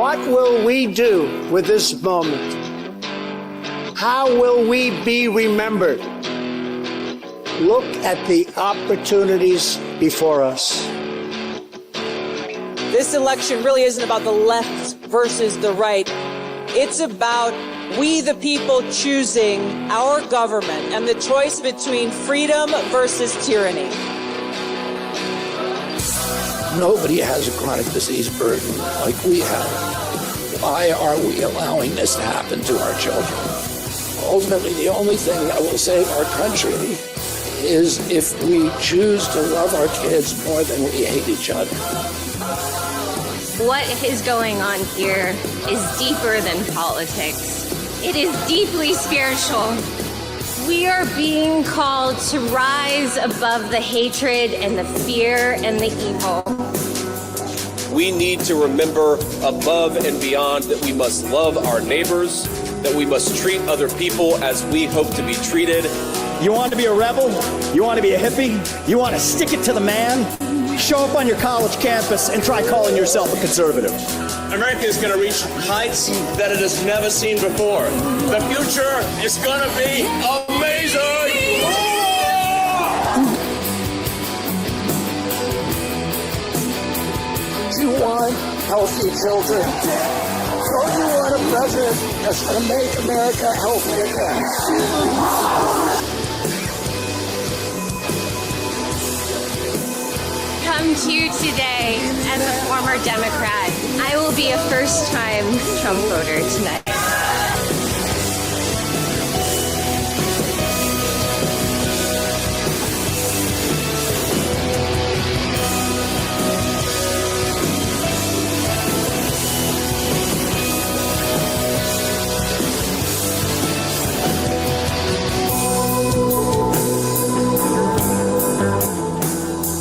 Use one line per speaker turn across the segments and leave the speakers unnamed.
What will we do with this moment? How will we be remembered? Look at the opportunities before us.
This election really isn't about the left versus the right. It's about we, the people, choosing our government and the choice between freedom versus tyranny.
Nobody has a chronic disease burden like we have. Why are we allowing this to happen to our children? Ultimately, the only thing that will save our country is if we choose to love our kids more than we hate each other.
What is going on here is deeper than politics. It is deeply spiritual. We are being called to rise above the hatred and the fear and the evil.
We need to remember above and beyond that we must love our neighbors, that we must treat other people as we hope to be treated.
You want to be a rebel? You want to be a hippie? You want to stick it to the man? Show up on your college campus and try calling yourself a conservative.
America is going to reach heights that it has never seen before. The future is going to be amazing!
You want healthy children. Don't you want a president that's going to make America healthy again?
Come to you today as a former Democrat. I will be a first-time Trump voter tonight.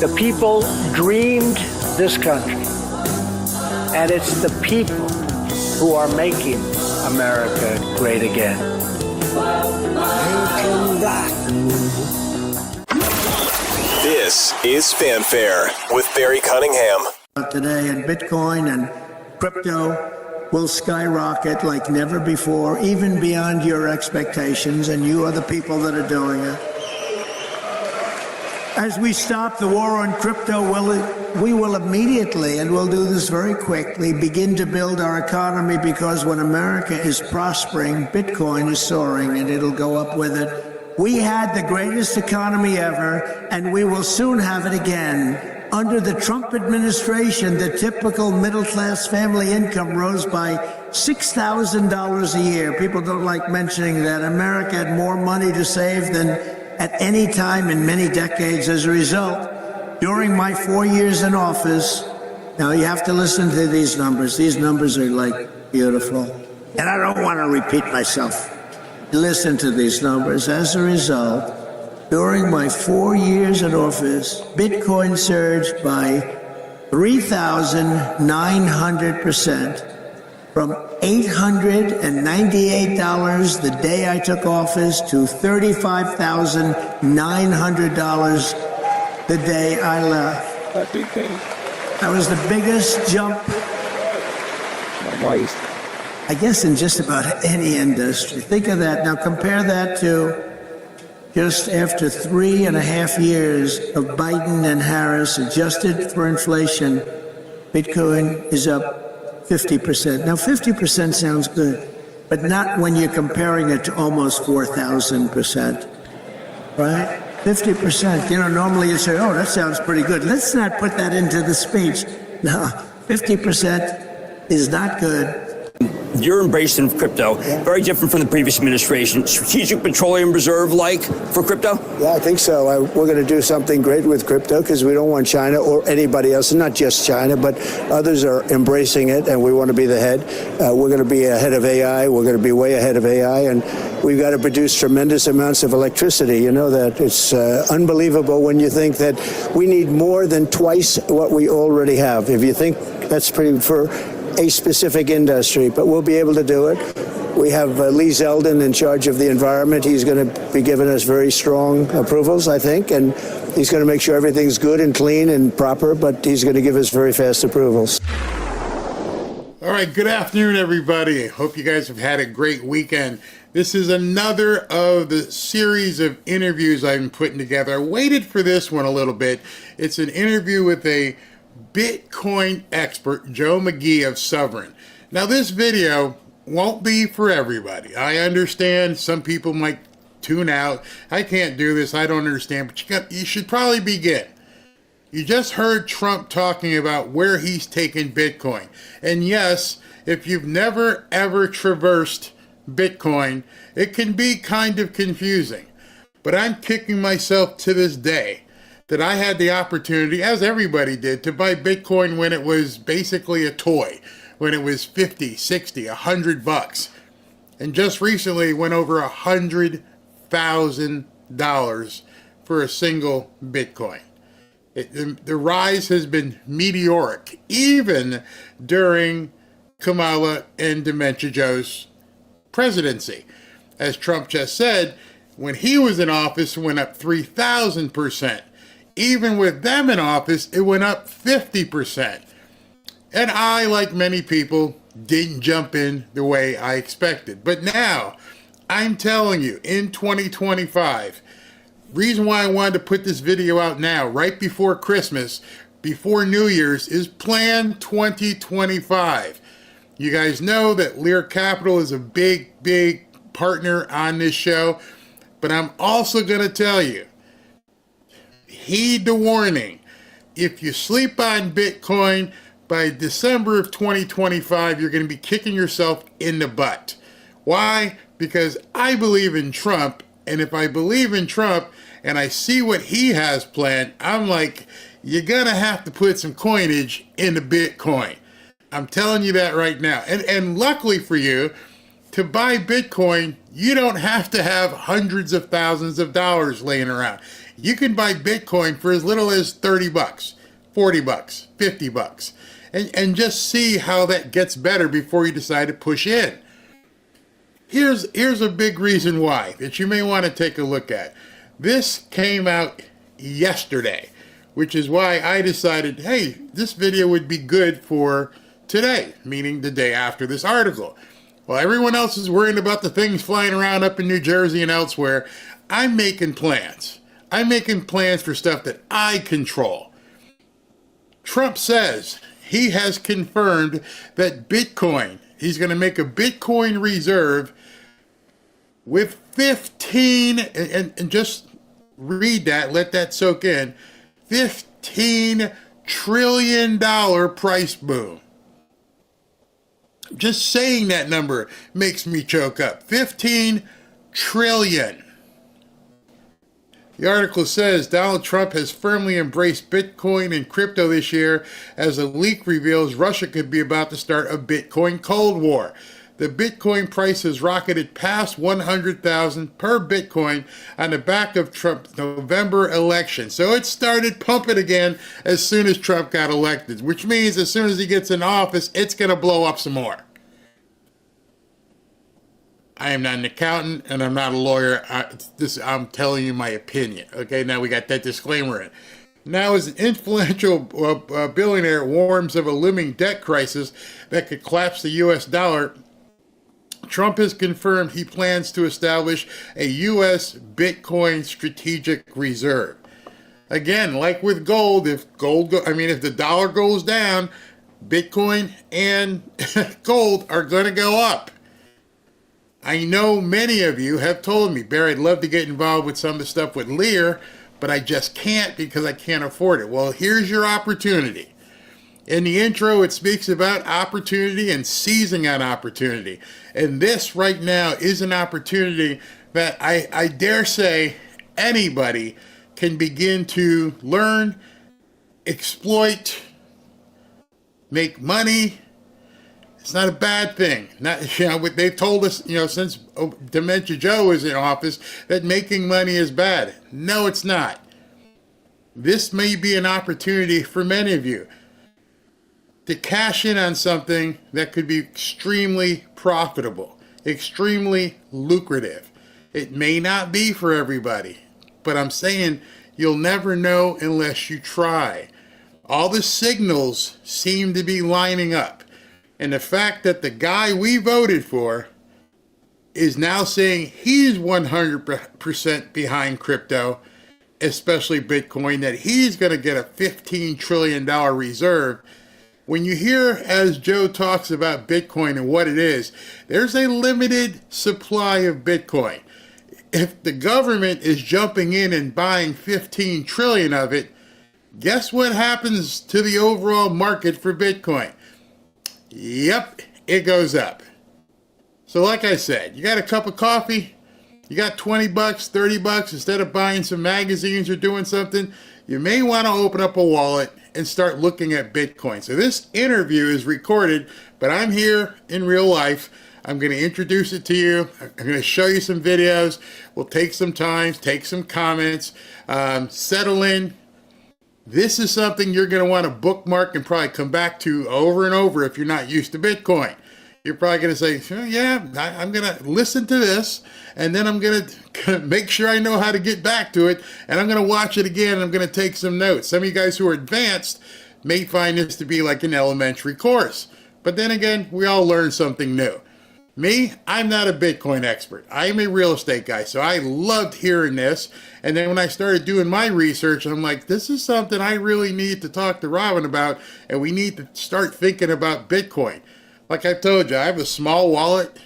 The people dreamed this country, and it's the people who are making America great again.
This is Fanfare with Barry Cunningham.
Today, and Bitcoin and crypto will skyrocket like never before, even beyond your expectations, and you are the people that are doing it. As we stop the war on crypto, we will immediately, and we'll do this very quickly, begin to build our economy, because when America is prospering, Bitcoin is soaring, and it'll go up with it. We had the greatest economy ever, and we will soon have it again. Under the Trump administration, the typical middle-class family income rose by $6,000 a year. People don't like mentioning that. America had more money to save than at any time in many decades. As a result, during my 4 years in office, now you have to listen to these numbers. These numbers are like beautiful. And I don't want to repeat myself. Listen to these numbers. As a result, during my 4 years in office, Bitcoin surged by 3,900%. From $898 the day I took office to $35,900 the day I left. That was the biggest jump, I guess, in just about any industry. Think of that. Now compare that to just after 3.5 years of Biden and Harris, adjusted for inflation, Bitcoin is up 50%. Now, 50% sounds good, but not when you're comparing it to almost 4,000%, right? 50%. You know, normally you say, oh, that sounds pretty good. Let's not put that into the speech. No, 50% is not good.
You're embracing crypto, very different from the previous administration. Strategic Petroleum Reserve like for crypto?
Yeah, I think so. We're going to do something great with crypto because we don't want China or anybody else, and not just China, but others are embracing it, and we want to be the head. We're going to be ahead of AI. We're going to be way ahead of AI, and we've got to produce tremendous amounts of electricity. You know that. It's unbelievable when you think that we need more than twice what we already have. If you think that's pretty for a specific industry, but we'll be able to do it. We have Lee Zeldin in charge of the environment. He's going to be giving us very strong approvals, I think, and he's going to make sure everything's good and clean and proper, but he's going to give us very fast approvals.
All right, good afternoon, everybody. Hope you guys have had a great weekend. This is another of the series of interviews I've been putting together. I waited for this one a little bit. It's an interview with a Bitcoin expert, Joe McGee of Sovereign. Now, this video won't be for everybody. I understand some people might tune out. I can't do this. I don't understand. But you should probably begin. You just heard Trump talking about where he's taken Bitcoin. And yes, if you've never ever traversed Bitcoin, it can be kind of confusing. But I'm kicking myself to this day that I had the opportunity, as everybody did, to buy Bitcoin when it was basically a toy, when it was 50, 60, $100. And just recently it went over $100,000 for a single Bitcoin. The rise has been meteoric, even during Kamala and Dementia Joe's presidency. As Trump just said, when he was in office, it went up 3,000%. Even with them in office, it went up 50%. And I, like many people, didn't jump in the way I expected. But now, I'm telling you, in 2025, reason why I wanted to put this video out now, right before Christmas, before New Year's, is Plan 2025. You guys know that Lear Capital is a big partner on this show, but I'm also going to tell you, heed the warning. If you sleep on Bitcoin, by December of 2025, you're going to be kicking yourself in the butt. Why? Because I believe in Trump, and if I believe in Trump and I see what he has planned, I'm like, you're going to have to put some coinage into Bitcoin. I'm telling you that right now. And luckily for you, to buy Bitcoin, you don't have to have hundreds of thousands of dollars laying around. You can buy Bitcoin for as little as $30, $40, $50, and just see how that gets better before you decide to push in. Here's a big reason why that you may want to take a look at. This came out yesterday, which is why I decided, hey, this video would be good for today, meaning the day after this article. While everyone else is worrying about the things flying around up in New Jersey and elsewhere, I'm making plans. I'm making plans for stuff that I control. Trump says he has confirmed that Bitcoin, he's going to make a Bitcoin reserve with 15, and just read that, let that soak in, $15 trillion price boom. Just saying that number makes me choke up. 15 trillion. The article says Donald Trump has firmly embraced Bitcoin and crypto this year as a leak reveals Russia could be about to start a Bitcoin Cold War. The Bitcoin price has rocketed past 100,000 per Bitcoin on the back of Trump's November election. So it started pumping again as soon as Trump got elected, which means as soon as he gets in office, it's going to blow up some more. I am not an accountant and I'm not a lawyer. I'm telling you my opinion. Okay, now we got that disclaimer in. Now, as an influential billionaire warns of a looming debt crisis that could collapse the U.S. dollar, Trump has confirmed he plans to establish a U.S. Bitcoin strategic reserve. Again, like with gold, if the dollar goes down, Bitcoin and gold are going to go up. I know many of you have told me, Barry, I'd love to get involved with some of the stuff with Lear, but I just can't because I can't afford it. Well, here's your opportunity. In the intro, it speaks about opportunity and seizing on opportunity. And this right now is an opportunity that I dare say anybody can begin to learn, exploit, make money. It's not a bad thing. They've told us, since Dementia Joe was in office, that making money is bad. No, it's not. This may be an opportunity for many of you to cash in on something that could be extremely profitable, extremely lucrative. It may not be for everybody, but I'm saying you'll never know unless you try. All the signals seem to be lining up. And the fact that the guy we voted for is now saying he's 100% behind crypto, especially Bitcoin, that he's going to get a $15 trillion reserve. When you hear, as Joe talks about Bitcoin and what it is, there's a limited supply of Bitcoin. If the government is jumping in and buying 15 trillion of it, guess what happens to the overall market for Bitcoin? Yep, it goes up. So like I said, you got a cup of coffee, you got 20 bucks, 30 bucks, instead of buying some magazines or doing something, you may want to open up a wallet and start looking at Bitcoin. So this interview is recorded, but I'm here in real life. I'm going to introduce it to you. I'm going to show you some videos. We'll take some time, take some comments, settle in. This is something you're going to want to bookmark and probably come back to over and over if you're not used to Bitcoin. You're probably going to say, oh, yeah, I'm going to listen to this, and then I'm going to make sure I know how to get back to it, and I'm going to watch it again, and I'm going to take some notes. Some of you guys who are advanced may find this to be like an elementary course. But then again, we all learn something new. Me, I'm not a Bitcoin expert. I'm a real estate guy, so I loved hearing this. And then when I started doing my research, I'm like, this is something I really need to talk to Robin about, and we need to start thinking about Bitcoin. Like I told you, I have a small wallet.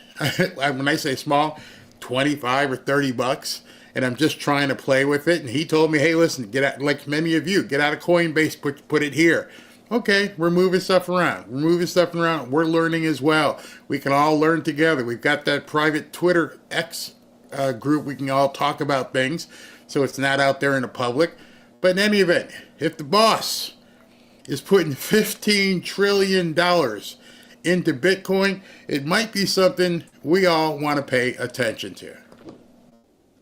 When I say small, 25 or 30 bucks, and I'm just trying to play with it. And he told me, hey, listen, get out, like many of you, get out of Coinbase, put it here. Okay, we're moving stuff around. We're learning as well. We can all learn together. We've got that private Twitter X group. We can all talk about things, so it's not out there in the public. But in any event, if the boss is putting $15 trillion into Bitcoin, it might be something we all want to pay attention to.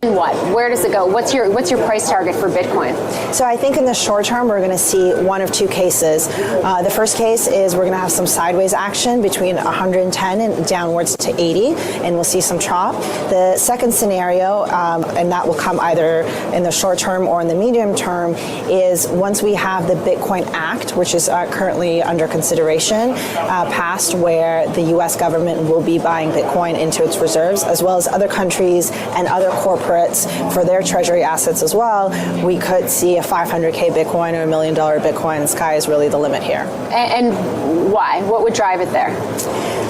What? Where does it go? What's your price target for Bitcoin?
So I think in the short term, we're going to see one of two cases. The first case is we're going to have some sideways action between 110 and downwards to 80, and we'll see some chop. The second scenario, and that will come either in the short term or in the medium term, is once we have the Bitcoin Act, which is currently under consideration, passed, where the U.S. government will be buying Bitcoin into its reserves, as well as other countries and other corporates for their treasury assets as well, we could see a 500K Bitcoin or $1 million Bitcoin. The sky is really the limit here.
And why? What would drive it there?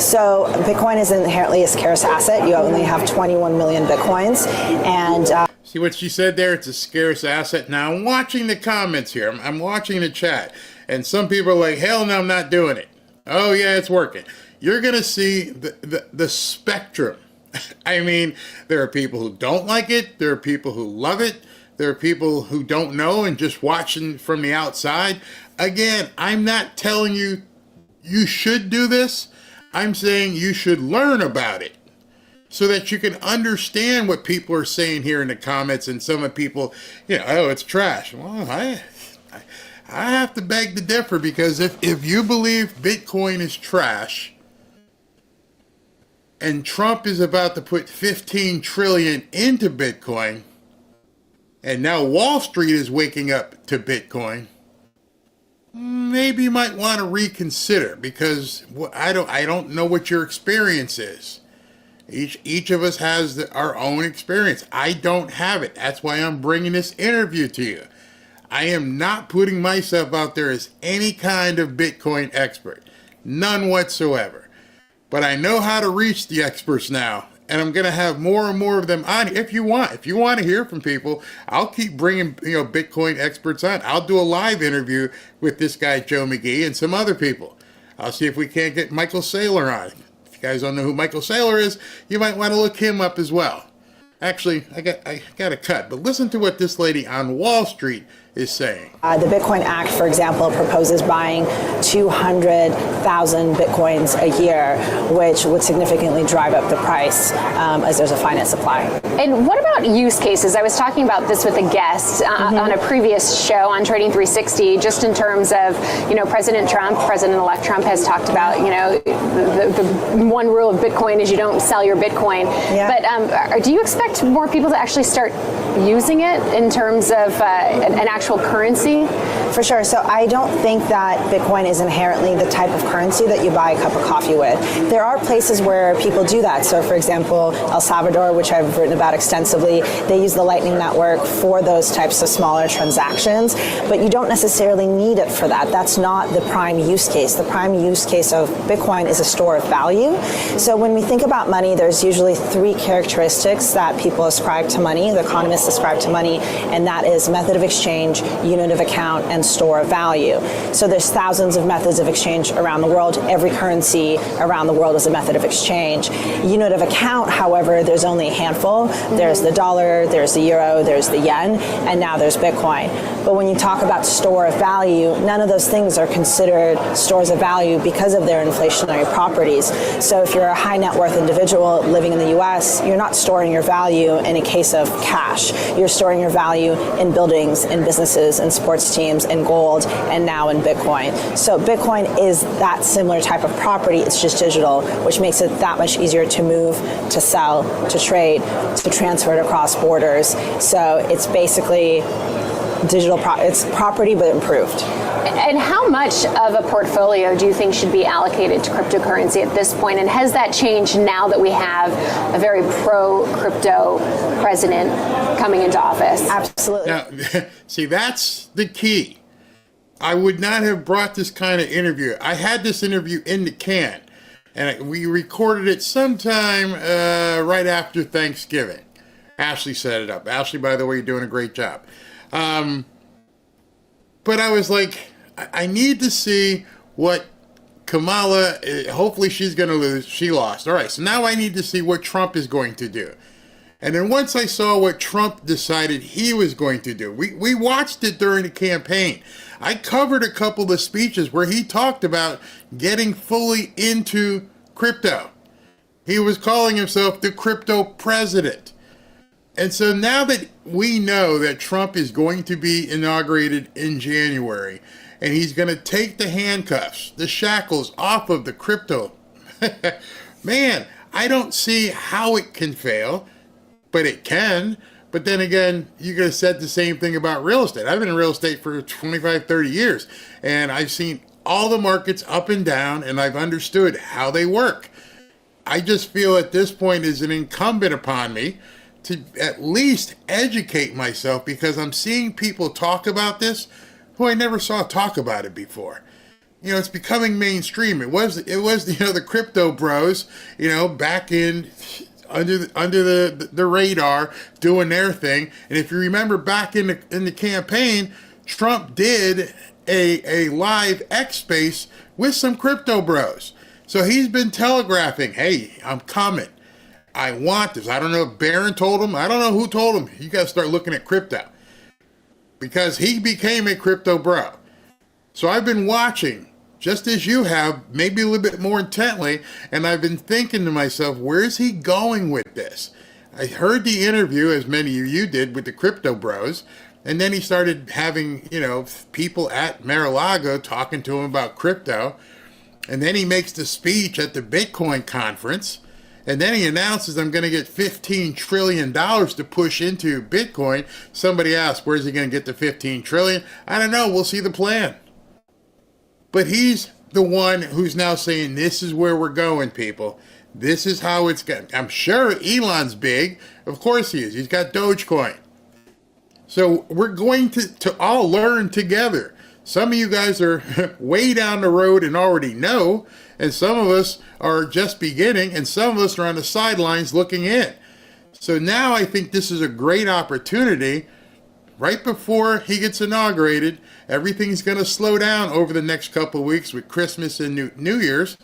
So Bitcoin is inherently a scarce asset. You only have 21 million Bitcoins. And
see what she said there? It's a scarce asset. Now I'm watching the comments here. I'm watching the chat. And some people are like, hell no, I'm not doing it. Oh yeah, it's working. You're going to see the spectrum. I mean, there are people who don't like it. There are people who love it. There are people who don't know and just watching from the outside. Again, I'm not telling you you should do this. I'm saying you should learn about it so that you can understand what people are saying here in the comments. And some of the people, oh, it's trash. Well, I have to beg to differ, because if you believe Bitcoin is trash, and Trump is about to put 15 trillion into Bitcoin, and now Wall Street is waking up to Bitcoin, maybe you might want to reconsider, because I don't know what your experience is. Each of us has our own experience. I don't have it. That's why I'm bringing this interview to you. I am not putting myself out there as any kind of Bitcoin expert. None whatsoever. But I know how to reach the experts now, and I'm going to have more and more of them on. If you want to hear from people, I'll keep bringing Bitcoin experts on. I'll do a live interview with this guy Joe McGee and some other people. I'll see if we can't get Michael Saylor on. If you guys don't know who Michael Saylor is, you might want to look him up as well. Actually, I got a cut, but listen to what this lady on Wall Street is saying.
The Bitcoin Act, for example, proposes buying 200,000 Bitcoins a year, which would significantly drive up the price as there's a finite supply.
And what about use cases? I was talking about this with a guest on a previous show on Trading 360, just in terms of, President-elect Trump has talked about, the one rule of Bitcoin is you don't sell your Bitcoin. Yeah. But do you expect more people to actually start using it in terms of an actual currency?
For sure. So I don't think that Bitcoin is inherently the type of currency that you buy a cup of coffee with. There are places where people do that. So for example, El Salvador, which I've written about extensively, they use the Lightning Network for those types of smaller transactions, but you don't necessarily need it for that. That's not the prime use case. The prime use case of Bitcoin is a store of value. So when we think about money, there's usually three characteristics that people ascribe to money, the economists ascribe to money, and that is method of exchange, unit of account, and store of value. So there's thousands of methods of exchange around the world. Every currency around the world is a method of exchange. Unit of account, however, there's only a handful. There's the dollar, there's the euro, there's the yen, and now there's Bitcoin. But when you talk about store of value, none of those things are considered stores of value because of their inflationary properties. So if you're a high net worth individual living in the US, you're not storing your value in a case of cash. You're storing your value in buildings, in businesses, in sports teams, in gold, and now in Bitcoin. So Bitcoin is that similar type of property. It's just digital, which makes it that much easier to move, to sell, to trade, to transfer it across borders. So it's basically digital, it's property but improved.
And how much of a portfolio do you think should be allocated to cryptocurrency at this point? And has that changed now that we have a very pro-crypto president coming into office?
Absolutely.
Now, see, that's the key. I would not have brought this kind of interview. I had this interview in the can, and we recorded it sometime right after Thanksgiving. Ashley set it up. Ashley, by the way, you're doing a great job. But I was like, I need to see what Kamala, hopefully she's going to lose. She lost. All right, so now I need to see what Trump is going to do. And then once I saw what Trump decided he was going to do, we watched it during the campaign. I covered a couple of speeches where he talked about getting fully into crypto. He was calling himself the crypto president. And so now that we know that Trump is going to be inaugurated in January, and he's going to take the handcuffs, the shackles off of the crypto, man, I don't see how it can fail, but it can. But then again, you could have said the same thing about real estate. I've been in real estate for 25, 30 years, and I've seen all the markets up and down, and I've understood how they work. I just feel at this point is an incumbent upon me to at least educate myself, because I'm seeing people talk about this who I never saw talk about it before. You know, it's becoming mainstream. It was the crypto bros, back in under the radar doing their thing. And if you remember back in the campaign, Trump did a live X space with some crypto bros. So he's been telegraphing, hey, I'm coming. I want this. I don't know if Barron told him. I don't know who told him. You got to start looking at crypto, because he became a crypto bro. So I've been watching, just as you have, maybe a little bit more intently, and I've been thinking to myself, where's he going with this? I heard the interview, as many of you did, with the crypto bros, and then he started having, people at Mar-a-Lago talking to him about crypto, and then he makes the speech at the Bitcoin conference. And then he announces, I'm going to get $15 trillion to push into Bitcoin. Somebody asked, where's he going to get the $15 trillion? I don't know. We'll see the plan. But he's the one who's now saying, this is where we're going, people. This is how it's going. I'm sure Elon's big. Of course he is. He's got Dogecoin. So we're going to all learn together. Some of you guys are way down the road and already know, and some of us are just beginning, and some of us are on the sidelines looking in. So now I think this is a great opportunity. Right before he gets inaugurated, everything's going to slow down over the next couple of weeks with Christmas and New Year's.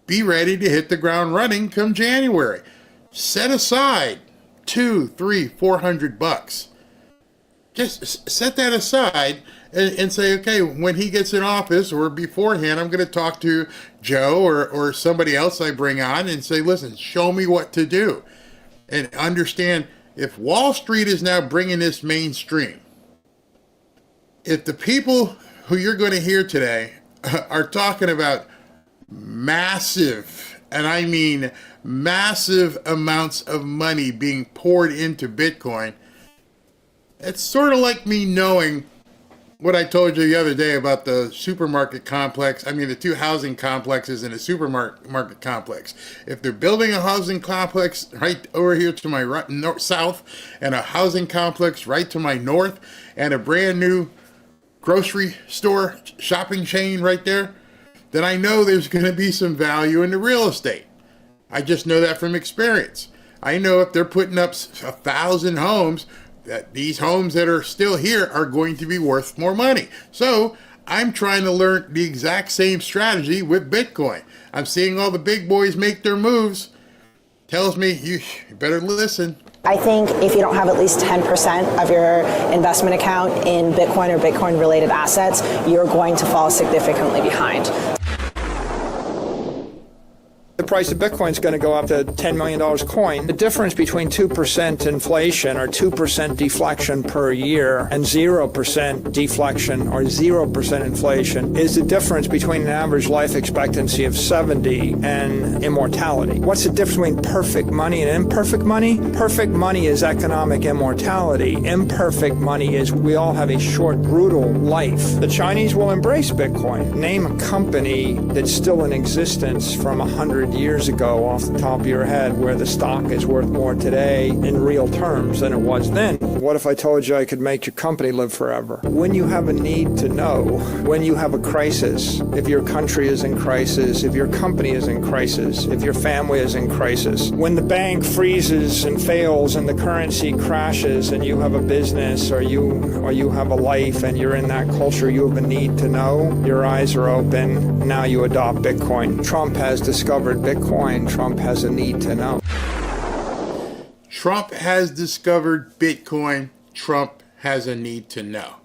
Be ready to hit the ground running come January. Set aside $200, $300, $400. Just set that aside and say, okay, when he gets in office or beforehand, I'm going to talk to Joe or somebody else I bring on and say, listen, show me what to do. And understand, if Wall Street is now bringing this mainstream, if the people who you're going to hear today are talking about massive, and I mean massive amounts of money being poured into Bitcoin, It's sort of like me knowing what I told you the other day about the supermarket complex. I mean, the two housing complexes in a supermarket complex. If they're building a housing complex right over here to my south, and a housing complex right to my north, and a brand new grocery store shopping chain right there, then I know there's going to be some value in the real estate. I just know that from experience. I know if they're putting up 1,000 homes, that these homes that are still here are going to be worth more money. So I'm trying to learn the exact same strategy with Bitcoin. I'm seeing all the big boys make their moves. Tells me you better listen.
I think if you don't have at least 10% of your investment account in Bitcoin or Bitcoin related assets, you're going to fall significantly behind.
The price of Bitcoin is going to go up to $10 million a coin. The difference between 2% inflation or 2% deflection per year and 0% deflection or 0% inflation is the difference between an average life expectancy of 70 and immortality. What's the difference between perfect money and imperfect money? Perfect money is economic immortality. Imperfect money is we all have a short, brutal life. The Chinese will embrace Bitcoin. Name a company that's still in existence from 100 years ago off the top of your head where the stock is worth more today in real terms than it was then. What if I told you I could make your company live forever? When you have a need to know, when you have a crisis, if your country is in crisis, if your company is in crisis, if your family is in crisis, when the bank freezes and fails and the currency crashes and you have a business or you have a life and you're in that culture, you have a need to know, your eyes are open, now you adopt Bitcoin. Trump has discovered Bitcoin. Trump has a need to know.
Trump has discovered Bitcoin. Trump has a need to know.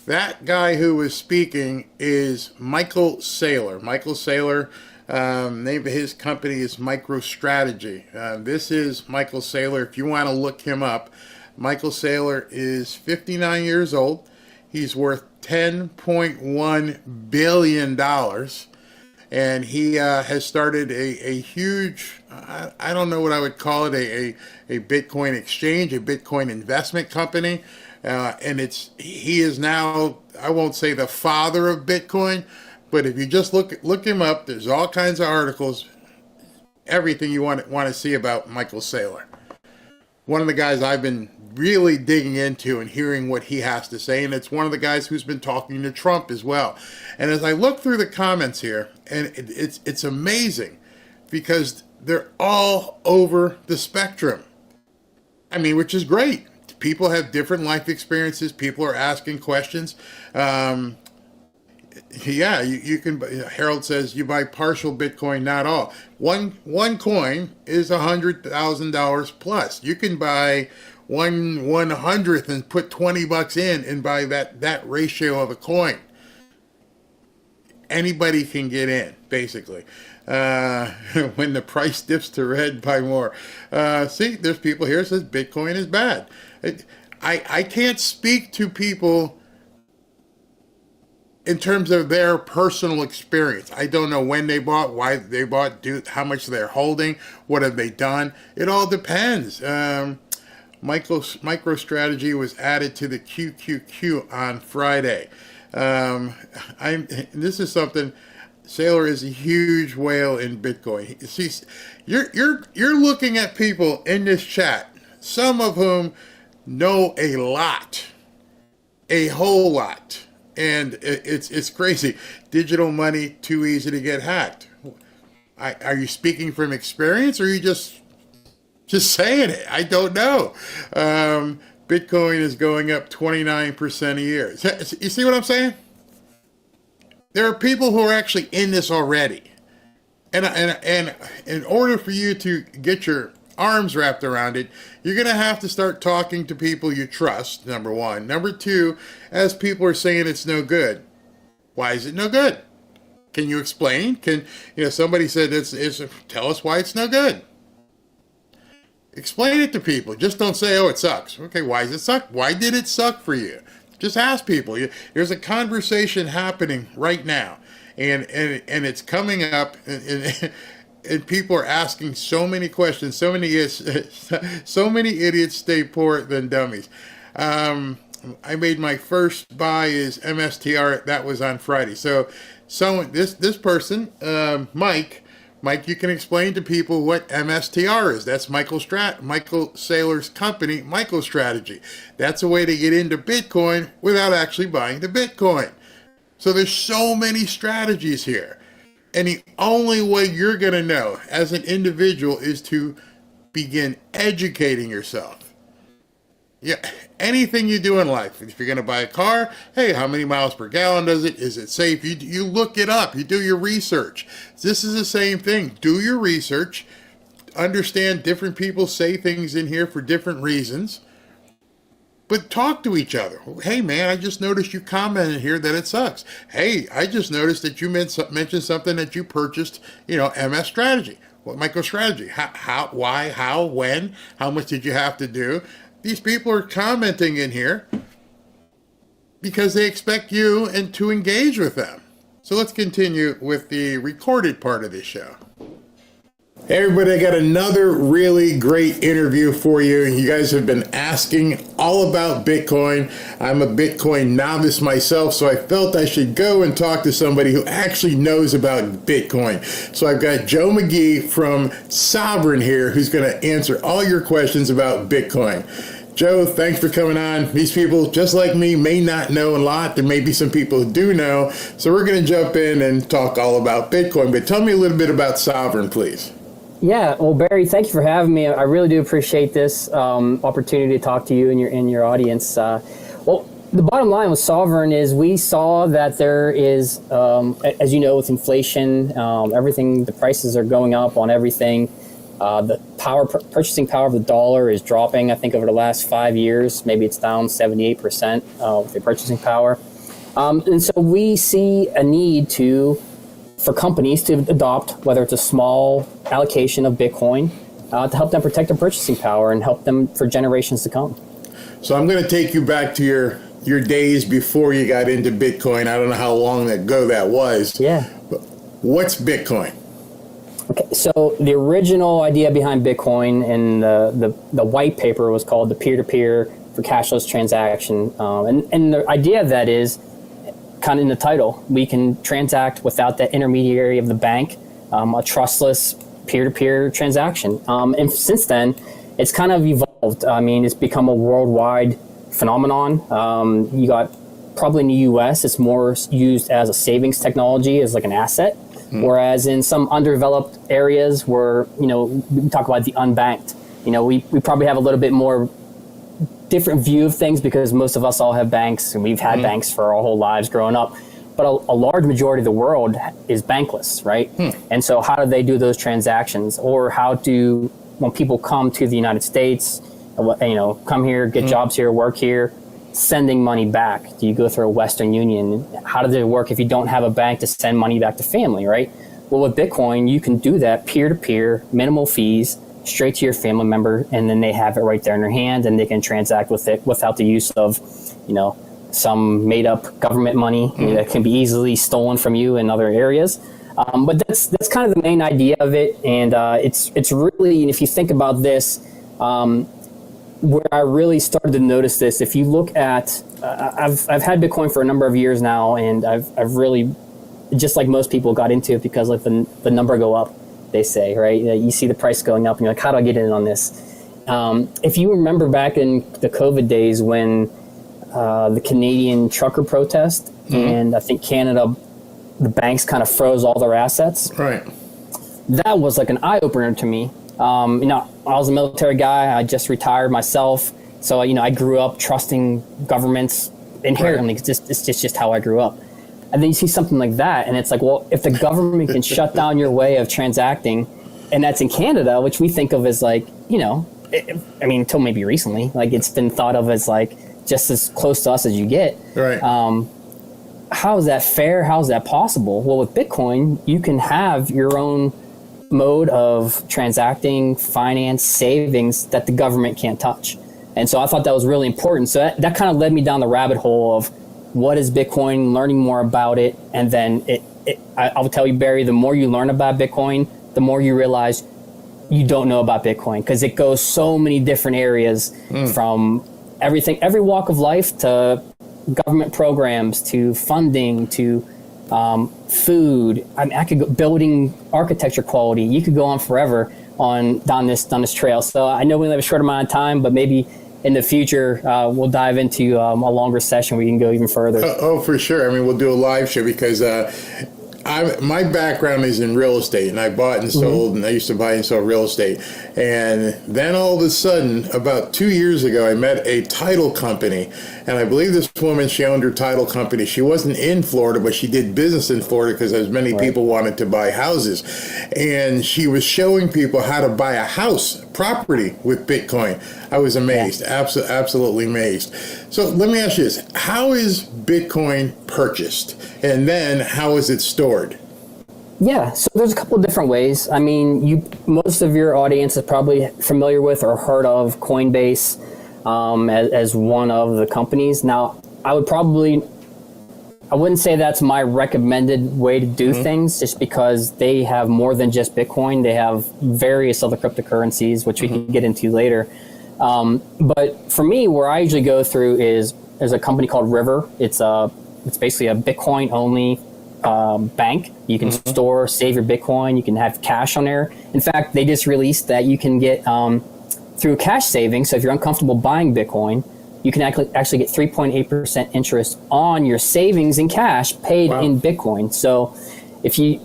That guy who was speaking is Michael Saylor. Michael Saylor, name of his company is MicroStrategy. This is Michael Saylor. If you want to look him up, Michael Saylor is 59 years old. He's worth $10.1 billion. And he has started a huge, I don't know what I would call it, a Bitcoin exchange, a Bitcoin investment company. And he is now, I won't say the father of Bitcoin, but if you just look him up, there's all kinds of articles, everything you want to see about Michael Saylor. One of the guys I've been really digging into and hearing what he has to say, and it's one of the guys who's been talking to Trump as well. And as I look through the comments here, and it's amazing because they're all over the spectrum. I mean, which is great. People have different life experiences. People are asking questions. Yeah, you can. Harold says you buy partial Bitcoin, not all. One coin is $100,000 plus. You can buy 1/100th and put $20 in and buy that ratio of a coin. Anybody can get in, basically. When the price dips to red, buy more. See, there's people here that says Bitcoin is bad. I can't speak to people in terms of their personal experience. I don't know when they bought, why they bought, how much they're holding, what have they done. It all depends. MicroStrategy was added to the QQQ on Friday. This is something. Saylor is a huge whale in Bitcoin. See, you're looking at people in this chat, some of whom know a lot, a whole lot, and it's crazy. Digital money too easy to get hacked. Are you speaking from experience, or are you just saying it? I don't know. Bitcoin is going up 29% a year. You see what I'm saying? There are people who are actually in this already. And in order for you to get your arms wrapped around it, you're going to have to start talking to people you trust, number one. Number two, as people are saying it's no good. Why is it no good? Can you explain? Somebody said tell us why it's no good. Explain it to people. Just don't say, oh, it sucks. Okay, why does it suck? Why did it suck for you? Just ask people. There's a conversation happening right now, and it's coming up, and people are asking so many questions. So many idiots stay poor than dummies. I made my first buy is MSTR. That was on Friday. So this person, Mike, you can explain to people what MSTR is. That's Michael Saylor's company, MicroStrategy. That's a way to get into Bitcoin without actually buying the Bitcoin. So there's so many strategies here. And the only way you're going to know as an individual is to begin educating yourself. Yeah, anything you do in life. If you're going to buy a car, hey, how many miles per gallon does it? Is it safe? You look it up. You do your research. This is the same thing. Do your research. Understand different people say things in here for different reasons. But talk to each other. Hey, man, I just noticed you commented here that it sucks. Hey, I just noticed that you mentioned something that you purchased, MS Strategy. What MicroStrategy? How, why, how, when? How much did you have to do? These people are commenting in here because they expect you and to engage with them. So let's continue with the recorded part of this show. Hey everybody, I got another really great interview for you. You guys have been asking all about Bitcoin. I'm a Bitcoin novice myself, so I felt I should go and talk to somebody who actually knows about Bitcoin. So I've got Joe McGee from Sovereign here, who's going to answer all your questions about Bitcoin. Joe, thanks for coming on. These people, just like me, may not know a lot. There may be some people who do know. So we're going to jump in and talk all about Bitcoin. But tell me a little bit about Sovereign, please.
Yeah, well, Barry, thank you for having me. I really do appreciate this opportunity to talk to you and your audience. Well, the bottom line with Sovereign is we saw that there is, as you know, with inflation, everything, the prices are going up on everything. The purchasing power of the dollar is dropping. I think over the last 5 years, maybe it's down 78% with the purchasing power. And so we see a need for companies to adopt, whether it's a small allocation of Bitcoin, to help them protect their purchasing power and help them for generations to come.
So I'm going to take you back to your days before you got into Bitcoin. I don't know how long ago that was.
Yeah.
But what's Bitcoin?
Okay, so the original idea behind Bitcoin and the white paper was called the peer-to-peer for cashless transaction. And the idea of that is, kind of in the title, we can transact without the intermediary of the bank, a trustless peer-to-peer transaction. And since then, it's kind of evolved. I mean, it's become a worldwide phenomenon. You got, probably in the US, it's more used as a savings technology, as like an asset. Whereas in some underdeveloped areas where, we talk about the unbanked, we probably have a little bit more different view of things because most of us all have banks and we've had banks for our whole lives growing up. But a large majority of the world is bankless, right? And so how do they do those transactions? Or when people come to the United States, come here, get jobs here, work here, sending money back? Do you go through a Western Union? How does it work if you don't have a bank to send money back to family, right? Well, with Bitcoin, you can do that peer-to-peer, minimal fees, straight to your family member, and then they have it right there in their hand, and they can transact with it without the use of, some made-up government money that can be easily stolen from you in other areas. But that's kind of the main idea of it, and it's really, and if you think about this, where I really started to notice this, if you look at, I've had Bitcoin for a number of years now, and I've really, just like most people, got into it because like the number go up, they say, right? You see the price going up and you're like, how do I get in on this? If you remember back in the COVID days when the Canadian trucker protest, and I think Canada, the banks kind of froze all their assets.
Right.
That was like an eye-opener to me. I was a military guy. I just retired myself. So, I grew up trusting governments inherently. Right. It's just how I grew up. And then you see something like that, and it's like, well, if the government can shut down your way of transacting, and that's in Canada, which we think of as like, until maybe recently, like it's been thought of as like just as close to us as you get.
Right.
How is that fair? How is that possible? Well, with Bitcoin, you can have your own mode of transacting, finance, savings that the government can't touch. And so I thought that was really important. So that kind of led me down the rabbit hole of what is Bitcoin, learning more about it. And then I'll tell you, Barry, the more you learn about Bitcoin, the more you realize you don't know about Bitcoin, because it goes so many different areas from everything, every walk of life, to government programs, to funding, to food. I mean, I could go building architecture quality. You could go on forever down this trail. So I know we only have a short amount of time, but maybe in the future we'll dive into a longer session where we can go even further.
Oh, for sure. I mean, we'll do a live show because my background is in real estate, and I bought and sold, and I used to buy and sell real estate. And then all of a sudden, about 2 years ago, I met a title company, and I believe this woman, she owned her title company. She wasn't in Florida, but she did business in Florida because as many people wanted to buy houses. And she was showing people how to buy a house, property with Bitcoin. I was amazed, absolutely amazed. So let me ask you this. How is Bitcoin purchased? And then how is it stored?
Yeah, so there's a couple of different ways. I mean, most of your audience is probably familiar with or heard of Coinbase as one of the companies. Now, I wouldn't say that's my recommended way to do things, just because they have more than just Bitcoin. They have various other cryptocurrencies, which we can get into later. But for me, where I usually go through there's a company called River. It's basically a Bitcoin only bank. You can store, save your Bitcoin. You can have cash on there. In fact, they just released that you can get through cash savings. So if you're uncomfortable buying Bitcoin, you can actually get 3.8% interest on your savings in cash paid in Bitcoin. So if you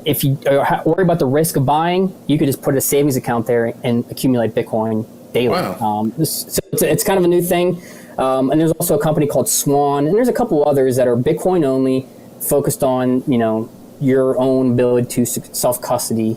worry about the risk of buying, you could just put a savings account there and accumulate Bitcoin daily. So it's kind of a new thing. And there's also a company called Swan, and there's a couple others that are Bitcoin only, focused on your own ability to self-custody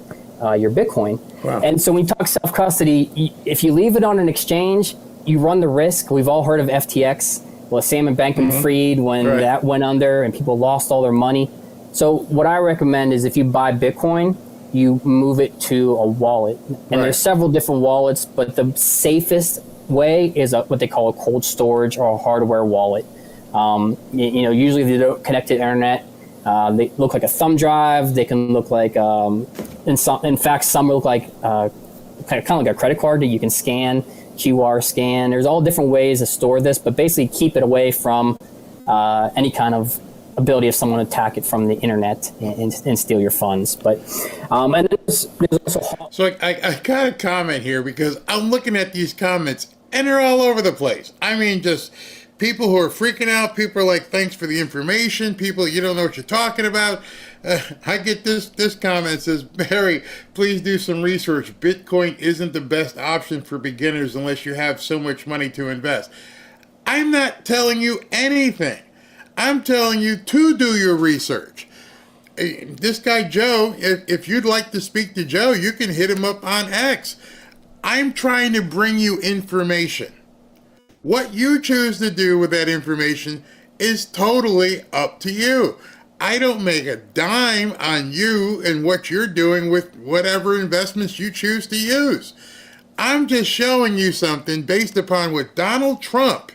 your Bitcoin. And so when you talk self-custody, if you leave it on an exchange, you run the risk. We've all heard of FTX, Sam Bankman-Fried, when that went under and people lost all their money. So what I recommend is if you buy Bitcoin, you move it to a wallet. And there's several different wallets, but the safest way is what they call a cold storage or a hardware wallet. Usually they don't connect to the internet. They look like a thumb drive. They can look like, in fact, some look like kind of like a credit card that you can scan, QR scan. There's all different ways to store this, but basically keep it away from any kind of ability of someone to attack it from the internet and steal your funds. But and there's also...
So I got a comment here because I'm looking at these comments and they're all over the place. I mean, just people who are freaking out. People are like, thanks for the information. People, you don't know what you're talking about. I get this comment says, Barry, please do some research. Bitcoin isn't the best option for beginners unless you have so much money to invest. I'm not telling you anything. I'm telling you to do your research. This guy, Joe, if you'd like to speak to Joe, you can hit him up on X. I'm trying to bring you information. What you choose to do with that information is totally up to you. I don't make a dime on you and what you're doing with whatever investments you choose to use. I'm just showing you something based upon what Donald Trump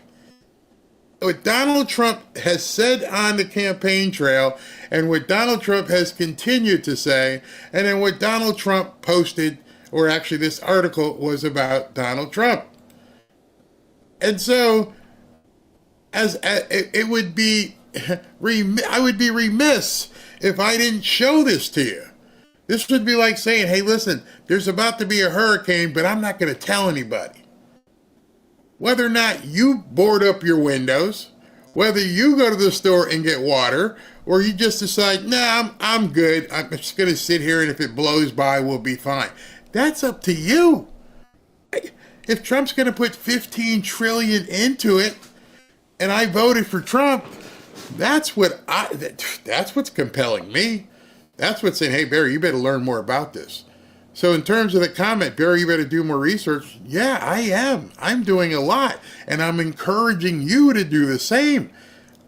has said on the campaign trail and what Donald Trump has continued to say, and then what Donald Trump posted, or actually this article was about Donald Trump. And so, I would be remiss if I didn't show this to you. This would be like saying, hey, listen, there's about to be a hurricane, but I'm not going to tell anybody. Whether or not you board up your windows, whether you go to the store and get water, or you just decide, nah, I'm good. I'm just going to sit here, and if it blows by, we'll be fine. That's up to you. If Trump's going to put $15 trillion into it, and I voted for Trump, that's what's compelling me. That's what's saying, hey, Barry, you better learn more about this. So in terms of the comment, Barry, you better do more research. Yeah, I am. I'm doing a lot, and I'm encouraging you to do the same.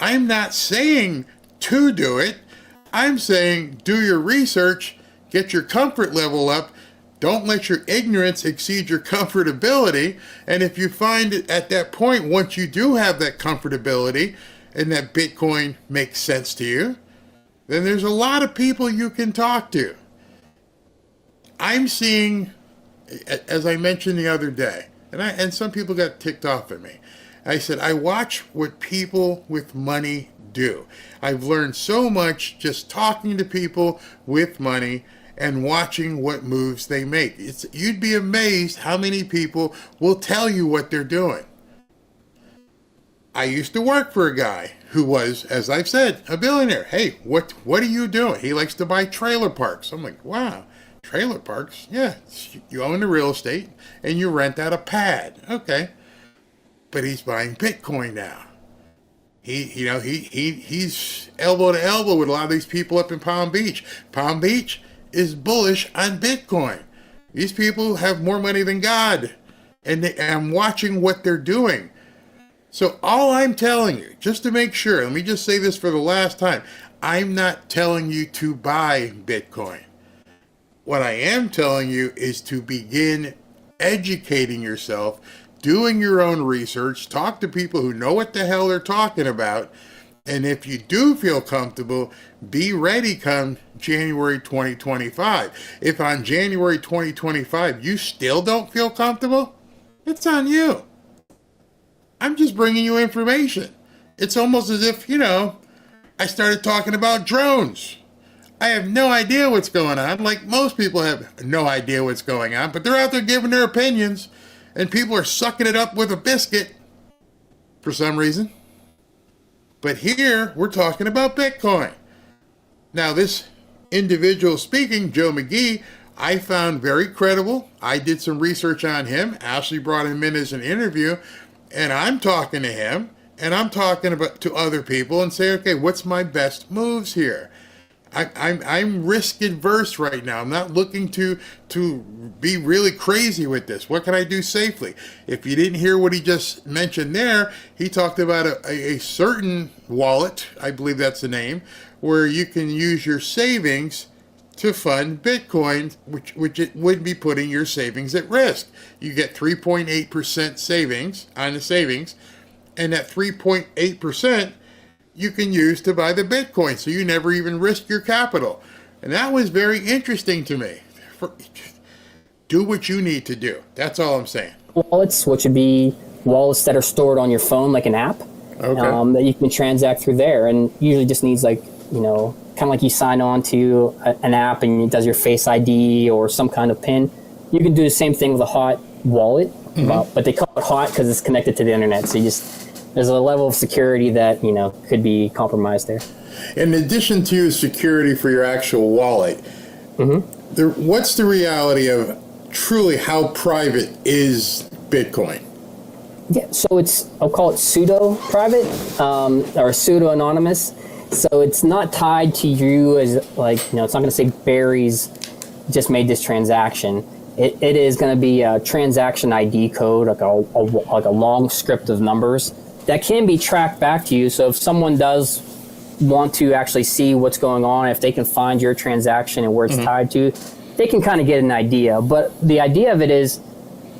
I'm not saying to do it. I'm saying do your research, get your comfort level up. Don't let your ignorance exceed your comfortability. And if you find it at that point, once you do have that comfortability and that Bitcoin makes sense to you, then there's a lot of people you can talk to. I'm seeing, as I mentioned the other day, and some people got ticked off at me, I said, I watch what people with money do. I've learned so much just talking to people with money and watching what moves they make. You'd be amazed how many people will tell you what they're doing. I used to work for a guy who was, as I've said, a billionaire. Hey, what are you doing? He likes to buy trailer parks. I'm like, wow, trailer parks? Yeah, you own the real estate and you rent out a pad. Okay. But he's buying Bitcoin now. He's elbow to elbow with a lot of these people up in Palm Beach. Palm Beach is bullish on Bitcoin. These people have more money than God. And I'm watching what they're doing. So all I'm telling you, just to make sure, let me just say this for the last time. I'm not telling you to buy Bitcoin. What I am telling you is to begin educating yourself, doing your own research, talk to people who know what the hell they're talking about. And if you do feel comfortable, be ready come January 2025. If on January 2025 you still don't feel comfortable, it's on you. I'm just bringing you information. It's almost as if, I started talking about drones. I have no idea what's going on. Like most people have no idea what's going on, but they're out there giving their opinions, and people are sucking it up with a biscuit for some reason. But here, we're talking about Bitcoin. Now, this individual speaking, Joe McGee, I found very credible. I did some research on him. Ashley brought him in as an interview. And I'm talking to him, and I'm talking to other people and say, okay, what's my best moves here? I'm risk adverse right now. I'm not looking to be really crazy with this. What can I do safely? If you didn't hear what he just mentioned there, he talked about a certain wallet, I believe that's the name, where you can use your savings to fund Bitcoin, which it would be putting your savings at risk. You get 3.8% savings on the savings, and that 3.8% you can use to buy the Bitcoin, so you never even risk your capital. And that was very interesting to me. Do what you need to do. That's all I'm saying.
Wallets, which would be wallets that are stored on your phone, like an app, that you can transact through there, and usually just needs kind of like you sign on to an app and it does your Face ID or some kind of PIN. You can do the same thing with a hot wallet, but they call it hot because it's connected to the internet. So there's a level of security that, could be compromised there.
In addition to security for your actual wallet, what's the reality of truly how private is Bitcoin?
Yeah, so I'll call it pseudo-private or pseudo-anonymous. So it's not tied to you as it's not going to say Barry's just made this transaction. It is going to be a transaction ID code, like a long script of numbers that can be tracked back to you. So if someone does want to actually see what's going on, if they can find your transaction and where it's tied to, they can kind of get an idea. But the idea of it is,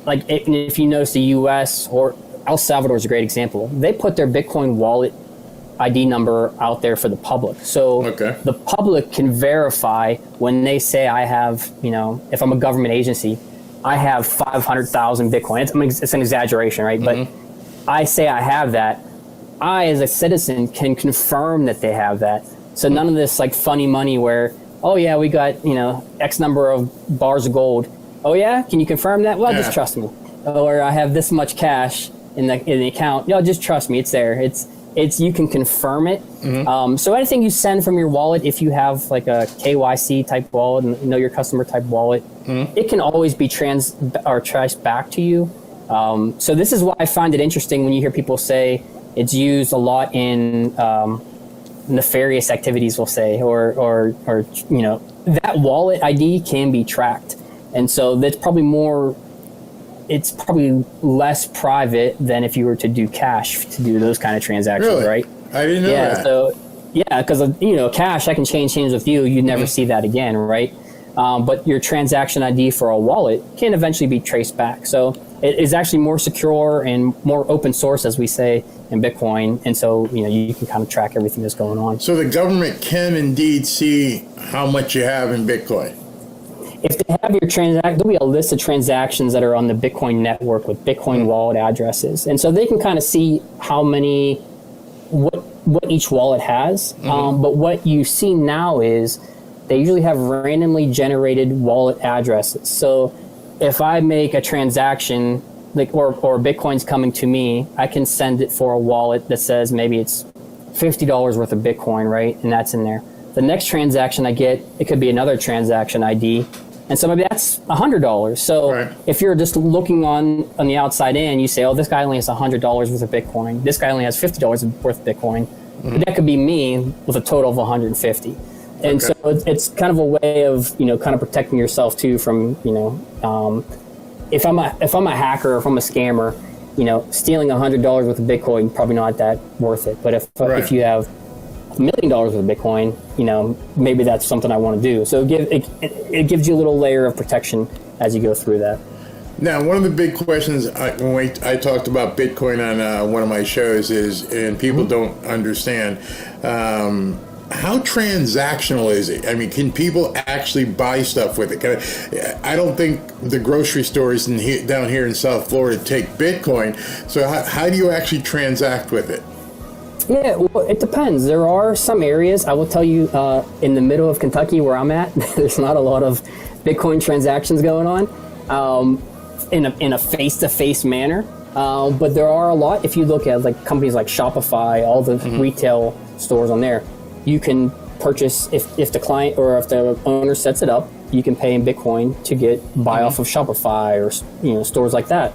if you notice the U.S. or El Salvador is a great example. They put their Bitcoin wallet ID number out there for the public. So the public can verify when they say I have, if I'm a government agency, I have 500,000 Bitcoin. It's an exaggeration, right? But I say I have that. I, as a citizen, can confirm that they have that. So none of this funny money where, oh yeah, we got, X number of bars of gold. Oh yeah, can you confirm that? Well, just trust me. Or I have this much cash in the account. No, just trust me. It's there. It's you can confirm it. So anything you send from your wallet, if you have a KYC type wallet, and know your customer type wallet, it can always be traced back to you. So this is why I find it interesting when you hear people say it's used a lot in nefarious activities, we'll say, or that wallet ID can be tracked, and so that's probably more. It's probably less private than if you were to do cash to do those kind of transactions, right?
I didn't know that.
So, because cash, I can change hands with you. You'd never see that again, right? But your transaction ID for a wallet can eventually be traced back. So it is actually more secure and more open source, as we say, in Bitcoin. And so, you can kind of track everything that's going on.
So the government can indeed see how much you have in Bitcoin.
if they have your there'll be a list of transactions that are on the Bitcoin network with Bitcoin wallet addresses. And so they can kind of see what each wallet has. But what you see now is they usually have randomly generated wallet addresses. So if I make a transaction, or Bitcoin's coming to me, I can send it for a wallet that says maybe it's $50 worth of Bitcoin, right? And that's in there. The next transaction I get, it could be another transaction ID. And so maybe that's $100. So if you're just looking on the outside in, you say, oh, this guy only has $100 worth of Bitcoin. This guy only has $50 worth of Bitcoin. But that could be me with a total of 150. And so it's kind of a way of, kind of protecting yourself too from, if I'm a hacker or if I'm a scammer, stealing $100 worth of Bitcoin, probably not that worth it. But if you have $1 million worth of Bitcoin, maybe that's something I want to do. So it gives you a little layer of protection as you go through that.
Now, one of the big questions when I talked about Bitcoin on one of my shows is, and people don't understand, how transactional is it? I mean, can people actually buy stuff with it? I don't think the grocery stores down here in South Florida take Bitcoin. So how do you actually transact with it?
Yeah, well, it depends. There are some areas, I will tell you, in the middle of Kentucky where I'm at, there's not a lot of Bitcoin transactions going on in a face-to-face manner. But there are a lot. If you look at companies like Shopify, all the retail stores on there, you can purchase, if the client or if the owner sets it up, you can pay in Bitcoin to buy off of Shopify or stores like that.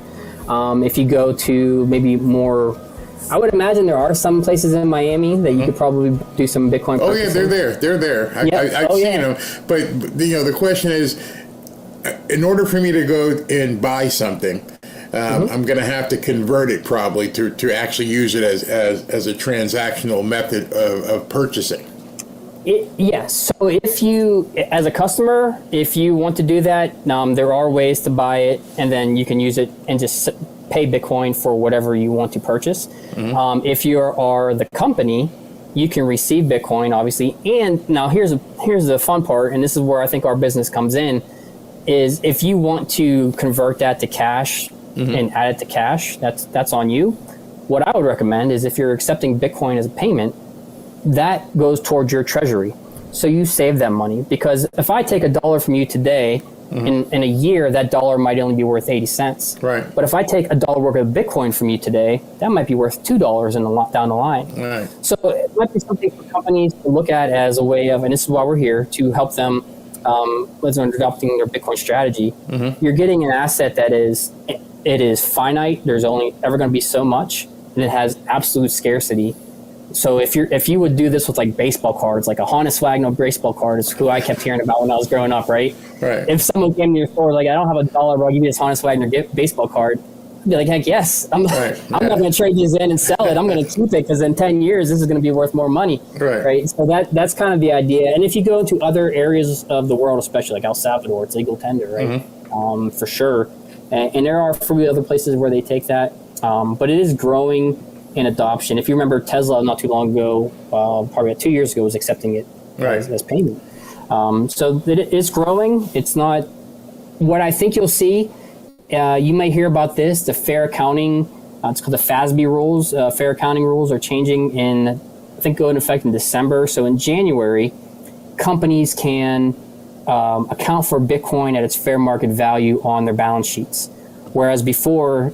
If you go to maybe more, I would imagine there are some places in Miami that you could probably do some Bitcoin purchasing.
Oh yeah, they're there. I've seen them. But the question is, in order for me to go and buy something, I'm going to have to convert it probably to actually use it as a transactional method of purchasing.
Yes. So if you, as a customer, if you want to do that, there are ways to buy it, and then you can use it and just pay Bitcoin for whatever you want to purchase. If you are the company, you can receive Bitcoin, obviously. And now here's the fun part, and this is where I think our business comes in, is if you want to convert that to cash and add it to cash, that's on you. What I would recommend is if you're accepting Bitcoin as a payment, that goes towards your treasury. So you save that money, because if I take $1 from you today, in a year, that dollar might only be worth 80 cents.
Right.
But if I take $1 worth of Bitcoin from you today, that might be worth $2 down the line.
Right.
So it might be something for companies to look at as a way of, and this is why we're here, to help them as they're adopting their Bitcoin strategy. You're getting an asset that is finite. There's only ever going to be so much, and it has absolute scarcity. So if you would do this with baseball cards, like a Honus Wagner baseball card is who I kept hearing about when I was growing up, right?
Right.
If someone came to your store I don't have $1, but I'll give you this Honus Wagner baseball card, I'd be like, heck yes. I'm not going to trade these in and sell it. I'm going to keep it, because in 10 years this is going to be worth more money. Right. So that's kind of the idea. And if you go into other areas of the world, especially like El Salvador, it's legal tender, right? For sure. And there are probably other places where they take that, but it is growing in adoption. If you remember, Tesla not too long ago, probably 2 years ago, was accepting it as payment. So it's growing. It's not what I think you'll see. You may hear about this, the fair accounting, it's called the FASB rules. Fair accounting rules are changing I think go into effect in December. So in January, companies can account for Bitcoin at its fair market value on their balance sheets. Whereas before,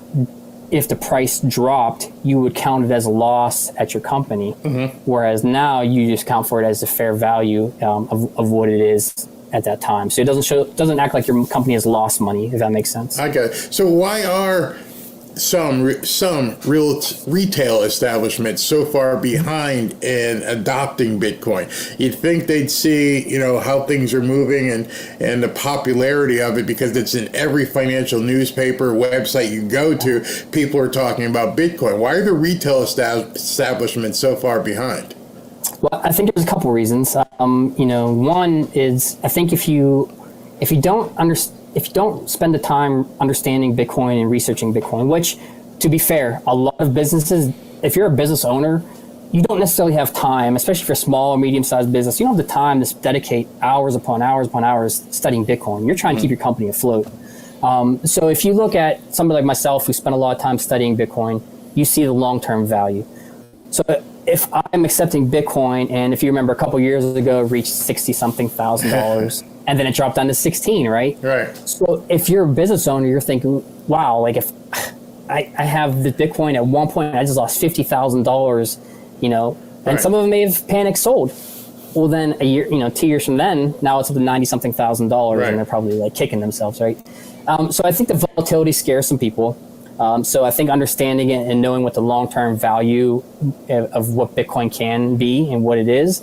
if the price dropped, you would count it as a loss at your company. Whereas now you just count for it as the fair value of what it is at that time. So it doesn't act like your company has lost money, if that makes sense.
I got it. So why are some real retail establishments so far behind in adopting Bitcoin? You'd think they'd see, how things are moving and the popularity of it, because it's in every financial newspaper, website you go to, people are talking about Bitcoin. Why are the retail establishments so far behind?
Well, I think there's a couple reasons. One is, I think if you don't spend the time understanding Bitcoin and researching Bitcoin, which, to be fair, a lot of businesses, if you're a business owner, you don't necessarily have time, especially for small or medium-sized business. You don't have the time to dedicate hours upon hours upon hours studying Bitcoin. You're trying to keep your company afloat. So if you look at somebody like myself who spent a lot of time studying Bitcoin, you see the long-term value. So if I'm accepting Bitcoin, and if you remember a couple years ago, it reached $60-something thousand, and then it dropped down to 16, right?
Right.
So if you're a business owner, you're thinking, wow, like if I have the Bitcoin at one point, I just lost $50,000, you know, and
Right.
some of them may have panic sold. Well, then a year, 2 years from then, now it's up to $90-something thousand,
Right.
and they're probably like kicking themselves, right? So I think the volatility scares some people. So I think understanding it and knowing what the long-term value of what Bitcoin can be and what it is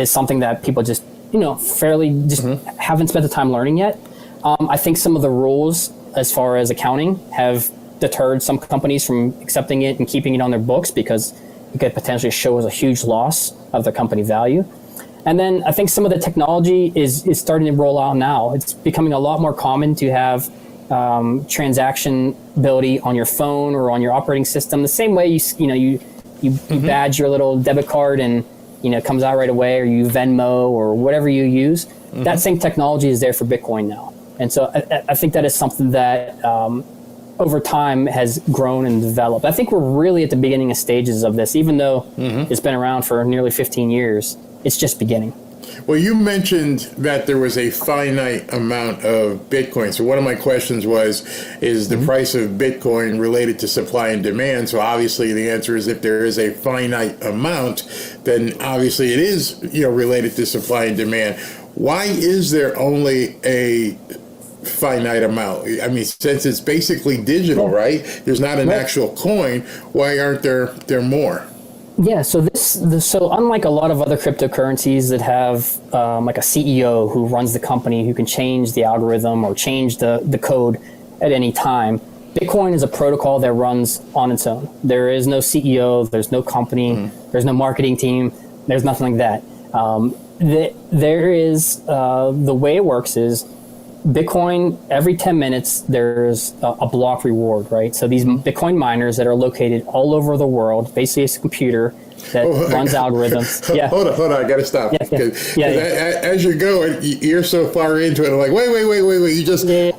something that people just, fairly just haven't spent the time learning yet. I think some of the rules as far as accounting have deterred some companies from accepting it and keeping it on their books because it could potentially show as a huge loss of their company value. And then I think some of the technology is starting to roll out now. It's becoming a lot more common to have transaction ability on your phone or on your operating system. The same way you badge your little debit card and it comes out right away, or you Venmo or whatever you use. That same technology is there for Bitcoin now. And so I think that is something that over time has grown and developed. I think we're really at the beginning of stages of this, even though it's been around for nearly 15 years. It's just beginning.
Well, you mentioned that there was a finite amount of Bitcoin. So one of my questions is the price of Bitcoin related to supply and demand? So obviously the answer is if there is a finite amount, then obviously it is, related to supply and demand. Why is there only a finite amount? I mean, since it's basically digital, right? There's not an actual coin. Why aren't there more?
Yeah, so so unlike a lot of other cryptocurrencies that have like a CEO who runs the company who can change the algorithm or change the code at any time, Bitcoin is a protocol that runs on its own. There is no CEO, there's no company, there's no marketing team, there's nothing like that. There is, the way it works is Bitcoin, every 10 minutes, there's a block reward, right? So these Bitcoin miners that are located all over the world, basically it's a computer that runs algorithms. Yeah.
Hold on, I got to stop.
Yeah.
As you're going, you're so far into it, I'm like, wait.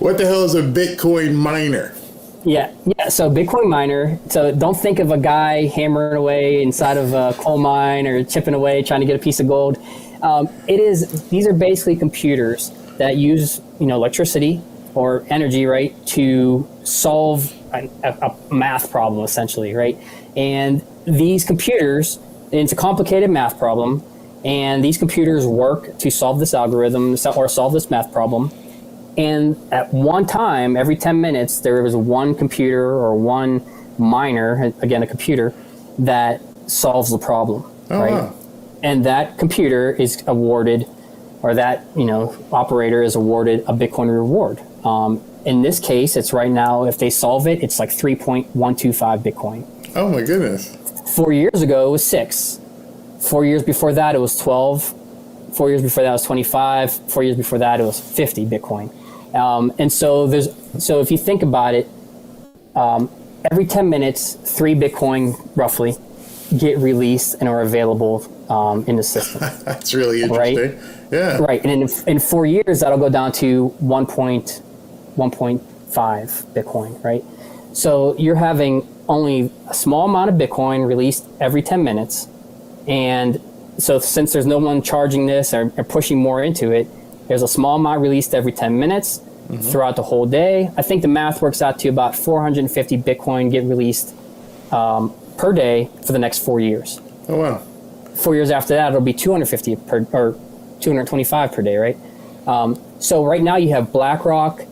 What the hell is a Bitcoin miner? Yeah.
So Bitcoin miner. So don't think of a guy hammering away inside of a coal mine or chipping away trying to get a piece of gold. These are basically computers that use electricity or energy, right, to solve a math problem, essentially, right? And these computers, it's a complicated math problem, and these computers work to solve this algorithm or solve this math problem. And at one time, every 10 minutes, there is one computer or one miner, again, a computer, that solves the problem, right? Wow. And that computer is awarded, or that operator is awarded a Bitcoin reward. In this case, it's right now, if they solve it, it's like 3.125 Bitcoin.
Oh my goodness.
4 years ago, it was 6. 4 years before that, it was 12. 4 years before that, it was 25. 4 years before that, it was 50 Bitcoin. And so if you think about it, every 10 minutes, 3 Bitcoin roughly get released and are available in the system.
That's really interesting.
Right?
Yeah.
Right. And in 4 years, that'll go down to 1.5 Bitcoin, right? So you're having only a small amount of Bitcoin released every 10 minutes. And so since there's no one charging this or pushing more into it, there's a small amount released every 10 minutes throughout the whole day. I think the math works out to about 450 Bitcoin get released per day for the next 4 years.
Oh, wow.
4 years after that, it'll be 250 or 225 per day, right? So right now you have BlackRock,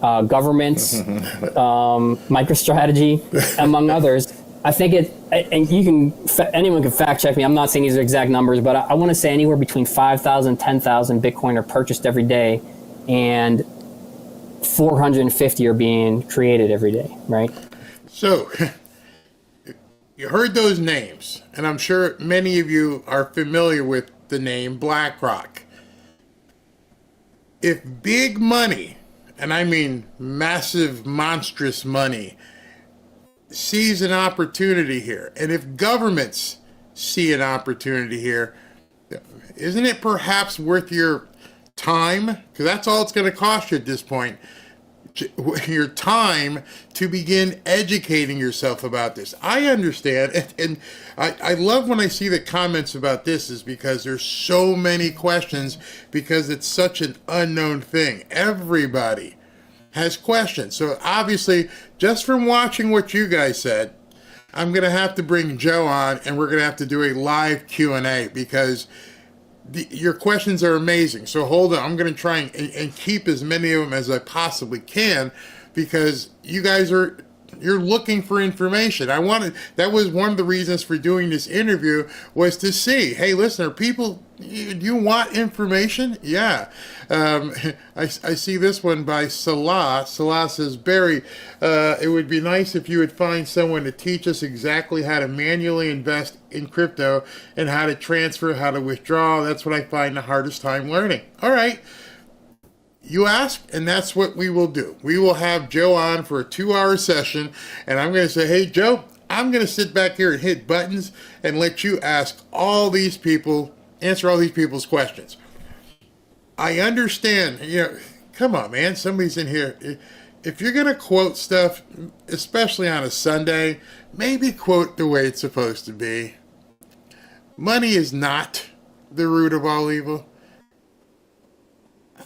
governments, MicroStrategy, among others. I think and anyone can fact check me. I'm not saying these are exact numbers, but I want to say anywhere between 5,000, 10,000 Bitcoin are purchased every day, and 450 are being created every day, right?
So you heard those names, and I'm sure many of you are familiar with the name BlackRock. If big money, and I mean massive, monstrous money, sees an opportunity here, and if governments see an opportunity here, isn't it perhaps worth your time? Because that's all it's going to cost you at this point. Your time to begin educating yourself about this. I understand, and I love when I see the comments about this, is because there's so many questions because it's such an unknown thing. Everybody has questions. So obviously, just from watching what you guys said, I'm going to have to bring Joe on, and we're going to have to do a live Q&A because your questions are amazing. So hold on, I'm going to try and keep as many of them as I possibly can because you guys you're looking for information. That was one of the reasons for doing this interview, was to see, hey, listen, do you want information? Yeah. I see this one by Salah. Salah says, Barry, it would be nice if you would find someone to teach us exactly how to manually invest in crypto and how to transfer, how to withdraw. That's what I find the hardest time learning. All right. You ask, and that's what we will do. We will have Joe on for a 2-hour session, and I'm going to say, hey, Joe, I'm going to sit back here and hit buttons and let you answer all these people's questions. I understand, come on, man, somebody's in here. If you're going to quote stuff, especially on a Sunday, maybe quote the way it's supposed to be. Money is not the root of all evil.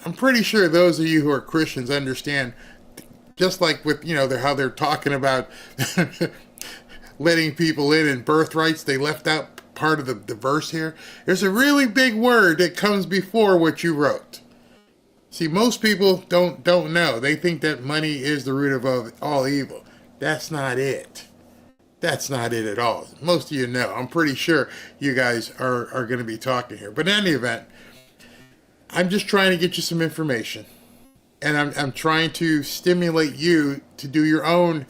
I'm pretty sure those of you who are Christians understand, just like with, how they're talking about letting people in and birthrights, they left out part of the verse here. There's a really big word that comes before what you wrote. See, most people don't know. They think that money is the root of all evil. That's not it. That's not it at all. Most of you know. I'm pretty sure you guys are going to be talking here. But in any event, I'm just trying to get you some information, and I'm trying to stimulate you to do your own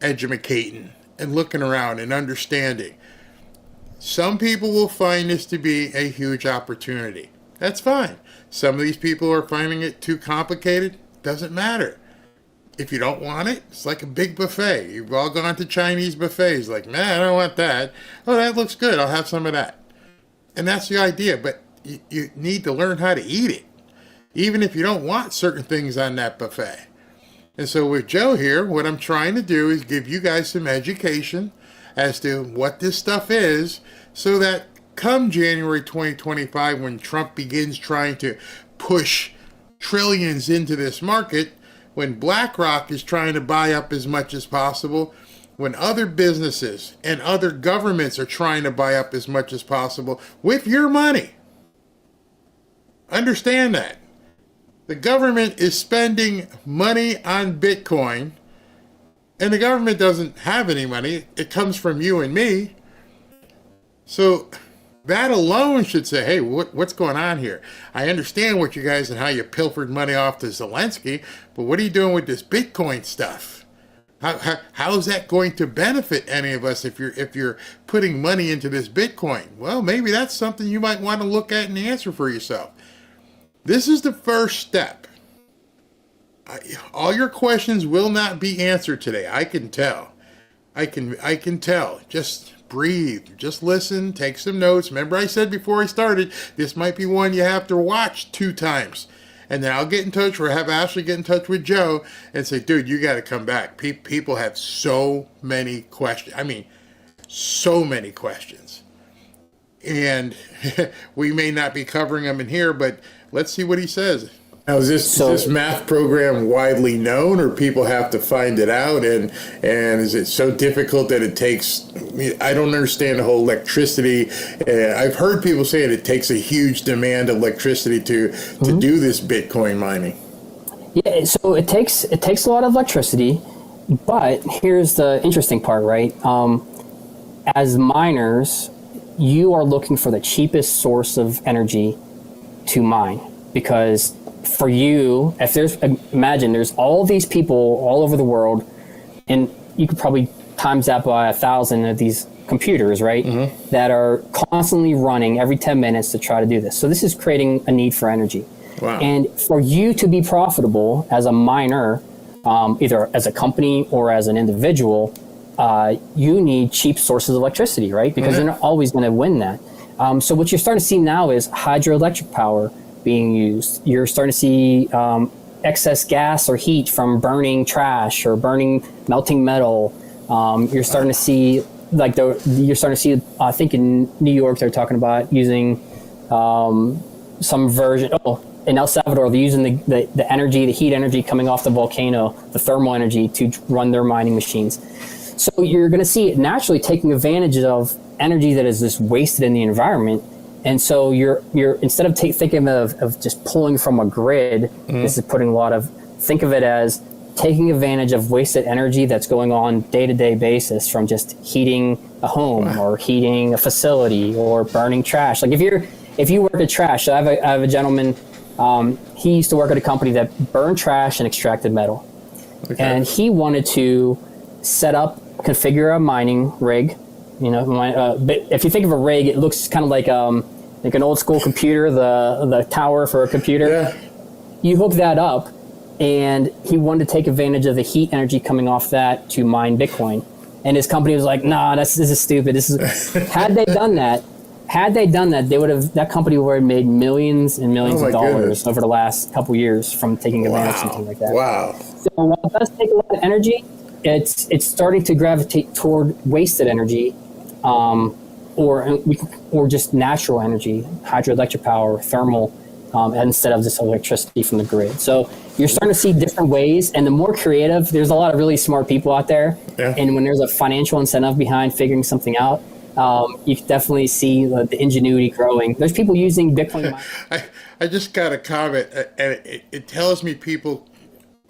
educating and looking around and understanding. Some people will find this to be a huge opportunity. That's fine. Some of these people are finding it too complicated. Doesn't matter. If you don't want it, it's like a big buffet. You've all gone to Chinese buffets. Like, man, I don't want that. Oh, that looks good. I'll have some of that. And that's the idea. But you need to learn how to eat it, even if you don't want certain things on that buffet. And so with Joe here, what I'm trying to do is give you guys some education as to what this stuff is, so that come January 2025, when Trump begins trying to push trillions into this market, when BlackRock is trying to buy up as much as possible, when other businesses and other governments are trying to buy up as much as possible with your money. Understand that. The government is spending money on Bitcoin, and the government doesn't have any money. It comes from you and me. So that alone should say, hey, what's going on here? I understand what you guys and how you pilfered money off to Zelensky, but what are you doing with this Bitcoin stuff? How is that going to benefit any of us if you're putting money into this Bitcoin? Well, maybe that's something you might want to look at and answer for yourself. This is the first step. All your questions will not be answered today. I can tell. I can tell. Just breathe. Just listen. Take some notes. Remember I said before I started, this might be one you have to watch 2 times. And then I'll get in touch, or have Ashley get in touch with Joe and say, dude, you got to come back. People have so many questions. I mean, so many questions. And we may not be covering them in here, but let's see what he says. Now, is this math program widely known, or people have to find it out? And is it so difficult that it takes, I don't understand the whole electricity. I've heard people saying it takes a huge demand of electricity to do this Bitcoin mining.
Yeah, so it takes a lot of electricity, but here's the interesting part, right? As miners, you are looking for the cheapest source of energy to mine, because for you, imagine there's all these people all over the world, and you could probably times that by 1,000 of these computers, right? Mm-hmm. That are constantly running every 10 minutes to try to do this. So this is creating a need for energy.
Wow.
And for you to be profitable as a miner, either as a company or as an individual, you need cheap sources of electricity, right? Because you're not always going to win that. So what you're starting to see now is hydroelectric power being used. You're starting to see excess gas or heat from burning trash or melting metal. You're starting to see I think in New York they're talking about using some version. In El Salvador, they're using the energy, the heat energy coming off the volcano, the thermal energy to run their mining machines. So you're going to see it naturally taking advantage of energy that is just wasted in the environment. And so you're instead of thinking of just pulling from a grid, this is think of it as taking advantage of wasted energy that's going on day-to-day basis from just heating a home or heating a facility or burning trash. Like if you work at trash, so I have a gentleman, he used to work at a company that burned trash and extracted metal. Okay. And he wanted to configure a mining rig. But if you think of a rig, it looks kind of like an old school computer, the tower for a computer. Yeah. You hook that up, and he wanted to take advantage of the heat energy coming off that to mine Bitcoin. And his company was like, "Nah, this is stupid. Had they done that, that company would have made millions and millions of dollars over the last couple years from taking advantage of something like that." Wow. So while it does take a lot of energy, it's starting to gravitate toward wasted energy, or just natural energy, hydroelectric power, thermal, instead of just electricity from the grid. So you're starting to see different ways, and the more creative, there's a lot of really smart people out there, and when there's a financial incentive behind figuring something out, you can definitely see the ingenuity growing. There's people using Bitcoin.
I just got a comment, and it tells me people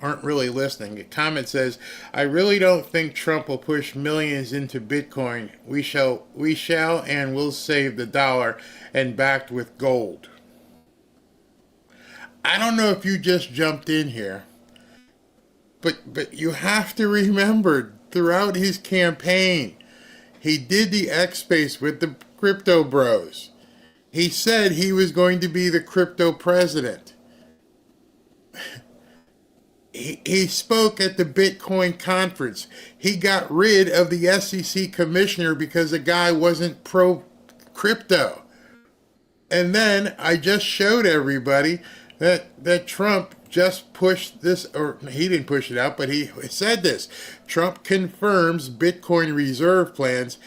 aren't really listening. The comment says, "I really don't think Trump will push millions into Bitcoin. We shall and will save the dollar and backed with gold." I don't know if you just jumped in here, but you have to remember throughout his campaign, he did the X Space with the crypto bros. He said he was going to be the crypto president. He spoke at the Bitcoin conference. He got rid of the SEC commissioner because the guy wasn't pro-crypto. And then I just showed everybody that Trump just pushed this, or he didn't push it out, but he said this. Trump confirms Bitcoin reserve plans,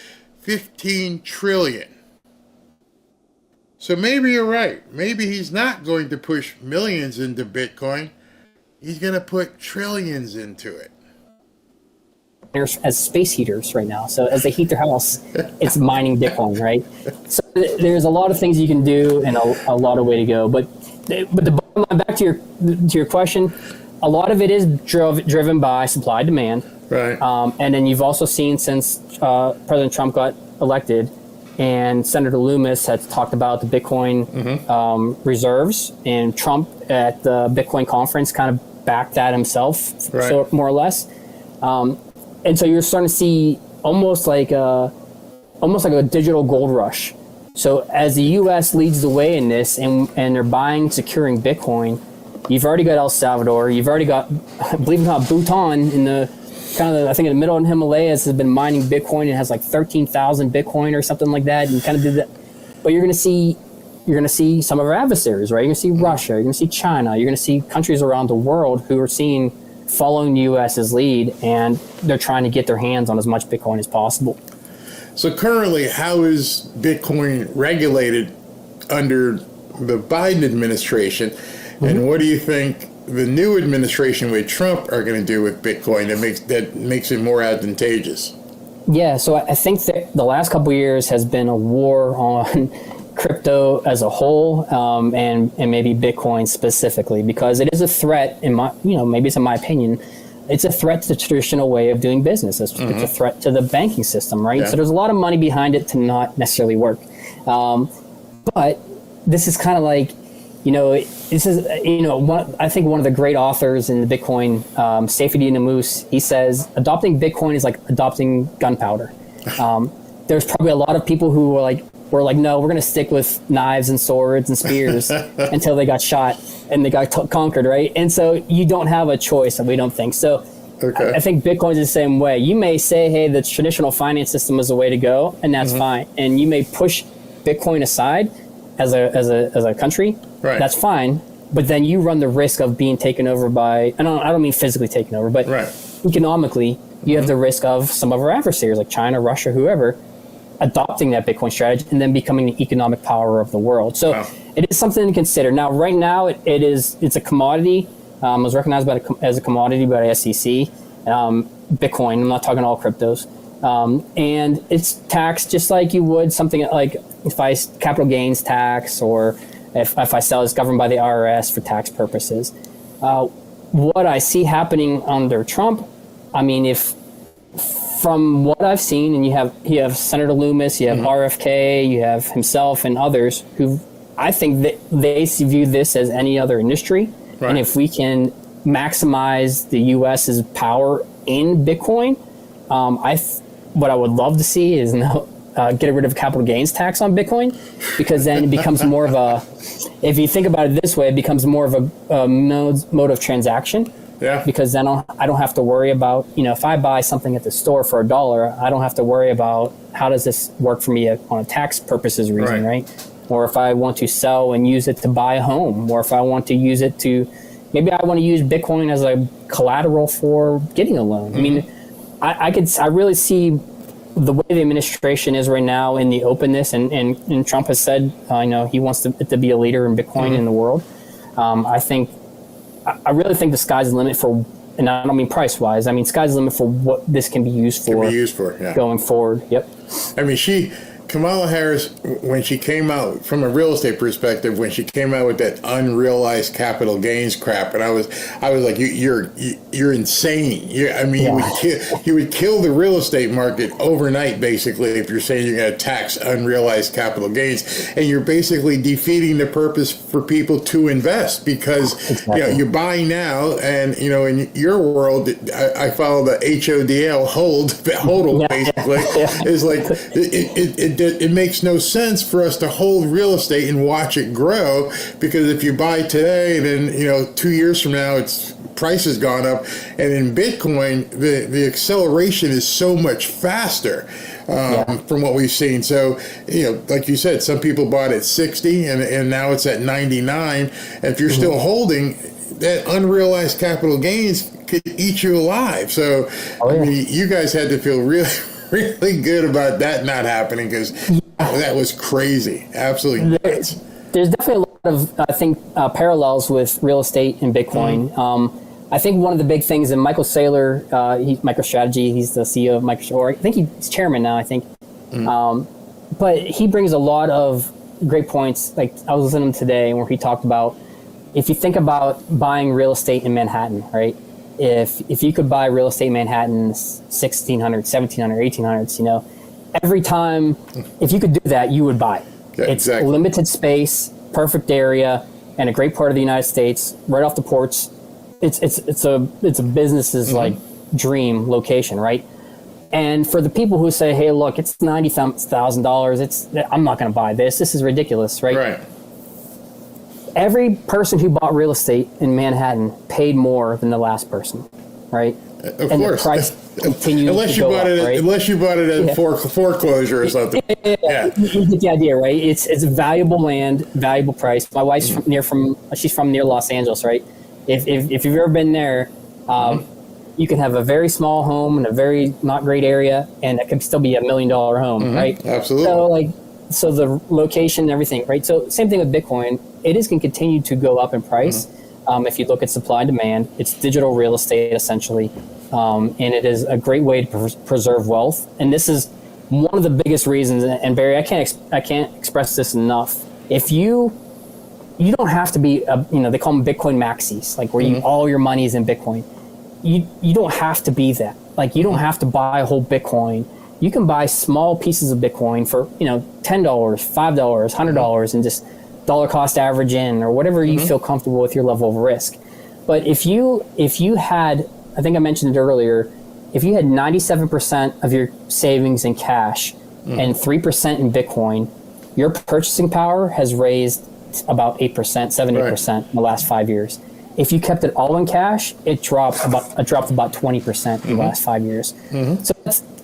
15 trillion. So maybe you're right. Maybe he's not going to push millions into Bitcoin. He's going to put trillions into it.
As space heaters right now. So as they heat their house, it's mining Bitcoin, right? So there's a lot of things you can do and a lot of way to go. But the bottom line, back to your question, a lot of it is driven by supply demand.
Right.
And then you've also seen since President Trump got elected, and Senator Loomis has talked about the Bitcoin reserves, and Trump at the Bitcoin conference kind of backed that himself, so more or less. And so you're starting to see almost like a digital gold rush. So as the U.S. leads the way in this, and they're securing Bitcoin, you've already got El Salvador, you've already got, believe it or not, Bhutan in the I think in the middle of the Himalayas has been mining Bitcoin and has like 13,000 Bitcoin or something like that, and kind of did that. But you're going to see some of our adversaries, right? You're going to see Russia, you're going to see China, you're going to see countries around the world who are following the U.S.'s lead, and they're trying to get their hands on as much Bitcoin as possible.
So currently, how is Bitcoin regulated under the Biden administration, and what do you think the new administration with Trump are going to do with Bitcoin that makes it more advantageous?
Yeah, so I think that the last couple of years has been a war on crypto as a whole, and maybe Bitcoin specifically, because it is a threat maybe it's in my opinion, it's a threat to the traditional way of doing business. It's a threat to the banking system, right? Yeah. So there's a lot of money behind it to not necessarily work. But this is kind of like, this is, I think one of the great authors in the Bitcoin, Safety Namus, he says, adopting Bitcoin is like adopting gunpowder. There's probably a lot of people who were like, no, we're going to stick with knives and swords and spears until they got shot and they got conquered, right? And so you don't have a choice, we don't think. So
Okay.
I think Bitcoin's the same way. You may say, hey, the traditional finance system is the way to go, and that's fine. And you may push Bitcoin aside as a country.
Right.
That's fine. But then you run the risk of being taken over by, I don't mean physically taken over, but economically, you have the risk of some of our adversaries like China, Russia, whoever, adopting that Bitcoin strategy and then becoming the economic power of the world. So it is something to consider. Now, right now, it's a commodity. It was recognized as a commodity by the SEC. Bitcoin, I'm not talking all cryptos. And it's taxed just like you would something like capital gains tax, or if I sell, it's governed by the IRS for tax purposes. What I see happening under Trump, I mean, from what I've seen, and you have Senator Loomis, you have RFK, you have himself and others who I think that they view this as any other industry. Right. And if we can maximize the U.S.'s power in Bitcoin, what I would love to see is get rid of capital gains tax on Bitcoin, because then it becomes more of a, if you think about it this way, it becomes more of a mode of transaction. Yeah. Because then I don't have to worry about, if I buy something at the store for $1, I don't have to worry about how does this work for me on a tax purposes reason, right? Or if I want to sell and use it to buy a home, or if I want to use it to, maybe I want to use Bitcoin as a collateral for getting a loan. I mean, I really see the way the administration is right now in the openness, and Trump has said, he wants to be a leader in Bitcoin in the world. I really think the sky's the limit for, and I don't mean price-wise, I mean sky's the limit for what this can be used for, going forward. Yep.
I mean, Kamala Harris, when she came out, from a real estate perspective, when she came out with that unrealized capital gains crap, and I was like, you're insane. You would kill the real estate market overnight, basically, if you're saying you're going to tax unrealized capital gains, and you're basically defeating the purpose for people to invest, because you buy now, and in your world, I follow the HODL HODL basically is like it makes no sense for us to hold real estate and watch it grow, because if you buy today, then 2 years from now its price has gone up, and in Bitcoin the acceleration is so much faster from what we've seen. So like you said, some people bought at 60 and now it's at 99, and if you're still holding, that unrealized capital gains could eat you alive. So I mean, you guys had to feel really good about that not happening, because that was crazy, absolutely nuts.
There's definitely a lot of, I think, parallels with real estate and Bitcoin. I think one of the big things, and Michael Saylor, MicroStrategy, he's the CEO of MicroStrategy, or I think he's chairman now, I think. But he brings a lot of great points. Like I was listening to him today where he talked about, if you think about buying real estate in Manhattan, right? If you could buy real estate in Manhattan, 1600s, 1700s, 1800s, every time, if you could do that, you would buy. Yeah, it's limited space, perfect area, and a great part of the United States, right off the ports. It's a business's like dream location, right? And for the people who say, hey, look, it's $90,000, I'm not going to buy this. This is ridiculous, right? Right. Every person who bought real estate in Manhattan paid more than the last person, right?
Of
and
course.
The price continues
unless
to
you
go
bought
up,
it,
right?
Unless you bought it at foreclosure or something.
You get the idea, right? It's valuable land, valuable price. My wife's she's from near Los Angeles, right? If you've ever been there, you can have a very small home in a very not great area, and it could still be $1 million home, right?
Absolutely.
So the location and everything, right? So same thing with Bitcoin. It is going to continue to go up in price. If you look at supply and demand, it's digital real estate essentially. And it is a great way to preserve wealth. And this is one of the biggest reasons, and Barry, I can't express this enough. If you don't have to be, they call them Bitcoin maxis, like where all your money is in Bitcoin. You don't have to be that. Like you don't have to buy a whole Bitcoin. You can buy small pieces of Bitcoin for, $10, $5, $100, and just dollar cost average in, or whatever you feel comfortable with your level of risk. But if you had, I think I mentioned it earlier, if you had 97% of your savings in cash and 3% in Bitcoin, your purchasing power has raised about 8%, 7-8% in the last 5 years. If you kept it all in cash, it dropped about 20% in the last 5 years. So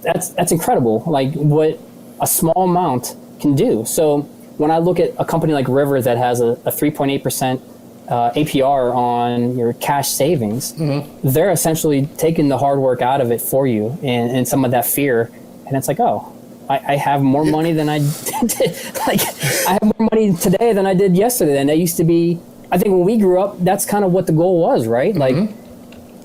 that's incredible. Like what a small amount can do. So when I look at a company like River that has a 3.8% APR on your cash savings, they're essentially taking the hard work out of it for you and some of that fear. And it's like, oh, I have more money than I did. Like I have more money today than I did yesterday. And that used to be, I think when we grew up, that's kind of what the goal was, right? Like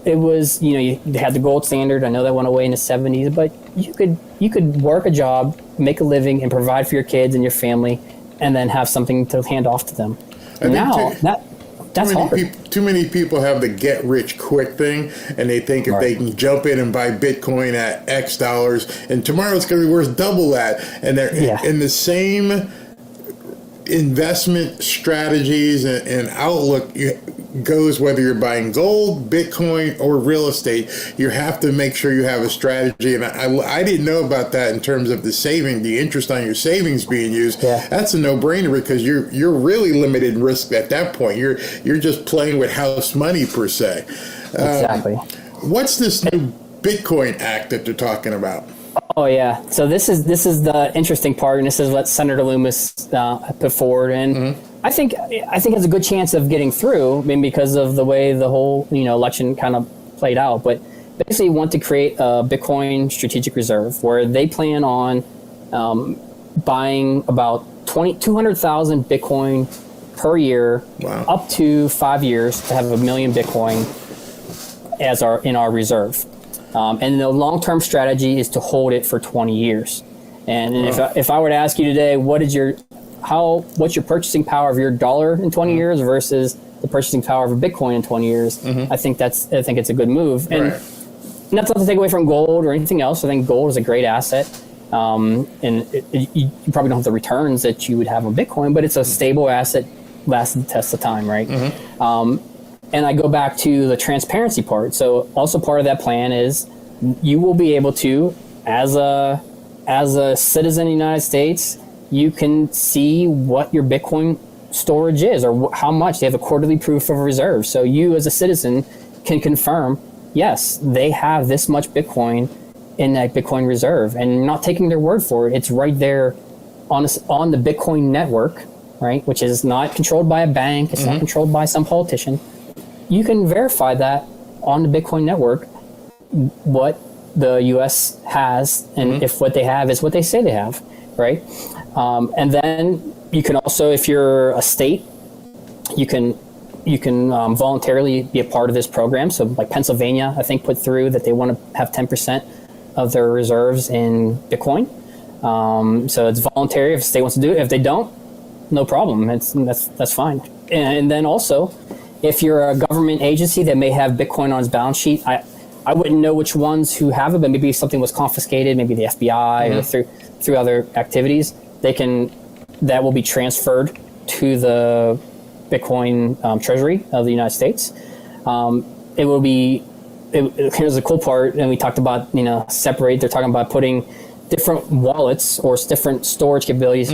it was, you had the gold standard. I know that went away in the 70s, but you could work a job, make a living, and provide for your kids and your family, and then have something to hand off to them. Now that's hard.
Too many people have the get rich quick thing, and they think if they can jump in and buy Bitcoin at X dollars, and tomorrow it's going to be worth double that, and they're in the same investment strategies and outlook goes whether you're buying gold, Bitcoin, or real estate. You have to make sure you have a strategy, and I didn't know about that in terms of the interest on your savings being used. That's a no-brainer because you're really limited in risk at that point. You're just playing with house money per se.
Exactly.
What's this new Bitcoin Act that they're talking about?
Oh yeah. So this is the interesting part, and this is what Senator Loomis put forward, and I think it's a good chance of getting through. I mean, because of the way the whole election kind of played out. But basically, want to create a Bitcoin strategic reserve where they plan on buying about 200,000 Bitcoin per year, up to 5 years, to have 1 million Bitcoin as in our reserve. And the long-term strategy is to hold it for 20 years. And if I were to ask you today, what's your purchasing power of your dollar in 20 years versus the purchasing power of a Bitcoin in 20 years? I think it's a good move. And that's not to take away from gold or anything else. I think gold is a great asset. And you probably don't have the returns that you would have on Bitcoin, but it's a stable asset, lasts the test of time, right? And I go back to the transparency part. So also part of that plan is you will be able to, as a citizen of the United States, you can see what your Bitcoin storage is or how much. They have a quarterly proof of reserve. So you as a citizen can confirm, yes, they have this much Bitcoin in that Bitcoin reserve, and you're not taking their word for it. It's right there on the Bitcoin network, right? Which is not controlled by a bank. It's not controlled by some politician. You can verify that on the Bitcoin network, what the U.S. has, and if what they have is what they say they have, right? And then you can also, if you're a state, you can voluntarily be a part of this program. So like Pennsylvania, I think, put through that they want to have 10% of their reserves in Bitcoin. So it's voluntary if the state wants to do it. If they don't, no problem. That's fine. And then also, if you're a government agency that may have Bitcoin on its balance sheet, I wouldn't know which ones who have it, but maybe something was confiscated, maybe the FBI or through other activities, that will be transferred to the Bitcoin Treasury of the United States. It will be. Here's the cool part, and we talked about separate. They're talking about putting different wallets or different storage capabilities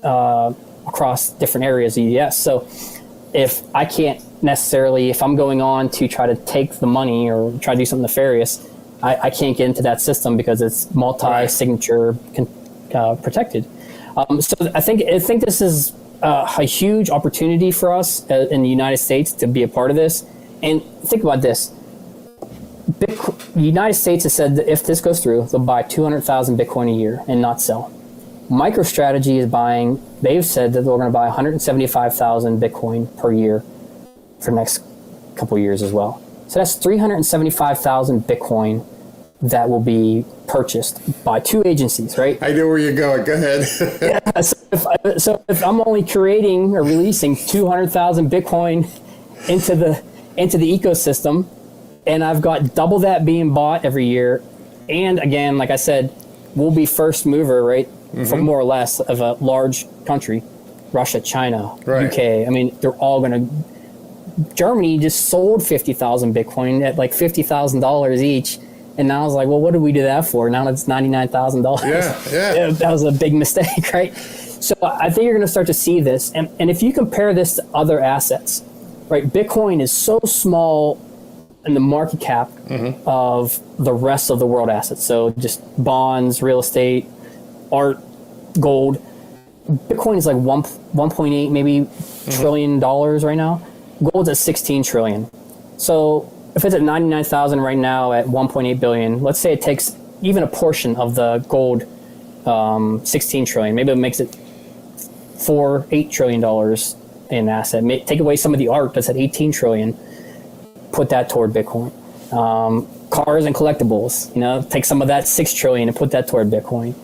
across different areas of the U.S. So if I can't necessarily, if I'm going on to try to take the money or try to do something nefarious, I can't get into that system because it's multi-signature protected. So I think this is a huge opportunity for us in the United States to be a part of this. And think about this. The United States has said that if this goes through, they'll buy 200,000 Bitcoin a year and not sell. MicroStrategy is buying, they've said that they're going to buy 175,000 Bitcoin per year for the next couple of years as well. So that's 375,000 Bitcoin that will be purchased by two agencies, right?
I know where you're going. Go ahead.
So if I'm only creating or releasing 200,000 Bitcoin into the ecosystem, and I've got double that being bought every year, and again, like I said, we'll be first mover, right? For more or less of a large country, Russia, China, UK. I mean, they're all going to. Germany just sold 50,000 Bitcoin at like $50,000 each, and now I was like, well, what did we do that for? Now it's $99,000.
Yeah.
That was a big mistake, right? So I think you're going to start to see this, and if you compare this to other assets, right? Bitcoin is so small in the market cap of the rest of the world assets. So just bonds, real estate, art, gold. Bitcoin is like 1.8 maybe trillion dollars right now. Gold's at 16 trillion. So if it's at 99,000 right now at 1.8 billion, let's say it takes even a portion of the gold 16 trillion. Maybe it makes it $8 trillion in asset. Take away some of the art that's at 18 trillion. Put that toward Bitcoin. Cars and collectibles, take some of that 6 trillion and put that toward Bitcoin.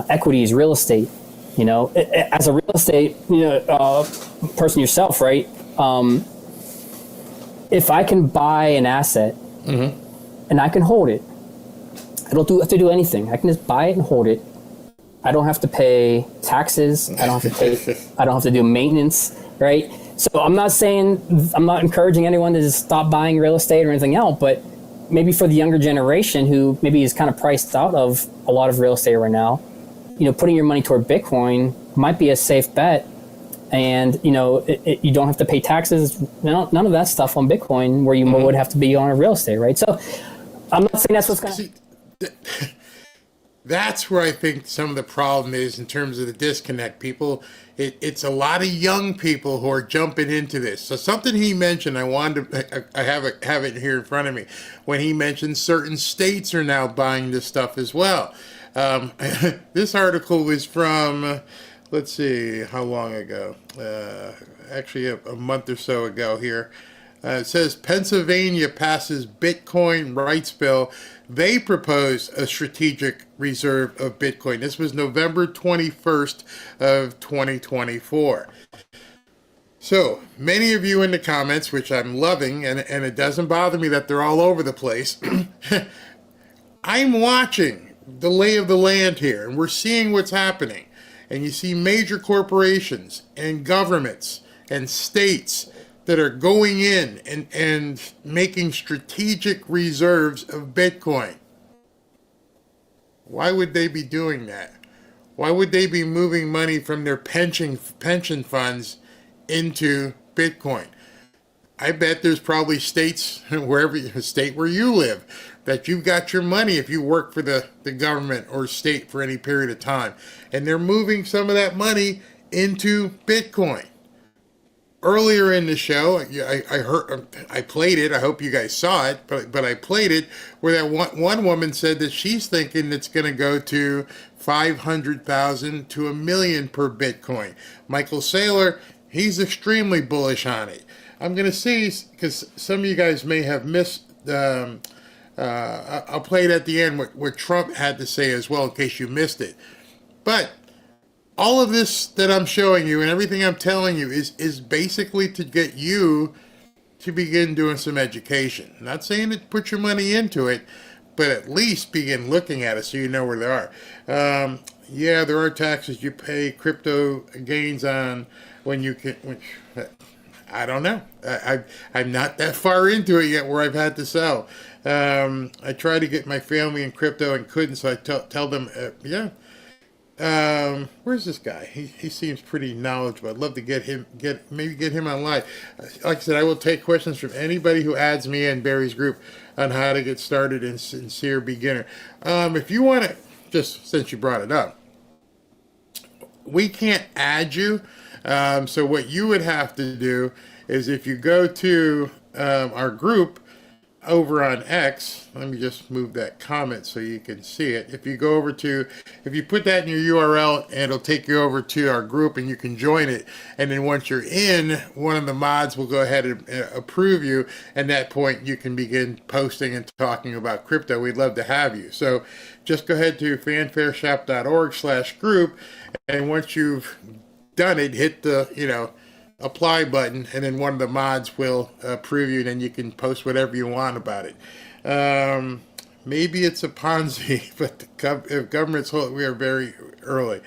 Equities, real estate, as a real estate, person yourself, right? If I can buy an asset and I can hold it, I don't have to do anything. I can just buy it and hold it. I don't have to pay taxes. I don't have to do maintenance, right? So I'm not encouraging anyone to just stop buying real estate or anything else, but maybe for the younger generation who maybe is kind of priced out of a lot of real estate right now, putting your money toward Bitcoin might be a safe bet. And, you don't have to pay taxes, none of that stuff on Bitcoin where you would have to be on a real estate, right? So I'm not saying that's what's going to...
That's where I think some of the problem is in terms of the disconnect. It's a lot of young people who are jumping into this. So something he mentioned, I have it here in front of me, when he mentioned certain states are now buying this stuff as well. This article was from, let's see, how long ago? Actually, a month or so ago here. It says Pennsylvania passes Bitcoin rights bill. They propose a strategic reserve of Bitcoin. This was November 21st of 2024. So many of you in the comments, which I'm loving, and it doesn't bother me that they're all over the place. I'm watching the lay of the land here, and we're seeing what's happening. And you see major corporations and governments and states that are going in and making strategic reserves of Bitcoin. Why would they be doing that? Why would they be moving money from their pension funds into Bitcoin? I bet there's probably states, state where you live, that you've got your money if you work for the government or state for any period of time. And they're moving some of that money into Bitcoin. Earlier in the show, I played it. I hope you guys saw it, but I played it where that one woman said that she's thinking it's going to go to 500,000 to $1 million per Bitcoin. Michael Saylor, he's extremely bullish on it. I'm going to see, because some of you guys may have missed. I'll play it at the end what Trump had to say as well, in case you missed it. But all of this that I'm showing you and everything I'm telling you is basically to get you to begin doing some education. I'm not saying to put your money into it, but at least begin looking at it so you know where they are. Yeah, there are taxes you pay crypto gains on when you can. I don't know. I'm not that far into it yet where I've had to sell. I tried to get my family in crypto and couldn't, so I tell them, yeah. Where's this guy? He seems pretty knowledgeable. I'd love to get him on live. Like I said, I will take questions from anybody who adds me in Barry's group on how to get started in sincere beginner. If you want to, just since you brought it up, we can't add you. So what you would have to do is if you go to our group over on X, let me just move that comment so you can see it. If you put that in your URL, it'll take you over to our group and you can join it. And then once you're in, one of the mods will go ahead and approve you. And at that point, you can begin posting and talking about crypto. We'd love to have you. So just go ahead to fanfareshop.org/group. And once you've done it, hit the, apply button, and then one of the mods will approve you, and then you can post whatever you want about it. Maybe it's a Ponzi, but if government's we are very early.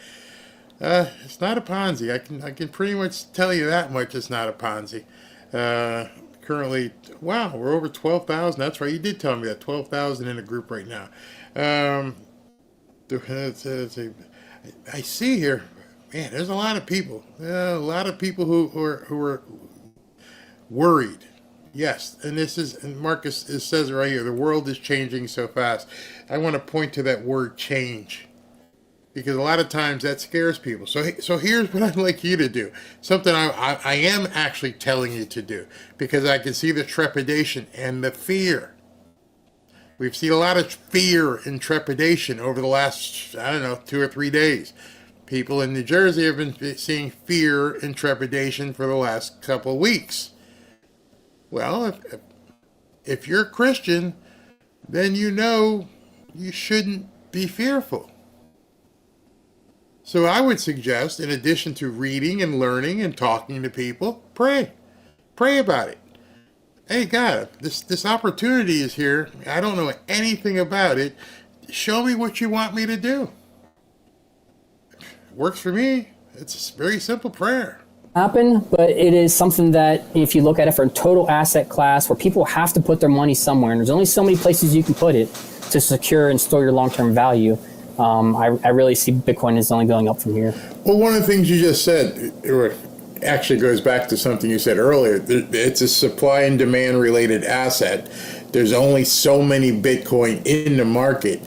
It's not a Ponzi. I can pretty much tell you that much. It's not a Ponzi. Currently, wow, we're over 12,000. That's right. You did tell me that 12,000 in a group right now. I see here. Man, there's a lot of people. A lot of people who are worried. Yes, and Marcus says it right here, the world is changing so fast. I want to point to that word change, because a lot of times that scares people. So here's what I'd like you to do. Something I am actually telling you to do, because I can see the trepidation and the fear. We've seen a lot of fear and trepidation over the last, 2 or 3 days. People in New Jersey have been seeing fear and trepidation for the last couple of weeks. Well, if you're a Christian, then you know you shouldn't be fearful. So I would suggest, in addition to reading and learning and talking to people, pray. Pray about it. Hey, God, this opportunity is here. I don't know anything about it. Show me what you want me to do. It works for me. It's a very simple prayer.
Happen, but it is something that if you look at it for a total asset class where people have to put their money somewhere, and there's only so many places you can put it to secure and store your long-term value, I really see Bitcoin is only going up from here.
Well, one of the things you just said actually goes back to something you said earlier. It's a supply and demand related asset. There's only so many Bitcoin in the market.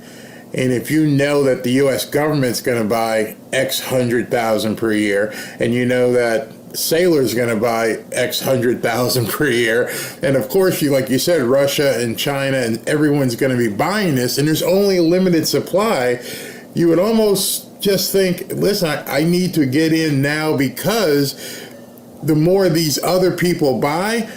And if you know that the U.S. government's going to buy X 100,000 per year, and you know that Sailor's going to buy X 100,000 per year, and of course, like you said, Russia and China and everyone's going to be buying this, and there's only a limited supply, you would almost just think, listen, I need to get in now, because the more these other people buy,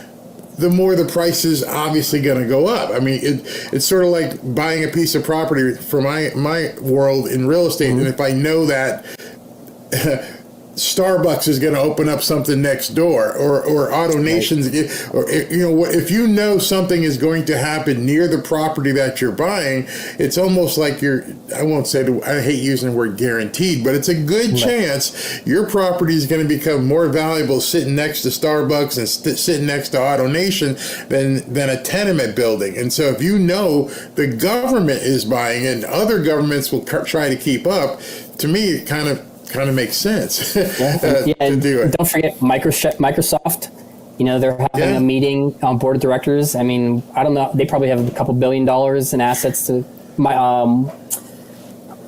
the more the price is obviously going to go up. I mean, it's sort of like buying a piece of property for my world in real estate. Mm-hmm. And if I know that Starbucks is going to open up something next door, or AutoNation's, or if you know something is going to happen near the property that you're buying, it's almost like I hate using the word guaranteed, but it's a good chance your property is going to become more valuable sitting next to Starbucks and sitting next to AutoNation than a tenement building. And so if you know the government is buying and other governments will try to keep up, to me it kind of makes sense to do it. Don't forget
Microsoft. They're having a meeting on board of directors. I mean, I don't know. They probably have a couple $1 billion in assets.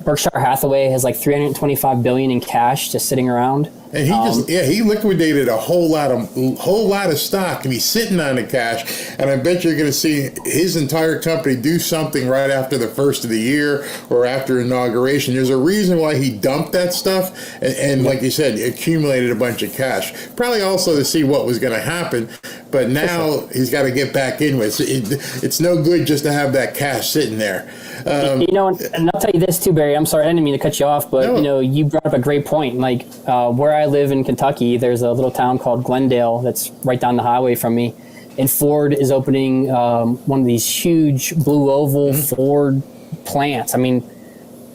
Berkshire Hathaway has like $325 billion in cash just sitting around.
And he liquidated a whole lot of stock, and he's sitting on the cash. And I bet you're going to see his entire company do something right after the first of the year or after inauguration. There's a reason why he dumped that stuff, and like you said, accumulated a bunch of cash. Probably also to see what was going to happen. But now he's got to get back in with it. It's no good just to have that cash sitting there.
And I'll tell you this too, Barry. I'm sorry, I didn't mean to cut you off, but you brought up a great point. Like where I live in Kentucky, there's a little town called Glendale that's right down the highway from me, and Ford is opening one of these huge blue oval Ford plants. I mean,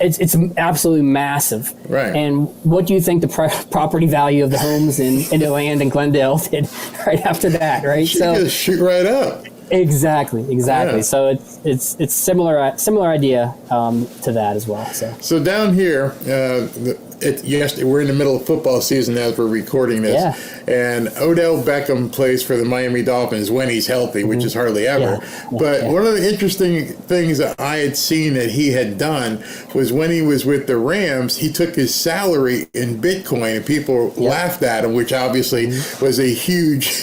it's absolutely massive. Right. And what do you think the property value of the homes in the land in Glendale did right after that? Right.
Shoot right up.
Exactly. Yeah. So it's similar idea to that as well.
So down here, we're in the middle of football season as we're recording this, and Odell Beckham plays for the Miami Dolphins when he's healthy, which is hardly ever. But one of the interesting things that I had seen that he had done was when he was with the Rams, he took his salary in Bitcoin, and people laughed at him, which obviously was a huge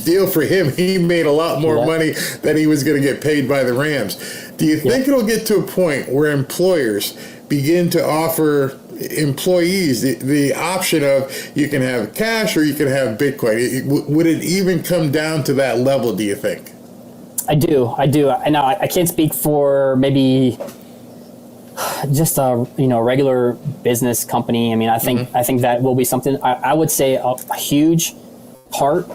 deal for him. He made a lot more money than he was going to get paid by the Rams. Do you think it'll get to a point where employers begin to offer employees the option of you can have cash or you can have Bitcoin? Would it even come down to that level, do you think?
I do. And I can't speak for maybe just a regular business company. I mean, I think that will be something. I would say a huge part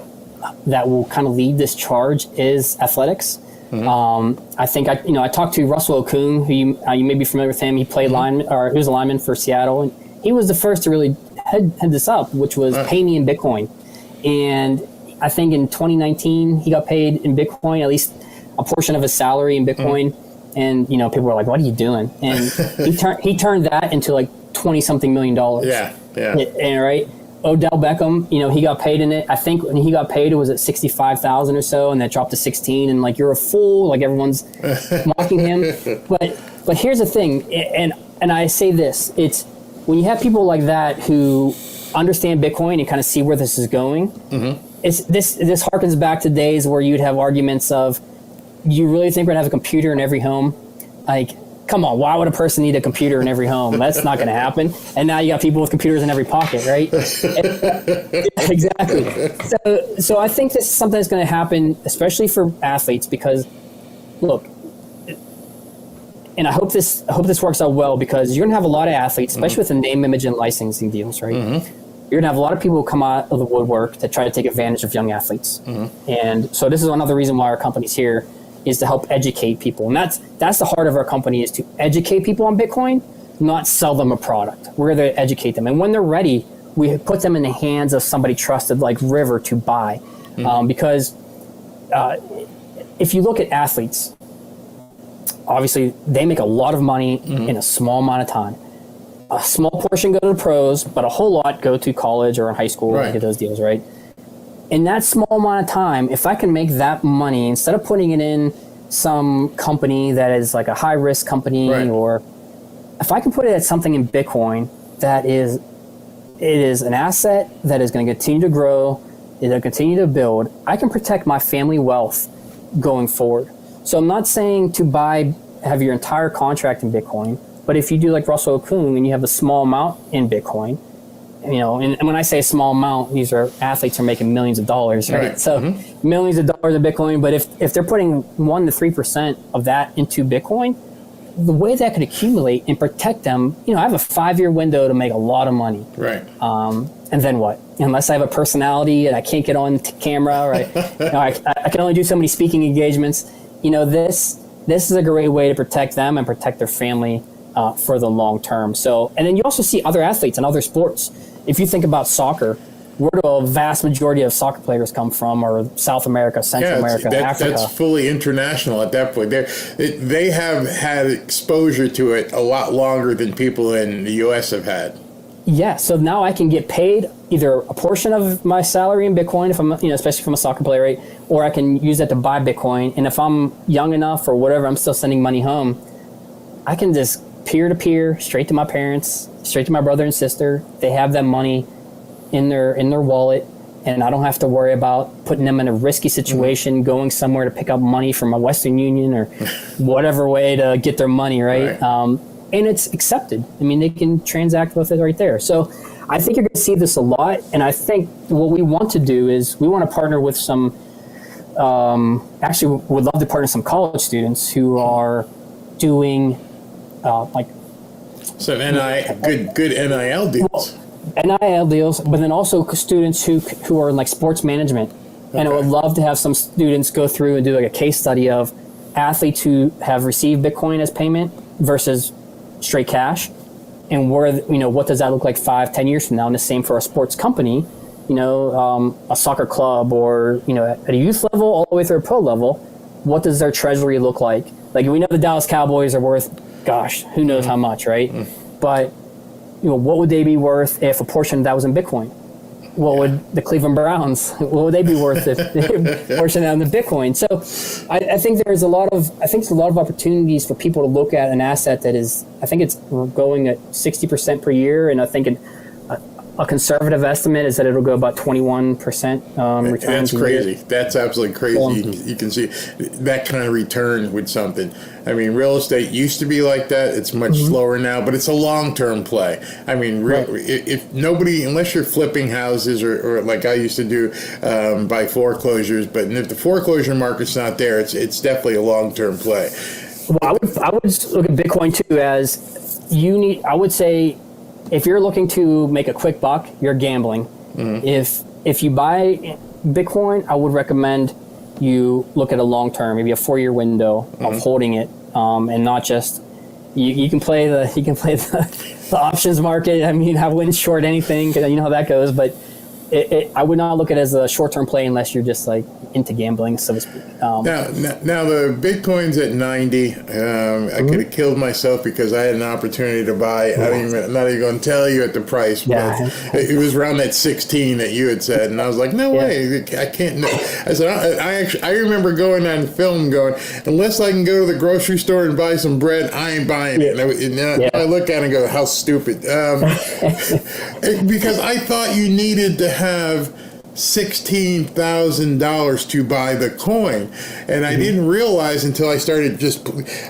that will kind of lead this charge is athletics. I think I talked to Russell Okung, who you may be familiar with him. He played lineman, or he was a lineman for Seattle, and he was the first to really head this up, which was pay me in Bitcoin. And I think in 2019 he got paid in Bitcoin, at least a portion of his salary in Bitcoin. And people were like, "What are you doing?" And he turned that into like $20-something million.
Yeah.
And right. Odell Beckham, he got paid in it. I think when he got paid, it was at 65,000 or so, and that dropped to 16. And like, you're a fool. Like, everyone's mocking him. But here's the thing, and I say this: it's when you have people like that who understand Bitcoin and kind of see where this is going. It's this harkens back to days where you'd have arguments of, you really think we're gonna have a computer in every home? Like, come on, why would a person need a computer in every home? That's not going to happen. And now you got people with computers in every pocket, right? Exactly. So I think this is something that's going to happen, especially for athletes, because look, and I hope this works out well, because you're going to have a lot of athletes, especially with the name, image, and licensing deals, right? You're going to have a lot of people who come out of the woodwork to try to take advantage of young athletes. And so this is another reason why our company's here, is to help educate people. And that's the heart of our company, is to educate people on Bitcoin, not sell them a product. We're there to educate them. And when they're ready, we put them in the hands of somebody trusted like River to buy. Because if you look at athletes, obviously they make a lot of money in a small amount of time. A small portion go to the pros, but a whole lot go to college or in high school and get those deals, right? In that small amount of time, if I can make that money, instead of putting it in some company that is like a high risk company, or if I can put it at something in Bitcoin that it is an asset that is going to continue to grow, it'll continue to build, I can protect my family wealth going forward. So I'm not saying to have your entire contract in Bitcoin, but if you do like Russell Okung and you have a small amount in Bitcoin, and when I say a small amount, these are athletes are making millions of dollars, right? So millions of dollars of Bitcoin, but if they're putting 1% to 3% of that into Bitcoin, the way that could accumulate and protect them, I have a 5-year window to make a lot of money. And then what? Unless I have a personality and I can't get on camera, or I can only do so many speaking engagements. This is a great way to protect them and protect their family for the long term. So, and then you also see other athletes in other sports. If you think about soccer, where do a vast majority of soccer players come from? Or South America, Central America, Africa?
That's fully international at that point. They have had exposure to it a lot longer than people in the U.S. have had.
Yeah, so now I can get paid either a portion of my salary in Bitcoin, if I'm, especially if I'm a soccer player, right? Or I can use that to buy Bitcoin. And if I'm young enough or whatever, I'm still sending money home, I can just peer-to-peer, straight to my parents, straight to my brother and sister. They have that money in their wallet, and I don't have to worry about putting them in a risky situation, going somewhere to pick up money from a Western Union or whatever way to get their money, right? And it's accepted. I mean, they can transact with it right there. So I think you're going to see this a lot, and I think what we want to do is we want to partner with some, actually would love to partner with some college students who are doing
so good NIL deals.
Well, NIL deals, but then also students who are in like sports management. And I would love to have some students go through and do like a case study of athletes who have received Bitcoin as payment versus straight cash, and where what does that look like 5-10 years from now. And the same for a sports company, a soccer club, or at a youth level all the way through a pro level. What does their treasury look like? Like, we know the Dallas Cowboys are worth, gosh, who knows how much, right? But what would they be worth if a portion of that was in Bitcoin? What would the Cleveland Browns, what would they be worth if a portion of that in the Bitcoin? So I think there's a lot of opportunities for people to look at an asset that is, I think it's going at 60% per year, and I think a conservative estimate is that it'll go about 21% return.
That's crazy. That's absolutely crazy. You can see that kind of return with something. I mean, real estate used to be like that. It's much slower now, but it's a long-term play. I mean, if nobody, unless you're flipping houses or like I used to do by foreclosures, but if the foreclosure market's not there, it's definitely a long-term play.
Well, I would look at Bitcoin too as I would say, if you're looking to make a quick buck, you're gambling. If you buy Bitcoin, I would recommend you look at a long term, maybe a 4-year window of holding it, and not just you can play the options market. I mean, I wouldn't short anything because you know how that goes. But I would not look at it as a short-term play unless you're just like into gambling, so to speak.
Now the Bitcoin's at 90. I could have killed myself because I had an opportunity to buy. I'm not even going to tell you at the price, but it was around that 16 that you had said, and I was like, no way, I can't. No. I said, I remember going on film going, unless I can go to the grocery store and buy some bread, I ain't buying it. And now I look at it and go, how stupid. Because I thought you needed to have $16,000 to buy the coin, and I didn't realize until I started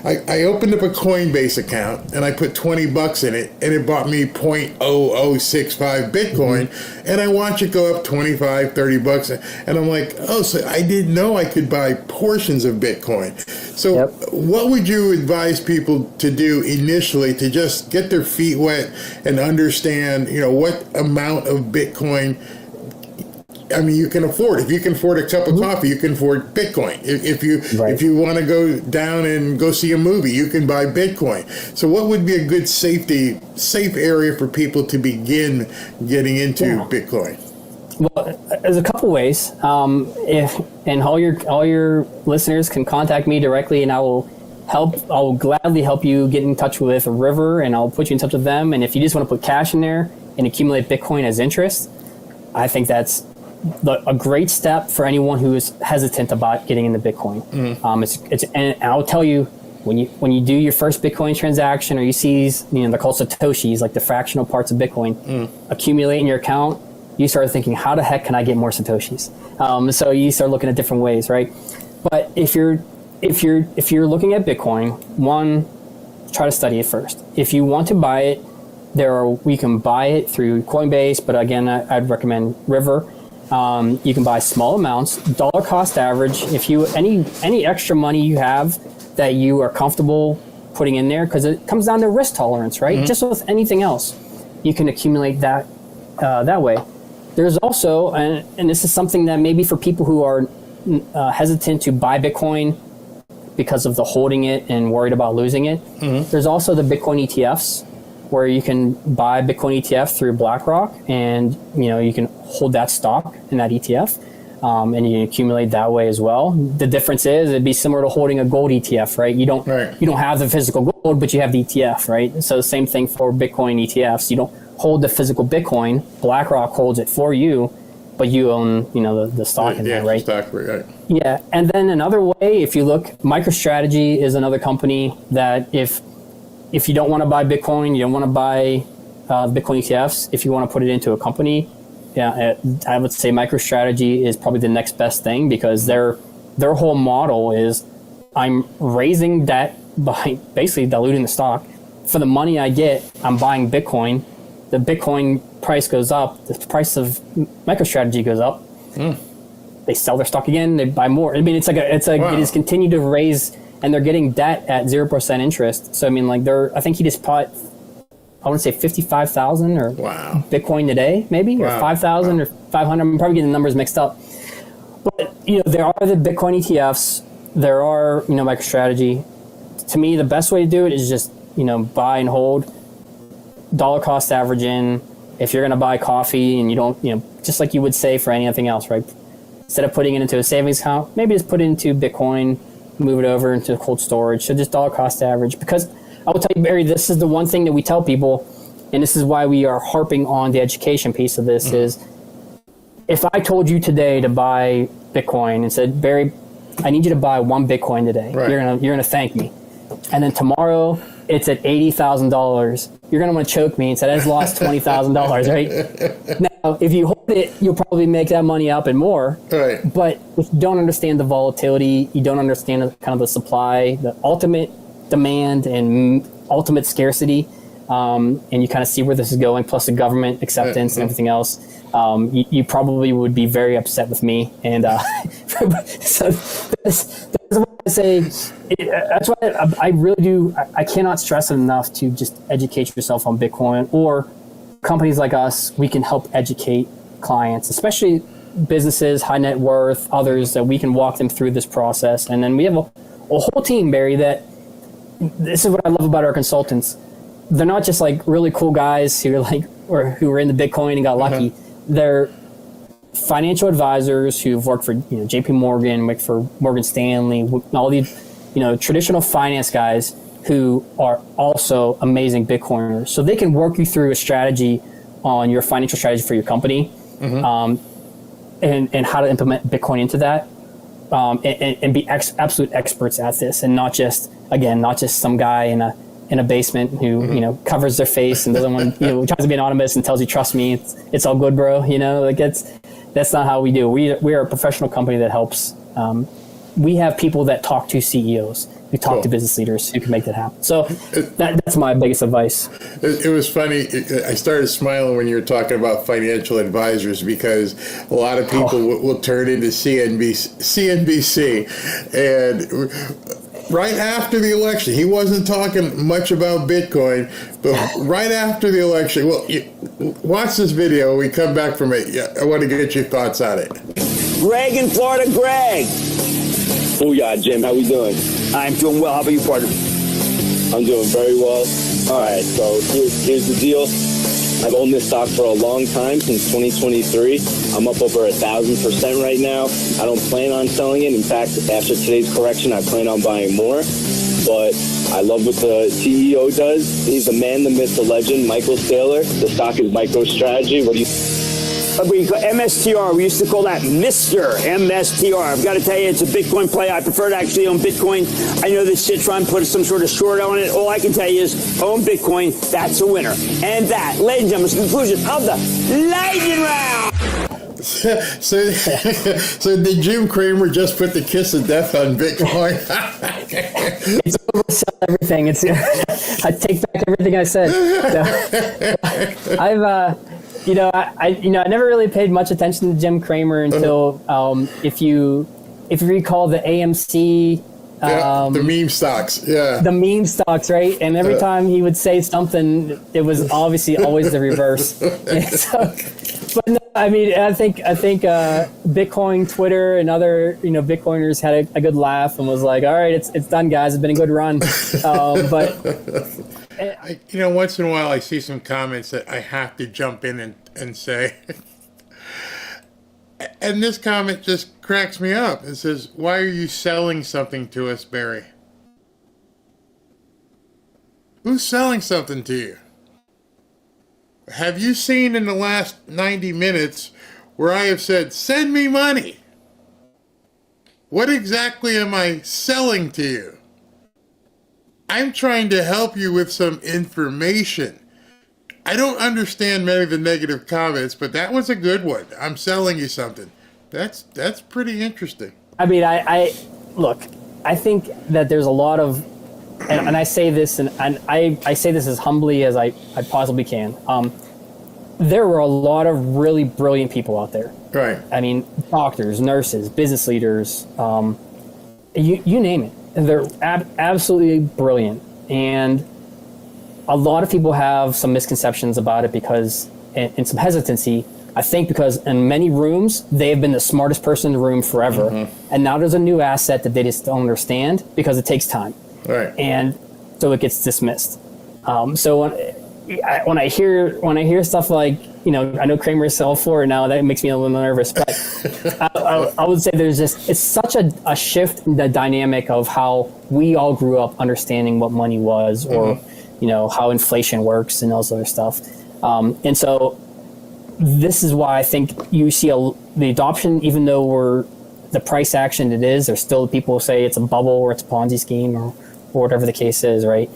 I opened up a Coinbase account and I put $20 in it, and it bought me 0.0065 Bitcoin, and I watch it go up $25-$30, and I'm like, oh, so I didn't know I could buy portions of Bitcoin. So what would you advise people to do initially to just get their feet wet and understand, what amount of Bitcoin you can afford? If you can afford a cup of coffee, you can afford Bitcoin. If you want to go down and go see a movie, you can buy Bitcoin. So what would be a good safe area for people to begin getting into Bitcoin?
Well, there's a couple ways. And all your listeners can contact me directly, and I will gladly help you get in touch with a River, and I'll put you in touch with them. And if you just want to put cash in there and accumulate Bitcoin as interest, I think that's a great step for anyone who is hesitant about getting into Bitcoin. And I'll tell you, when you do your first Bitcoin transaction, or you see these, they're called Satoshis, like the fractional parts of Bitcoin, accumulate in your account, you start thinking, how the heck can I get more Satoshis? So you start looking at different ways, right? But if you're looking at Bitcoin, one, try to study it first. If you want to buy it, we can buy it through Coinbase, but again, I'd recommend River. You can buy small amounts, dollar cost average. If you any extra money you have that you are comfortable putting in there, because it comes down to risk tolerance, right? Just with anything else, you can accumulate that way. There's also, and this is something that maybe for people who are hesitant to buy Bitcoin because of the holding it and worried about losing it, there's also the Bitcoin ETFs, where you can buy Bitcoin ETF through BlackRock, and you can hold that stock in that ETF, and you can accumulate that way as well. The difference is it'd be similar to holding a gold ETF, right? You don't have the physical gold, but you have the ETF, right? So the same thing for Bitcoin ETFs. You don't hold the physical Bitcoin. BlackRock holds it for you, but you own the stock in there, right? Stock, right? Yeah, and then another way, if you look, MicroStrategy is another company that if you don't want to buy Bitcoin, you don't want to buy Bitcoin ETFs, if you want to put it into a company, I would say MicroStrategy is probably the next best thing, because their whole model is, I'm raising debt by basically diluting the stock. For the money I get, I'm buying Bitcoin. The Bitcoin price goes up, the price of MicroStrategy goes up. They sell their stock again, they buy more. I mean, it is continued to raise. And they're getting debt at 0% interest. So I think he just bought, I want to say 55,000 or Bitcoin today, maybe, or 5,000 or 500. I'm probably getting the numbers mixed up. But there are the Bitcoin ETFs. There are MicroStrategy. To me, the best way to do it is just buy and hold, dollar cost average in. If you're going to buy coffee and you don't, just like you would say for anything else, right? Instead of putting it into a savings account, maybe just put it into Bitcoin, move it over into cold storage. So just dollar cost average. Because I will tell you, Barry, this is the one thing that we tell people, and this is why we are harping on the education piece of this, is if I told you today to buy Bitcoin and said, Barry, I need you to buy one Bitcoin today. Right. You're gonna thank me. And then tomorrow it's at $80,000. You're gonna want to choke me and say, I just lost $20,000, right? Now, if you hold it, you'll probably make that money up and more. Right. But if you don't understand the volatility, you don't understand kind of the supply, the ultimate demand and ultimate scarcity, and you kind of see where this is going, plus the government acceptance and everything else, you probably would be very upset with me. And so that's what I say. That's why I really do. I cannot stress it enough to just educate yourself on Bitcoin, or companies like us, we can help educate clients, especially businesses, high net worth, others, that we can walk them through this process. And then we have a whole team, Barry, that this is what I love about our consultants. They're not just like really cool guys who are who were into Bitcoin and got lucky. They're financial advisors who've worked for J.P. Morgan, worked for Morgan Stanley, all these traditional finance guys who are also amazing Bitcoiners. So they can work you through a strategy on your financial strategy for your company, and how to implement Bitcoin into that, and be absolute experts at this, and not just some guy in a basement who covers their face and doesn't want tries to be anonymous and tells you, trust me, it's all good, bro. That's not how we do. We are a professional company that helps. We have people that talk to CEOs. We talk to business leaders who can make that happen. So that's my biggest advice.
It was funny. I started smiling when you were talking about financial advisors, because a lot of people will turn into CNBC. And right after the election, he wasn't talking much about Bitcoin, but right after the election, watch this video. We come back from it. I want to get your thoughts on it.
Greg in Florida. Greg.
Booyah, Jim. How we doing?
I'm doing well. How about you, partner?
I'm doing very well. All right, so here's the deal. I've owned this stock for a long time, since 2023. I'm up over 1,000% right now. I don't plan on selling it. In fact, after today's correction, I plan on buying more. But I love what the CEO does. He's the man, the myth, the legend, Michael Saylor. The stock is MicroStrategy. What do you...
We call MSTR. We used to call that Mr. MSTR. I've got to tell you, it's a Bitcoin play. I prefer to actually own Bitcoin. I know this shit trying to put some sort of short on it. All I can tell you is own Bitcoin. That's a winner. And that, ladies and gentlemen, is the conclusion of the lightning round.
So did Jim Cramer just put the kiss of death on Bitcoin?
It's oversell everything. I take back everything I said. So, I never really paid much attention to Jim Cramer until if you recall the AMC,
the meme stocks,
the meme stocks, right? And every time he would say something, it was obviously always the reverse. But no, I mean, I think Bitcoin Twitter and other Bitcoiners had a good laugh and was like, all right, it's done, guys. It's been a good run, but.
Once in a while I see some comments that I have to jump in and say, and this comment just cracks me up. It says, why are you selling something to us, Barry? Who's selling something to you? Have you seen in the last 90 minutes where I have said, send me money? What exactly am I selling to you? I'm trying to help you with some information. I don't understand many of the negative comments, but that was a good one. I'm selling you something. That's pretty interesting.
I mean, I think that there's a lot of, and I say this, and I say this as humbly as I possibly can. There were a lot of really brilliant people out there.
Right.
I mean, doctors, nurses, business leaders, you name it. They're absolutely brilliant, and a lot of people have some misconceptions about it because, and some hesitancy, I think, because in many rooms they have been the smartest person in the room forever, and now there's a new asset that they just don't understand because it takes time,
right? And
so it gets dismissed. So when I hear stuff like, I know Cramer's sell for it now, that makes me a little nervous, but I would say it's such a shift in the dynamic of how we all grew up understanding what money was, or, how inflation works and all this other stuff. And so this is why I think you see the adoption, even though the price action it is, there's still people who say it's a bubble or it's a Ponzi scheme or whatever the case is, right?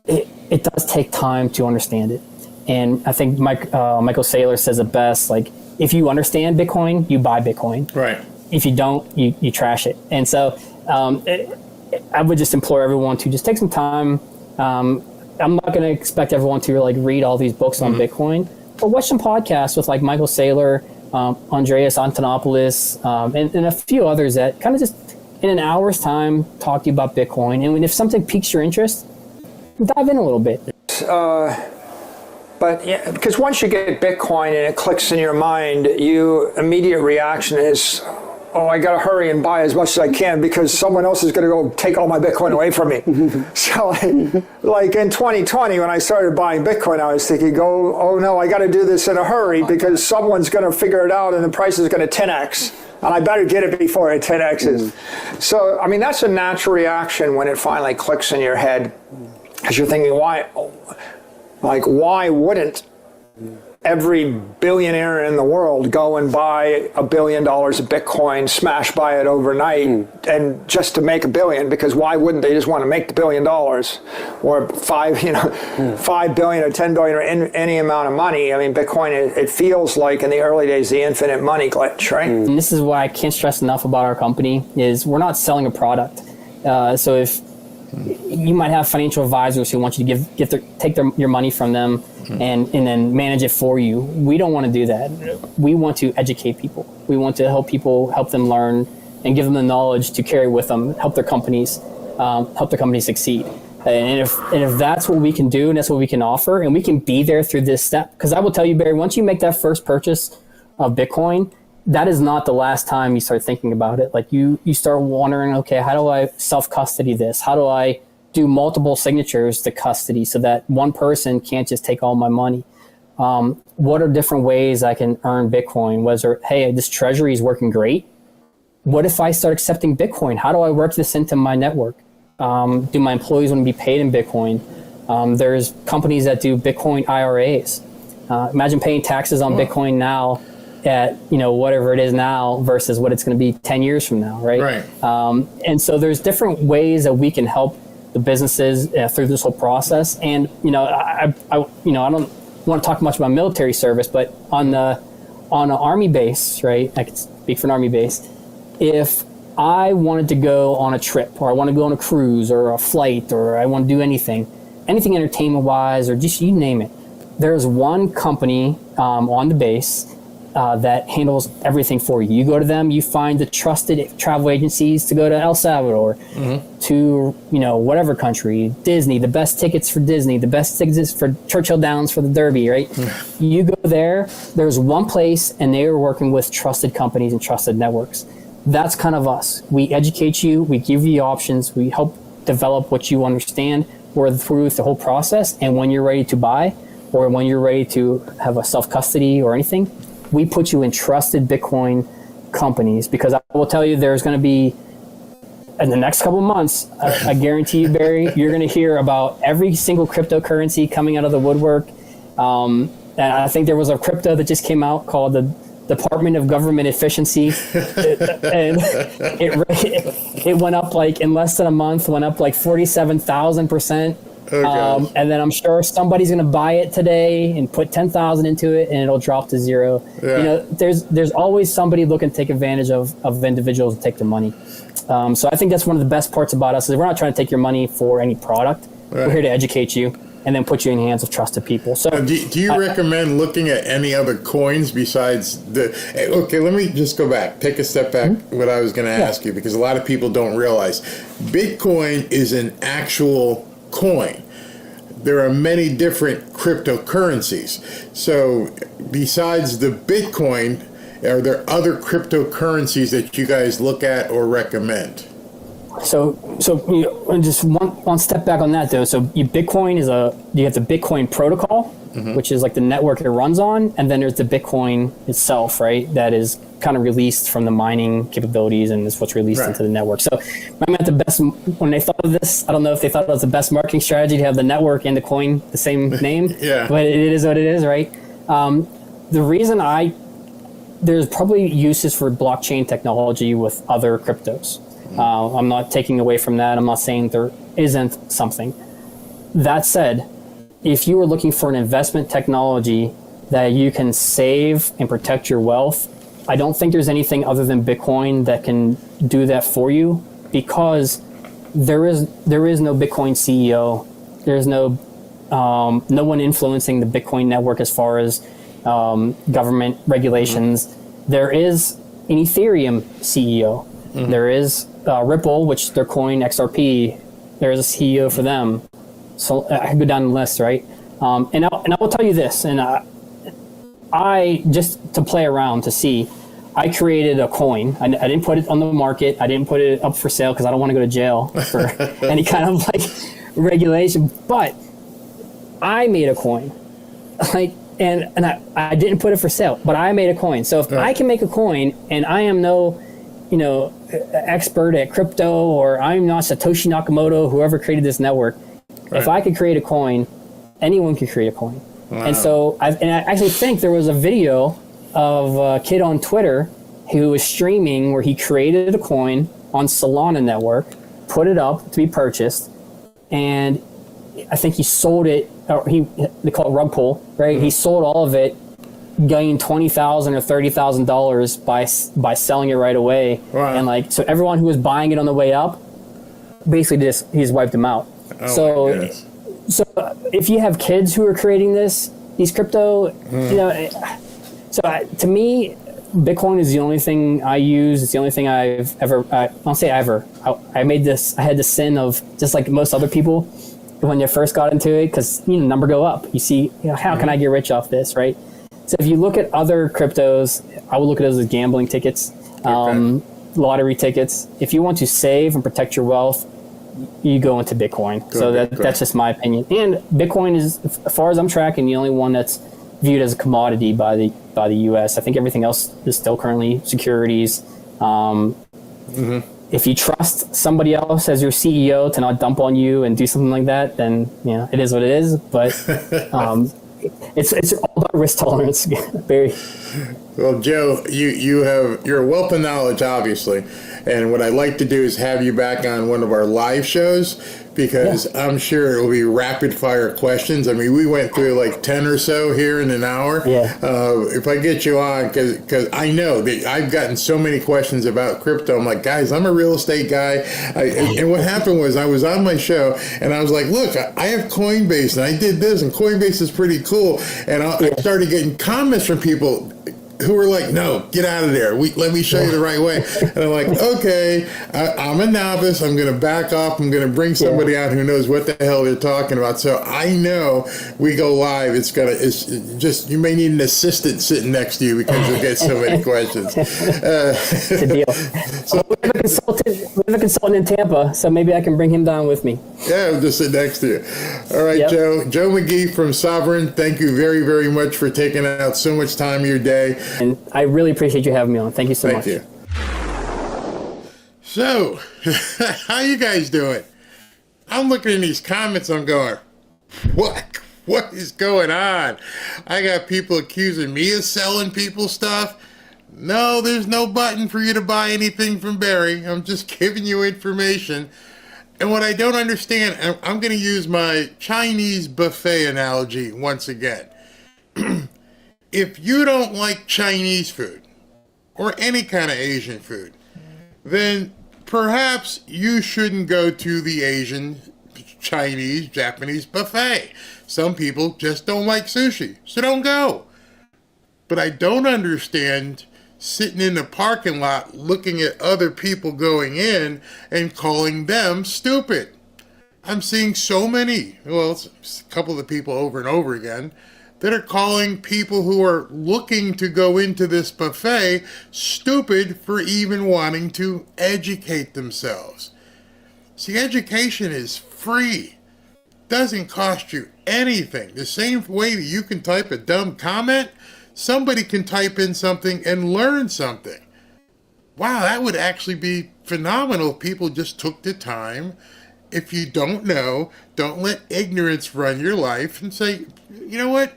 It does take time to understand it. And I think Michael Saylor says it best, like, if you understand Bitcoin, you buy Bitcoin.
Right.
If you don't, you trash it. And so I would just implore everyone to just take some time. I'm not going to expect everyone to read all these books on Bitcoin, but watch some podcasts with Michael Saylor, Andreas Antonopoulos, and a few others that kind of just in an hour's time talk to you about Bitcoin. And if something piques your interest, dive in a little bit.
But yeah, because once you get Bitcoin and it clicks in your mind, your immediate reaction is, I got to hurry and buy as much as I can because someone else is going to go take all my Bitcoin away from me. So like in 2020, when I started buying Bitcoin, I was thinking, oh no, I got to do this in a hurry because someone's going to figure it out and the price is going to 10x. And I better get it before it 10x's. So, I mean, that's a natural reaction when it finally clicks in your head. Because you're thinking, why wouldn't every billionaire in the world go and buy $1 billion of Bitcoin, smash buy it overnight, and just to make $1 billion? Because why wouldn't they just want to make the $1 billion, or 5 billion or 10 billion or any amount of money? I mean, Bitcoin, it feels like in the early days the infinite money glitch, right?
And this is why I can't stress enough about our company is we're not selling a product. So if you might have financial advisors who want you to take your money from them and then manage it for you. We don't want to do that. We want to educate people. We want to help people, help them learn and give them the knowledge to carry with them, help their companies succeed. And if that's what we can do and that's what we can offer, and we can be there through this step, because I will tell you, Barry, once you make that first purchase of Bitcoin, that is not the last time you start thinking about it. Like you start wondering, okay, how do I self-custody this? How do I do multiple signatures to custody so that one person can't just take all my money? What are different ways I can earn Bitcoin? Hey, this treasury is working great. What if I start accepting Bitcoin? How do I work this into my network? Do my employees want to be paid in Bitcoin? There's companies that do Bitcoin IRAs. Imagine paying taxes on Bitcoin now at whatever it is now versus what it's going to be 10 years from now, right? And so there's different ways that we can help the businesses through this whole process. And I don't want to talk much about military service, but on an army base, right? I could speak for an army base. If I wanted to go on a trip, or I want to go on a cruise or a flight, or I want to do anything entertainment wise, or just you name it, there's one company on the base that handles everything for you. You go to them, you find the trusted travel agencies to go to El Salvador, to whatever country, Disney, the best tickets for Disney, the best tickets for Churchill Downs for the Derby, right? You go there, there's one place, and they are working with trusted companies and trusted networks. That's kind of us. We educate you, we give you options, we help develop what you understand. We're through the whole process, and when you're ready to buy, or when you're ready to have a self-custody or anything, we put you in trusted Bitcoin companies, because I will tell you there's going to be, in the next couple of months, I guarantee you, Barry, you're going to hear about every single cryptocurrency coming out of the woodwork. And I think there was a crypto that just came out called the Department of Government Efficiency. And it went up like in less than a month, went up like 47,000%. And then I'm sure somebody's going to buy it today and put 10,000 into it, and it'll drop to zero. There's always somebody looking to take advantage of individuals and take their money. So I think that's one of the best parts about us is we're not trying to take your money for any product. We're here to educate you and then put you in the hands of trusted people. So
do you recommend looking at any other coins besides okay, let me just go back, take a step back, what I was going to ask you, because a lot of people don't realize Bitcoin is an actual coin. There are many different cryptocurrencies. So besides the Bitcoin, are there other cryptocurrencies that you guys look at or recommend?
So just one step back on that though. So Bitcoin you have the Bitcoin protocol, which is like the network it runs on, and then there's the Bitcoin itself, right? That is kind of released from the mining capabilities, and is what's released into the network. So when they thought of this, I don't know if they thought it was the best marketing strategy to have the network and the coin the same name, but it is what it is, right? The reason there's probably uses for blockchain technology with other cryptos. I'm not taking away from that. I'm not saying there isn't something. That said, if you are looking for an investment technology that you can save and protect your wealth, I don't think there's anything other than Bitcoin that can do that for you, because there is no Bitcoin CEO. There's no one influencing the Bitcoin network as far as government regulations. There is an Ethereum CEO. There is Ripple, which their coin XRP. There is a CEO for them. So I could go down the list, right? And I will tell you this, and I just to play around to see, I created a coin. I didn't put it on the market. I didn't put it up for sale because I don't want to go to jail for any kind of like regulation. But I made a coin, like, and I didn't put it for sale, but I made a coin. So if I can make a coin, and I am no, expert at crypto, or I'm not Satoshi Nakamoto, whoever created this network. If I could create a coin, anyone could create a coin. Wow. And so I actually think there was a video of a kid on Twitter who was streaming where he created a coin on Solana network, put it up to be purchased, and I think he sold it, or they call it rug pull, right? Mm-hmm. He sold all of it, gained $20,000 or $30,000 by selling it right away. Wow. And like, so everyone who was buying it on the way up, basically he's wiped them out. Oh, so if you have kids who are creating these crypto, to me, Bitcoin is the only thing I use. It's the only thing I've ever, I don't say ever. I had the sin of, just like most other people, when they first got into it, because number go up. You see, how can I get rich off this, right? So if you look at other cryptos, I would look at those as gambling tickets, lottery tickets. If you want to save and protect your wealth, you go into Bitcoin. That's just my opinion. And Bitcoin is, as far as I'm tracking, the only one that's viewed as a commodity by the U.S. I think everything else is still currently securities. If you trust somebody else as your CEO to not dump on you and do something like that, then it is what it is. But it's all about risk tolerance, Barry.
Well, Joe, you're a wealth of knowledge, obviously, and what I'd like to do is have you back on one of our live shows, because I'm sure it will be rapid fire questions. I mean, we went through like 10 or so here in an hour. Yeah. If I get you on, because I know that I've gotten so many questions about crypto. I'm like, guys, I'm a real estate guy. And what happened was I was on my show and I was like, look, I have Coinbase and I did this, and Coinbase is pretty cool. And I started getting comments from people who were like, no, get out of there. Let me show you the right way. And I'm like, okay, I'm a novice. I'm going to back off. I'm going to bring somebody out who knows what the hell they're talking about. So I know we go live. It's just, you may need an assistant sitting next to you because you'll get so many questions.
It's a deal. So we have a consultant in Tampa, so maybe I can bring him down with me.
Yeah, I'll just sit next to you. All right, Joe McGee from Sovereign, thank you very, very much for taking out so much time of your day.
And I really appreciate you having me on. Thank you so much.
Thank you. So, how you guys doing? I'm looking at these comments, I'm going, what is going on? I got people accusing me of selling people stuff. No, there's no button for you to buy anything from Barry. I'm just giving you information. And what I don't understand, I'm going to use my Chinese buffet analogy once again. If you don't like Chinese food or any kind of Asian food, then perhaps you shouldn't go to the Asian, Chinese, Japanese buffet. Some people just don't like sushi, so don't go. But I don't understand sitting in the parking lot looking at other people going in and calling them stupid. I'm seeing so many, it's a couple of the people over and over again, that are calling people who are looking to go into this buffet stupid for even wanting to educate themselves. See, education is free. Doesn't cost you anything. The same way that you can type a dumb comment, somebody can type in something and learn something. Wow, that would actually be phenomenal if people just took the time. If you don't know, don't let ignorance run your life, and say, you know what?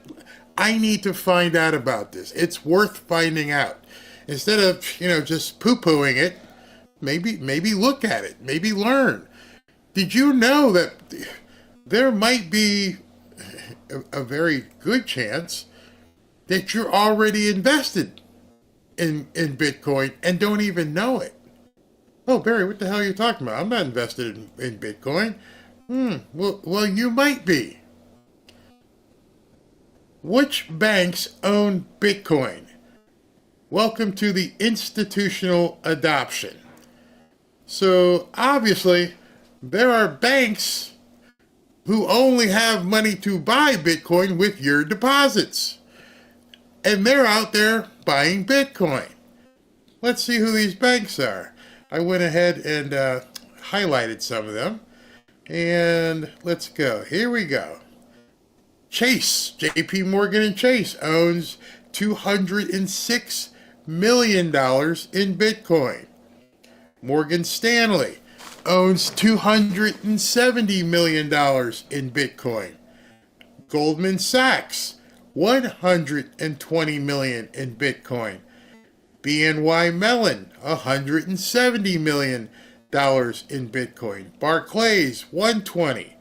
I need to find out about this. It's worth finding out. Instead of, just poo-pooing it, maybe look at it, maybe learn. Did you know that there might be a very good chance that you're already invested in Bitcoin and don't even know it? Oh, Barry, what the hell are you talking about? I'm not invested in Bitcoin. Well, you might be. Which banks own Bitcoin? Welcome to the institutional adoption. So, obviously, there are banks who only have money to buy Bitcoin with your deposits. And they're out there buying Bitcoin. Let's see who these banks are. I went ahead and highlighted some of them. And let's go. Here we go. Chase, JP Morgan and Chase owns $206 million in Bitcoin. Morgan Stanley owns $270 million in Bitcoin. Goldman Sachs, $120 million in Bitcoin. BNY Mellon, $170 million in Bitcoin. Barclays, $120.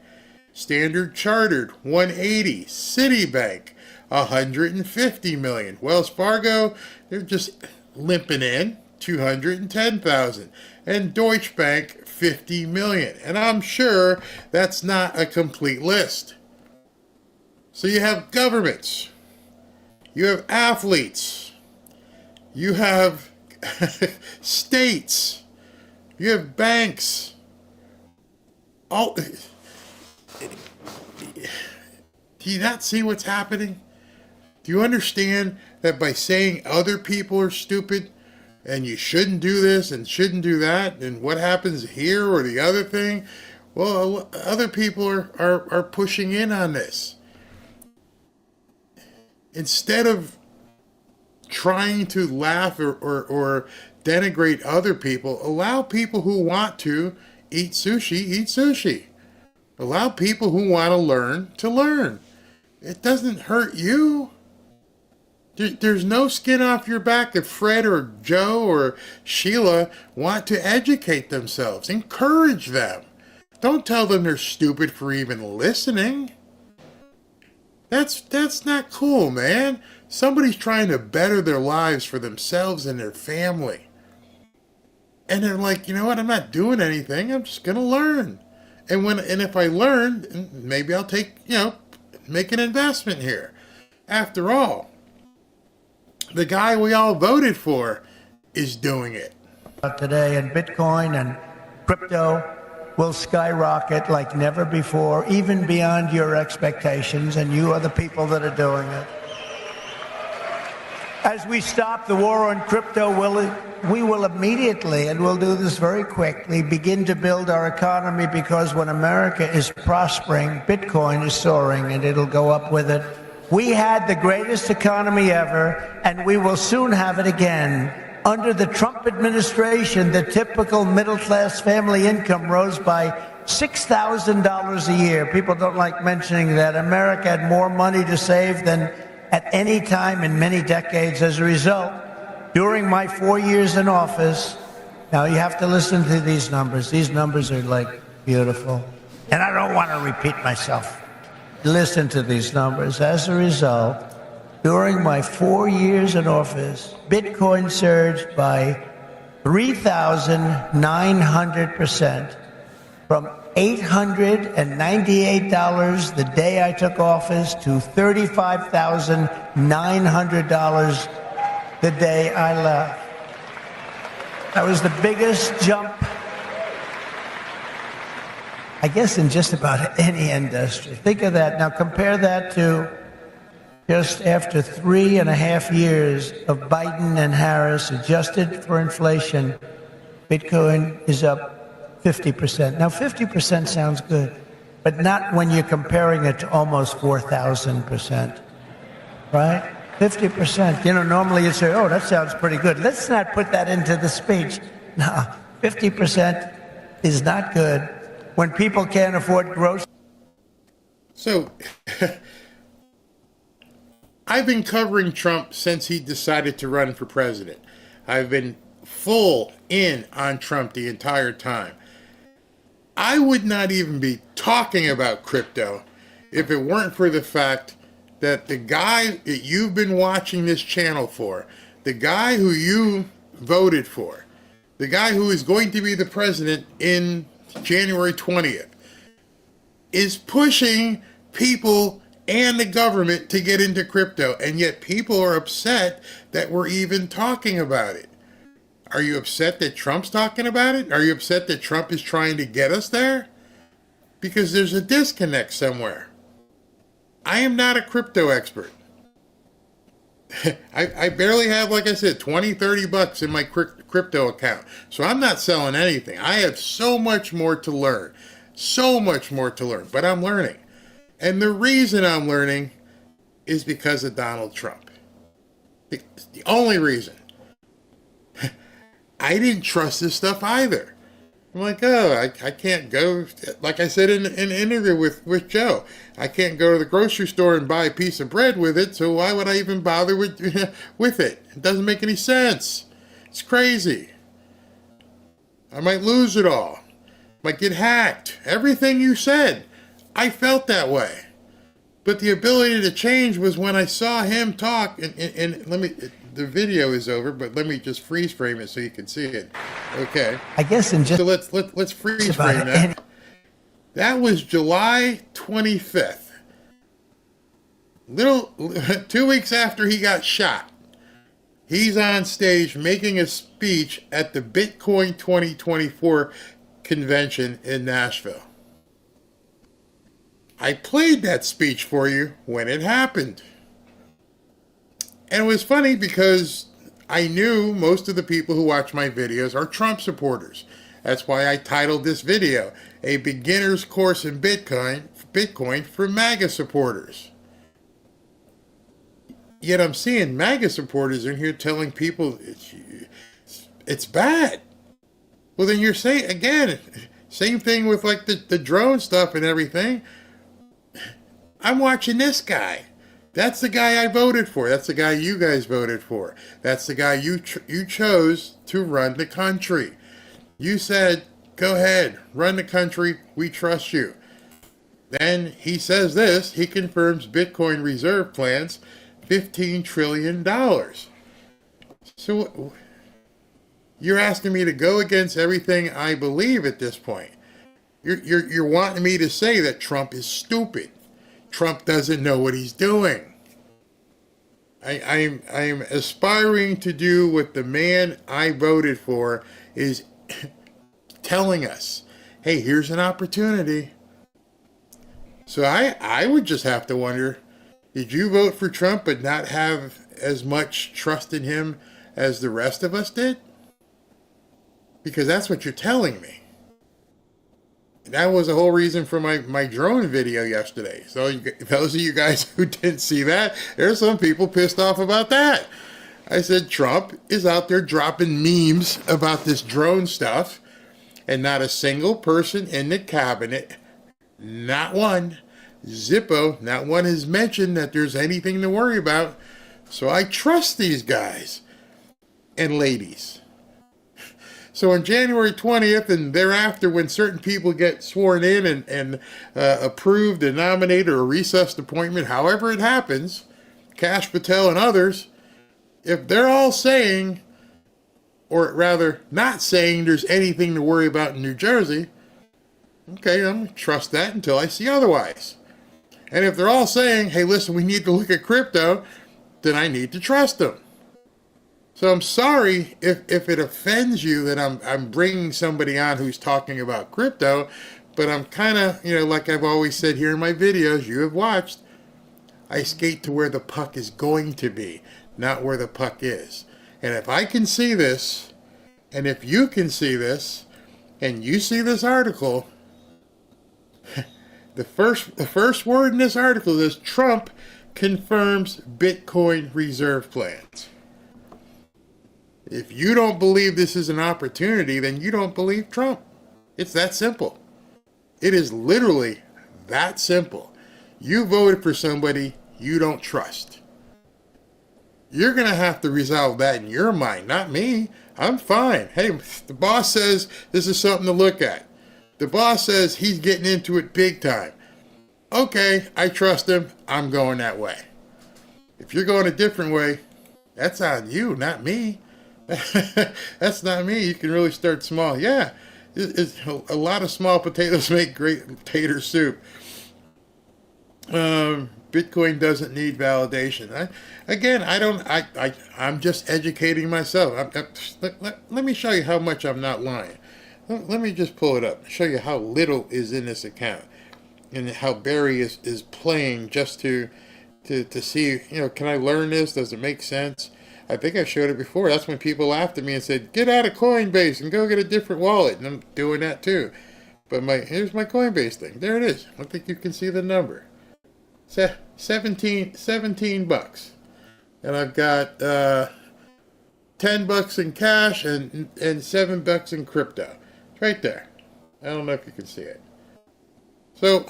Standard Chartered, $180. Citibank, $150 million. Wells Fargo, they're just limping in, $210,000. And Deutsche Bank, $50 million. And I'm sure that's not a complete list. So you have governments, you have athletes, you have states, you have banks. All, do you not see what's happening? Do you understand that by saying other people are stupid and you shouldn't do this and shouldn't do that, and what happens here or the other thing? Well, other people are pushing in on this. Instead of trying to laugh or denigrate other people, allow people who want to eat sushi. Allow people who want to learn. It doesn't hurt you. There's no skin off your back if Fred or Joe or Sheila want to educate themselves. Encourage them. Don't tell them they're stupid for even listening. That's not cool, man. Somebody's trying to better their lives for themselves and their family. And they're like, you know what, I'm not doing anything. I'm just going to learn. And if I learn, maybe I'll make an investment here. After all, the guy we all voted for is doing it.
Today, and Bitcoin and crypto will skyrocket like never before, even beyond your expectations, and you are the people that are doing it. As we stop the war on crypto, we will immediately, and we'll do this very quickly, begin to build our economy, because when America is prospering, Bitcoin is soaring, and it'll go up with it. We had the greatest economy ever, and we will soon have it again. Under the Trump administration, the typical middle-class family income rose by $6,000 a year. People don't like mentioning that. America had more money to save than at any time in many decades. As a result, during my 4 years in office, now you have to listen to these numbers. These numbers are like beautiful. And I don't want to repeat myself. Listen to these numbers. As a result, during my 4 years in office, Bitcoin surged by 3,900%, from $898 the day I took office to $35,900 the day I left. That was the biggest jump, I guess, in just about any industry. Think of that. Now compare that to just after 3.5 years of Biden and Harris, adjusted for inflation, Bitcoin is up 50%. Now 50% sounds good, but not when you're comparing it to almost 4,000%, right? 50%. You know, normally you say, oh, that sounds pretty good. Let's not put that into the speech. No, 50% is not good when people can't afford groceries.
So, I've been covering Trump since he decided to run for president. I've been full in on Trump the entire time. I would not even be talking about crypto if it weren't for the fact that the guy that you've been watching this channel for, the guy who you voted for, the guy who is going to be the president in January 20th, is pushing people and the government to get into crypto, and yet people are upset that we're even talking about it. Are you upset that Trump's talking about it? Are you upset that Trump is trying to get us there? Because there's a disconnect somewhere. I am not a crypto expert. I barely have, like I said, 20, 30 bucks in my crypto account. So I'm not selling anything. I have so much more to learn. So much more to learn. But I'm learning. And the reason I'm learning is because of Donald Trump. The only reason. I didn't trust this stuff either. I'm like, oh, I can't go, like I said in an interview with Joe, I can't go to the grocery store and buy a piece of bread with it, so why would I even bother with it? It doesn't make any sense. It's crazy. I might lose it all. Might get hacked. Everything you said, I felt that way. But the ability to change was when I saw him talk, and let me, the video is over, but let me just freeze frame it so you can see it. Okay.
I guess in just
so let's freeze frame that. That was July 25th. 2 weeks after he got shot. He's on stage making a speech at the Bitcoin 2024 convention in Nashville. I played that speech for you when it happened. And it was funny because I knew most of the people who watch my videos are Trump supporters. That's why I titled this video, A Beginner's Course in Bitcoin for MAGA Supporters. Yet I'm seeing MAGA supporters in here telling people it's bad. Well, then you're saying, again, same thing with like the drone stuff and everything. I'm watching this guy. That's the guy I voted for. That's the guy you guys voted for. That's the guy you chose to run the country. You said, go ahead, run the country. We trust you. Then he says this. He confirms Bitcoin reserve plans, $15 trillion. So you're asking me to go against everything I believe at this point. You're wanting me to say that Trump is stupid. Trump doesn't know what he's doing. I'm aspiring to do what the man I voted for is telling us. Hey, here's an opportunity. So I would just have to wonder, did you vote for Trump but not have as much trust in him as the rest of us did? Because that's what you're telling me. That was the whole reason for my drone video yesterday. So those of you guys who didn't see that, there's some people pissed off about that. I said Trump is out there dropping memes about this drone stuff, and not a single person in the cabinet, not one, Zippo, not one has mentioned that there's anything to worry about. So I trust these guys and ladies. So on January 20th and thereafter, when certain people get sworn in and approved and nominated or a recessed appointment, however it happens, Kash Patel and others, if they're all saying, or rather not saying there's anything to worry about in New Jersey, okay, I'm going to trust that until I see otherwise. And if they're all saying, hey, listen, we need to look at crypto, then I need to trust them. So I'm sorry if it offends you that I'm bringing somebody on who's talking about crypto, but I'm kind of, like I've always said here in my videos you have watched, I skate to where the puck is going to be, not where the puck is. And if I can see this, and if you can see this, and you see this article, the first word in this article is Trump confirms Bitcoin reserve plans. If you don't believe this is an opportunity, then you don't believe Trump. It's that simple. It is literally that simple. You voted for somebody you don't trust. You're going to have to resolve that in your mind, not me. I'm fine. Hey, the boss says this is something to look at. The boss says he's getting into it big time. Okay, I trust him. I'm going that way. If you're going a different way, that's on you, not me. That's not me. You can really start small. Yeah, it's a lot of small potatoes make great potato soup. Bitcoin doesn't need validation. I'm just educating myself. Let me show you how much I'm not lying. Let me just pull it up and show you how little is in this account and how Barry is playing just to to see, can I learn this? Does it make sense? I think I showed it before. That's when people laughed at me and said, get out of Coinbase and go get a different wallet. And I'm doing that too. But here's my Coinbase thing. There it is. I think you can see the number. 17 bucks. And I've got 10 bucks in cash and $7 in crypto. It's right there. I don't know if you can see it. So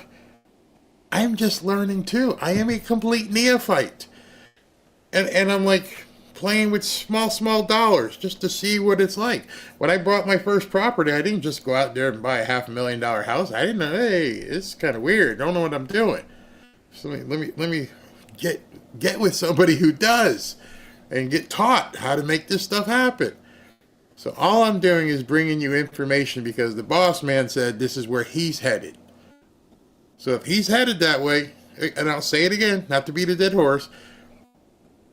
I'm just learning too. I am a complete neophyte. And I'm like playing with small dollars just to see what it's like. When I bought my first property, I didn't just go out there and buy a $500,000 house. I didn't know, hey, it's kind of weird. I don't know what I'm doing. So let me get with somebody who does and get taught how to make this stuff happen. So all I'm doing is bringing you information because the boss man said this is where he's headed. So if he's headed that way, and I'll say it again, not to beat a dead horse,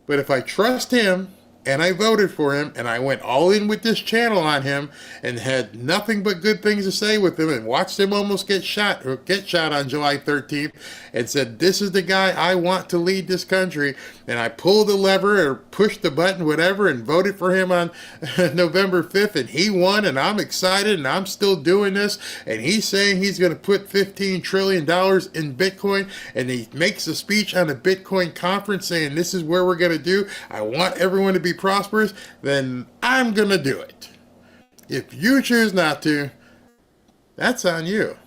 but if I trust him and I voted for him and I went all in with this channel on him and had nothing but good things to say with him and watched him almost get shot on July 13th and said, this is the guy I want to lead this country, and I pulled the lever or pushed the button, whatever, and voted for him on November 5th, and he won, and I'm excited, and I'm still doing this, and he's saying he's going to put $15 trillion in Bitcoin, and he makes a speech on a Bitcoin conference saying this is where we're going to do, I want everyone to be prosperous, then I'm going to do it. If you choose not to, that's on you.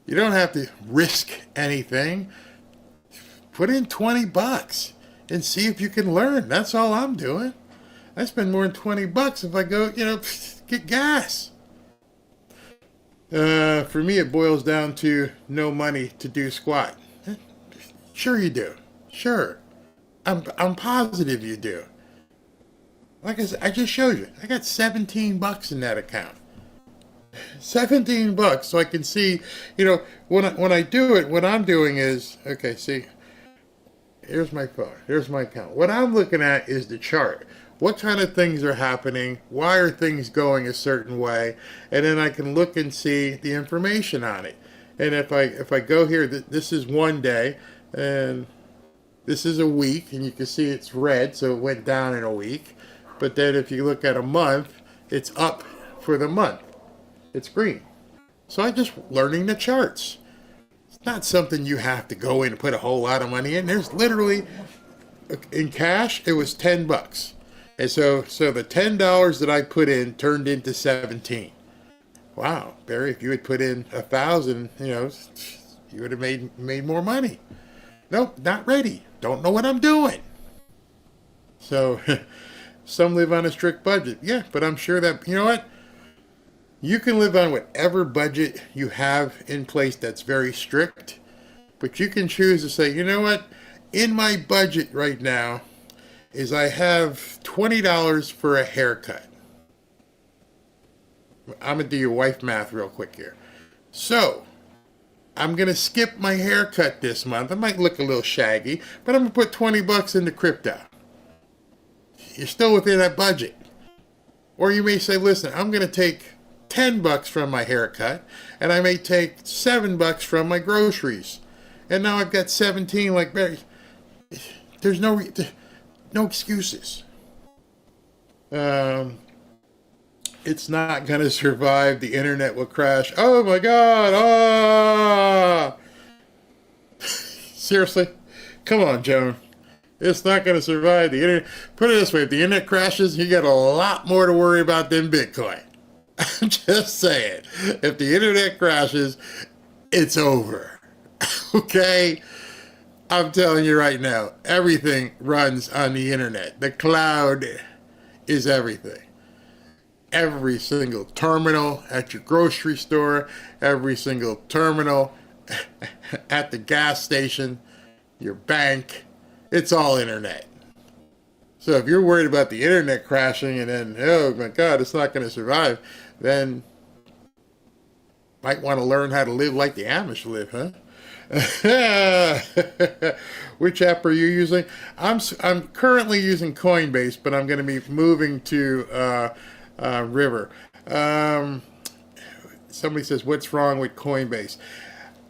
You don't have to risk anything. Put in $20 and see if you can learn. That's all I'm doing. I spend more than $20 if I go, get gas. For me, it boils down to no money to do squat. Sure you do. Sure. I'm positive you do. Like I said, I just showed you. I got $17 in that account. $17 so I can see, when I do it, what I'm doing is, okay, see, here's my phone, here's my account. What I'm looking at is the chart. What kind of things are happening? Why are things going a certain way? And then I can look and see the information on it. And if I go here, this is one day, and this is a week, and you can see it's red, so it went down in a week. But then if you look at a month, it's up for the month. It's green. So I'm just learning the charts. It's not something you have to go in and put a whole lot of money in. There's literally, in cash, it was $10. And so the $10 that I put in turned into 17. Wow, Barry, if you had put in 1,000, you would have made more money. Nope, not ready. Don't know what I'm doing. So some live on a strict budget. Yeah, but I'm sure that, you know what? You can live on whatever budget you have in place that's very strict, but you can choose to say, you know what? In my budget right now is I have $20 for a haircut. I'm going to do your wife math real quick here. So I'm going to skip my haircut this month. I might look a little shaggy, but I'm going to put $20 into crypto. You're still within that budget. Or you may say, listen, I'm going to take $10 from my haircut, and I may take $7 from my groceries. And now I've got 17 like Barry. There's no excuses. It's not going to survive. The internet will crash. Oh my God. Oh. Seriously? Come on, Joan. It's not going to survive the internet. Put it this way. If the internet crashes, you got a lot more to worry about than Bitcoin. I'm just saying. If the internet crashes, it's over. Okay? I'm telling you right now, everything runs on the internet. The cloud is everything. Every single terminal at your grocery store, every single terminal at the gas station, your bank, it's all internet. So if you're worried about the internet crashing and then, oh my God, it's not going to survive, then might want to learn how to live like the Amish live, huh? Which app are you using? I'm currently using Coinbase, but I'm going to be moving to River. Somebody says, what's wrong with Coinbase?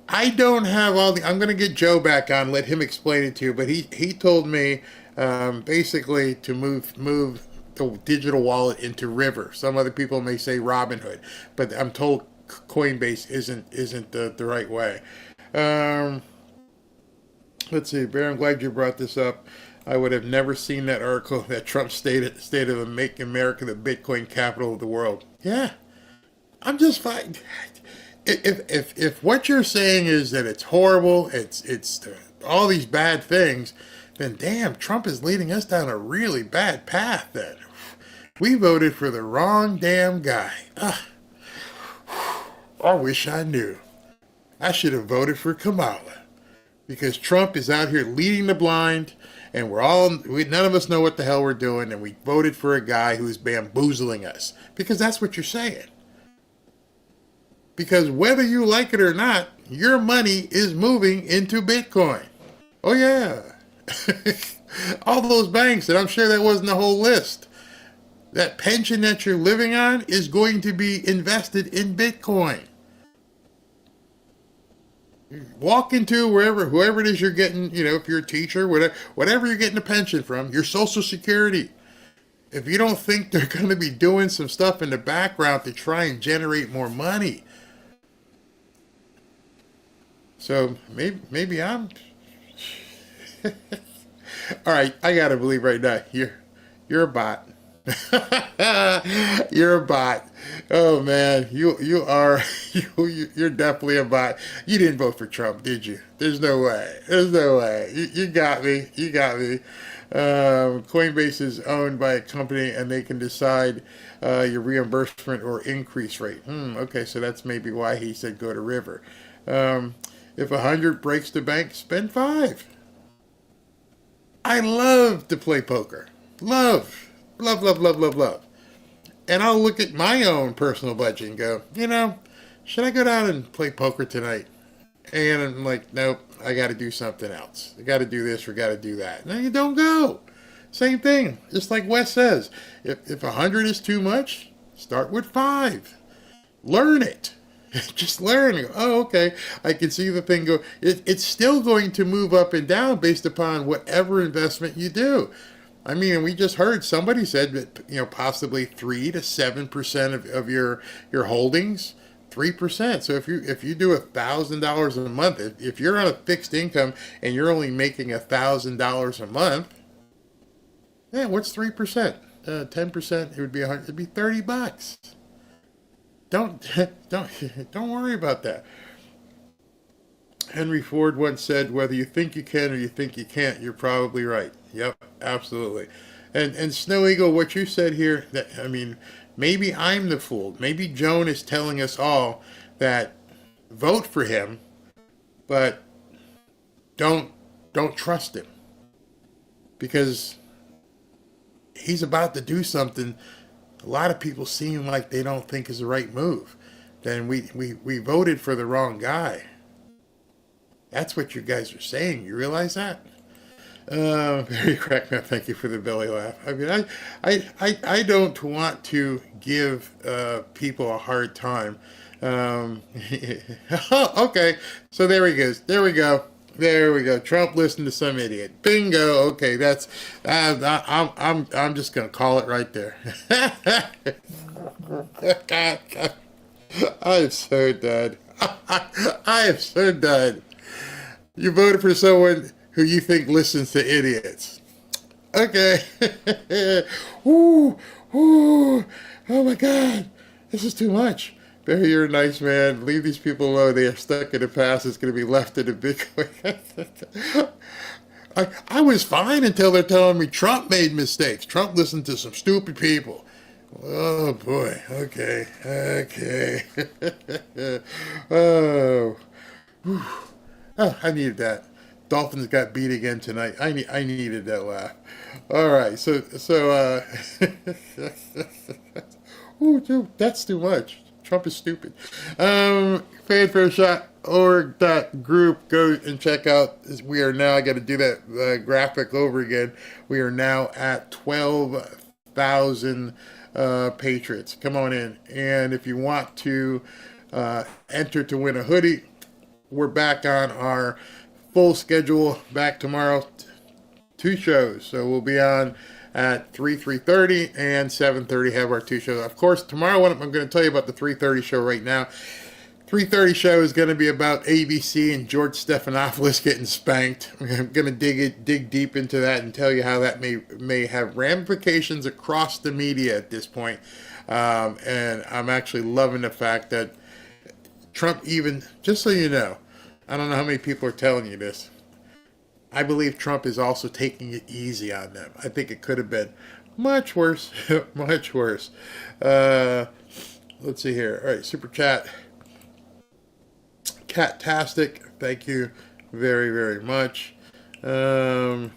I don't have all the. I'm going to get Joe back on, let him explain it to you. But he told me basically to move the digital wallet into River. Some other people may say Robinhood, but I'm told Coinbase isn't the right way. Let's see, Bear. I'm glad you brought this up. I would have never seen that article that Trump stated of make America the Bitcoin capital of the world. Yeah, I'm just fine. If what you're saying is that it's horrible, it's all these bad things, then damn, Trump is leading us down a really bad path. Then we voted for the wrong damn guy. I wish I knew. I should have voted for Kamala, because Trump is out here leading the blind, and none of us know what the hell we're doing, and we voted for a guy who's bamboozling us, because that's what you're saying. Because whether you like it or not, your money is moving into Bitcoin. Oh yeah. All those banks, and I'm sure that wasn't the whole list. That pension that you're living on is going to be invested in Bitcoin. Walk into whoever it is you're getting, if you're a teacher, whatever you're getting a pension from, your Social Security. If you don't think they're going to be doing some stuff in the background to try and generate more money. So maybe I'm... All right, I got to believe right now, you're a bot. You're a bot. Oh man, you're definitely a bot. You didn't vote for Trump, did you? There's no way. You got me. Coinbase is owned by a company, and they can decide your reimbursement or increase rate. Okay, so that's maybe why he said go to River. If 100 breaks the bank, spend 5. I love to play poker. Love. And I'll look at my own personal budget and go, should I go down and play poker tonight? And I'm like, nope, I got to do something else. I got to do this or got to do that. No, you don't go. Same thing. Just like Wes says, if 100 is too much, start with 5. Learn it. Just learn. Oh, okay. I can see the thing go. It's still going to move up and down based upon whatever investment you do. I mean, we just heard somebody said that, possibly 3 to 7% of your holdings, 3%. So if you do $1,000 a month, if you're on a fixed income and you're only making $1,000 a month, yeah, what's 3%? 10%, it would be it'd be $30. Don't worry about that. Henry Ford once said, whether you think you can or you think you can't, you're probably right. Yep, absolutely. And Snow Eagle, what you said here, maybe I'm the fool. Maybe Joan is telling us all that vote for him, but don't trust him. Because he's about to do something a lot of people seem like they don't think is the right move. Then we voted for the wrong guy. That's what you guys are saying. You realize that? Very correct, man. Thank you for the belly laugh. I mean, I don't want to give people a hard time. Okay, so there we go. Trump listened to some idiot. Bingo. Okay, that's. I'm just gonna call it right there. I am so done. I am so done. You voted for someone who you think listens to idiots. Okay. Ooh. Oh my God. This is too much. Barry, you're a nice man. Leave these people alone. They are stuck in the past. It's going to be left in the Bitcoin. I was fine until they're telling me Trump made mistakes. Trump listened to some stupid people. Oh, boy. Okay. Oh, I needed that. Dolphins got beat again tonight. I needed that laugh. All right. So ooh, dude, that's too much. Trump is stupid. Fanfareshot.org.group. Go and check out. We are now, I got to do that graphic over again. We are now at 12,000 Patriots. Come on in. And if you want to enter to win a hoodie, we're back on our full schedule. Back tomorrow, 2 shows. So we'll be on at 3:30 and 7:30. Have our 2 shows. Of course, tomorrow I'm going to tell you about the 3:30 show right now. 3:30 show is going to be about ABC and George Stephanopoulos getting spanked. I'm going to dig deep into that and tell you how that may have ramifications across the media at this point. And I'm actually loving the fact that Trump, even, just so you know, I don't know how many people are telling you this, I believe Trump is also taking it easy on them. I think it could have been much worse. Much worse. Let's see here. All right, Super Chat. Catastic, thank you very, very much. I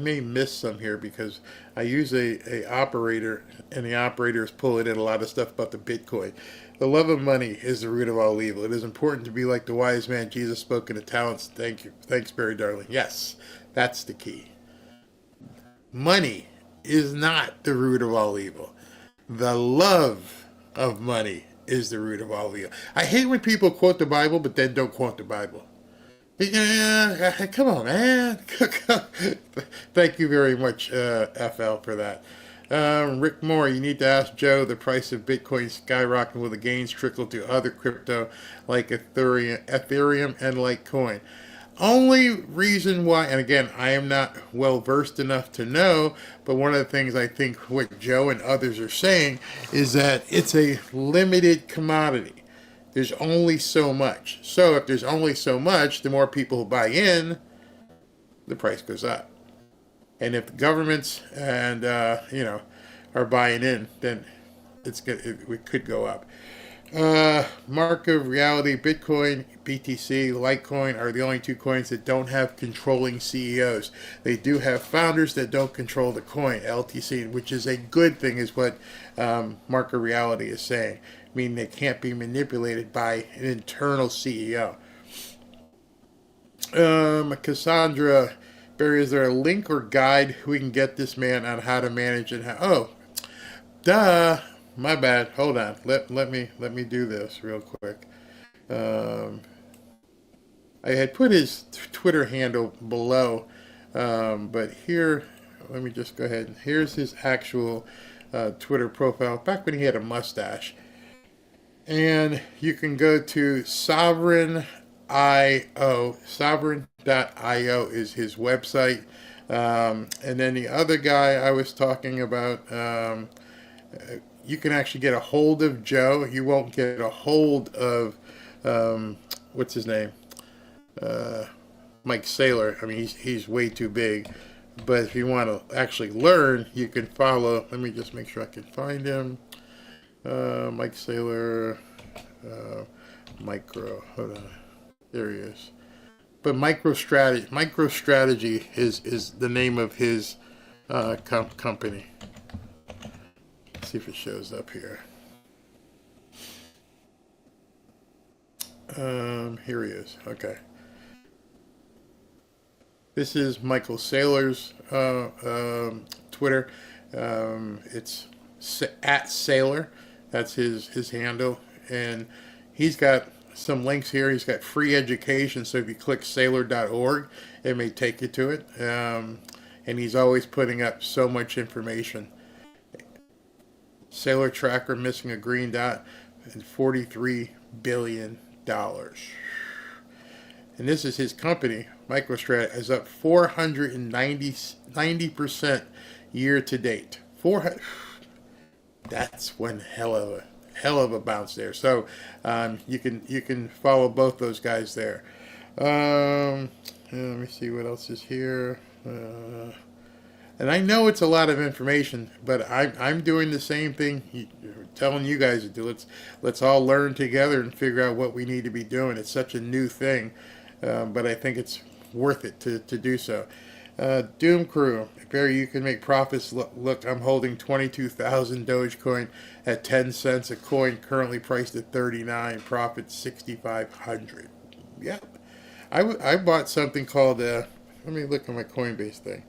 may miss some here because I use a operator, and the operator is pulling in a lot of stuff about the Bitcoin. The love of money is the root of all evil. It is important to be like the wise man Jesus spoke in the talents. Thank you. Thanks, Barry Darling. Yes, that's the key. Money is not the root of all evil. The love of money is the root of all evil. I hate when people quote the Bible, but then don't quote the Bible. Yeah, come on, man. Thank you very much, FL, for that. Rick Moore, you need to ask Joe, the price of Bitcoin skyrocketing, will the gains trickle to other crypto like Ethereum and Litecoin? Only reason why, and again, I am not well versed enough to know, but one of the things I think what Joe and others are saying is that it's a limited commodity. There's only so much. So if there's only so much, the more people who buy in, the price goes up. And if the governments and are buying in, then it could go up. Mark of reality, Bitcoin, BTC, Litecoin are the only 2 coins that don't have controlling CEOs. They do have founders that don't control the coin, LTC, which is a good thing, is what Mark of reality is saying. Meaning they can't be manipulated by an internal CEO. Cassandra, Barry, is there a link or guide we can get this man on how to manage and how? Oh, duh. My bad. Hold on. Let me do this real quick. I had put his Twitter handle below, but here, let me just go ahead. Here's his actual Twitter profile back when he had a mustache. And you can go to Sovereign.io. Sovereign.io is his website. And then the other guy I was talking about, you can actually get a hold of Joe. You won't get a hold of, what's his name? Mike Saylor. I mean, he's way too big. But if you want to actually learn, you can follow. Let me just make sure I can find him. Mike Saylor, Micro. Hold on. There he is. But MicroStrategy is the name of his company. See if it shows up here. Here he is. Okay. This is Michael Saylor's Twitter. It's at Saylor. That's his handle. And he's got some links here. He's got free education. So if you click Saylor.org, it may take you to it. And he's always putting up so much information. Saylor tracker missing a green dot and $43 billion. And this is his company. MicroStrategy is up 490% year to date. That's one hell of a bounce there. So you can follow both those guys there. Let me see what else is here. And I know it's a lot of information, but I'm doing the same thing, telling you guys to do. Let's all learn together and figure out what we need to be doing. It's such a new thing, but I think it's worth it to do so. Doom Crew, Barry, you can make profits. Look, I'm holding 22,000 Dogecoin at 10 cents a coin, currently priced at 39, profit 6,500. Yep. I bought something called, let me look at my Coinbase thing.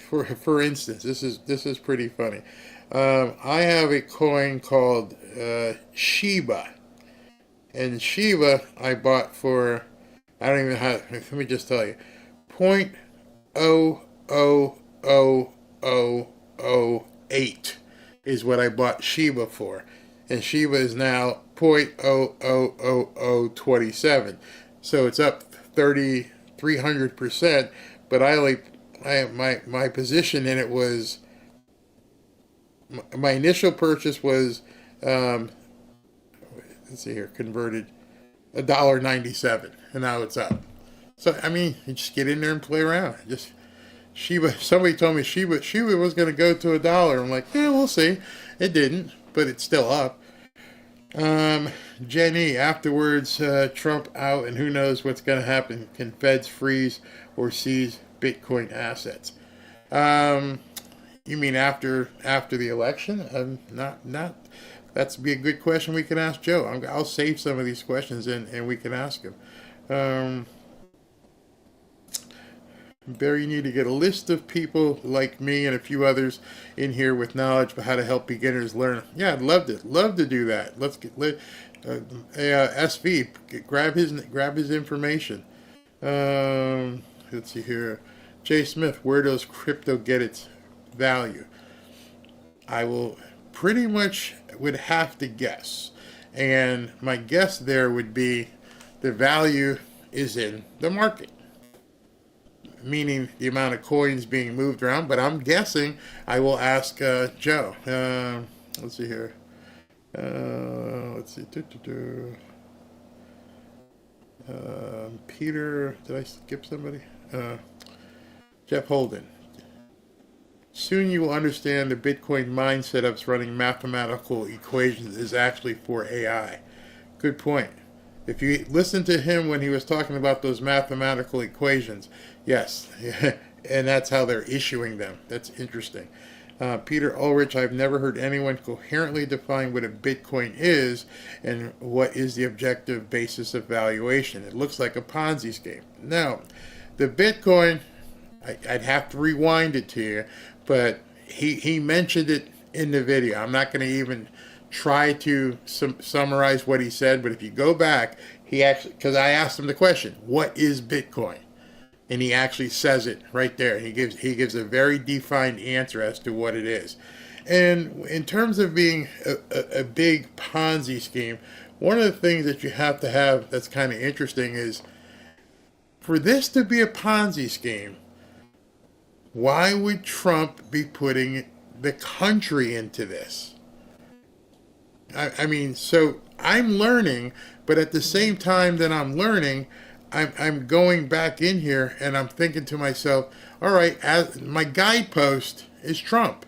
For instance, this is pretty funny. I have a coin called Shiba, And Shiba I bought for, I don't even know how, let me just tell you, 0.00008 is what I bought Shiba for. And Shiba is now 0.00027. So it's up 300%, but my position in it was, my initial purchase was, let's see here, converted $1.97, and now it's up. So I mean, you just get in there and play around. Just Shiba. Somebody told me Shiba was going to go to $1. I'm like, yeah, we'll see. It didn't, but it's still up. Jenny, afterwards, Trump out, and who knows what's going to happen? Can Feds freeze or seize Bitcoin assets? You mean after the election? Not. That's be a good question we can ask Joe. I'll save some of these questions and we can ask him. Barry, you need to get a list of people like me and a few others in here with knowledge about how to help beginners learn. Yeah, I'd love to do that. Let's get SV, grab his information. Let's see here. Jay Smith, where does crypto get its value? I will pretty much would have to guess, and my guess there would be the value is in the market, meaning the amount of coins being moved around. But I'm guessing. I will ask Joe. Let's see here. Let's see. Peter, did I skip somebody? Jeff Holden. Soon you will understand the Bitcoin mind setups running mathematical equations is actually for AI. Good point. If you listen to him when he was talking about those mathematical equations, yes, and that's how they're issuing them. That's interesting. Peter Ulrich, I've never heard anyone coherently define what a Bitcoin is and what is the objective basis of valuation. It looks like a Ponzi scheme. Now, the Bitcoin, I'd have to rewind it to you, but he mentioned it in the video. I'm not going to even try to summarize what he said, but if you go back, he actually, because I asked him the question, what is Bitcoin? And he actually says it right there. He gives a very defined answer as to what it is. And in terms of being a big Ponzi scheme, one of the things that you have to have that's kind of interesting is, for this to be a Ponzi scheme, why would Trump be putting the country into this? I mean, so I'm learning, but at the same time that I'm learning, I'm going back in here and I'm thinking to myself, all right, as my guidepost is Trump.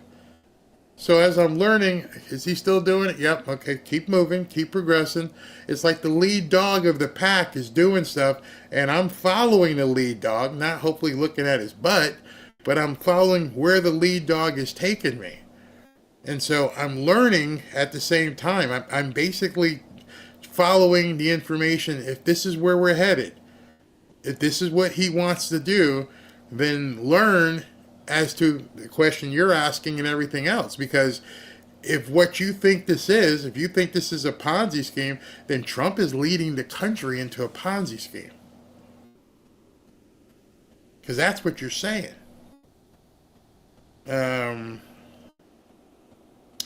So as I'm learning, is he still doing it? Yep. Okay. Keep moving, keep progressing. It's like the lead dog of the pack is doing stuff, and I'm following the lead dog, not hopefully looking at his butt, but I'm following where the lead dog is taking me. And so I'm learning at the same time. I'm basically following the information. If this is where we're headed, if this is what he wants to do, then learn as to the question you're asking and everything else. Because if what you think this is, if you think this is a Ponzi scheme, then Trump is leading the country into a Ponzi scheme. Because that's what you're saying.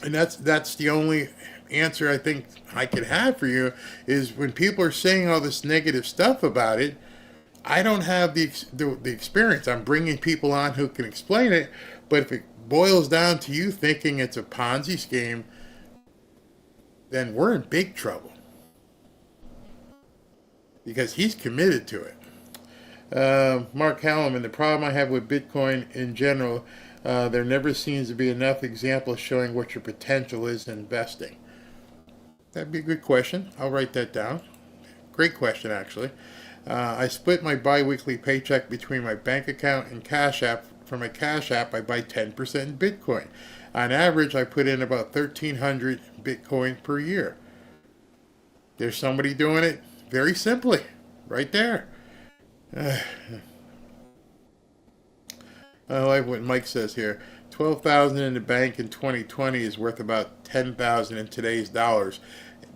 And that's the only answer I think I could have for you, is when people are saying all this negative stuff about it, I don't have the experience. I'm bringing people on who can explain it, but if it boils down to you thinking it's a Ponzi scheme, then we're in big trouble, because he's committed to it. Mark Halleman, the problem I have with Bitcoin in general, there never seems to be enough examples showing what your potential is in investing. That'd be a good question. I'll write that down. Great question, actually. I split my bi-weekly paycheck between my bank account and Cash App. For my Cash App, I buy 10% in Bitcoin. On average, I put in about 1,300 Bitcoin per year. There's somebody doing it very simply, right there. I like what Mike says here. 12,000 in the bank in 2020 is worth about 10,000 in today's dollars.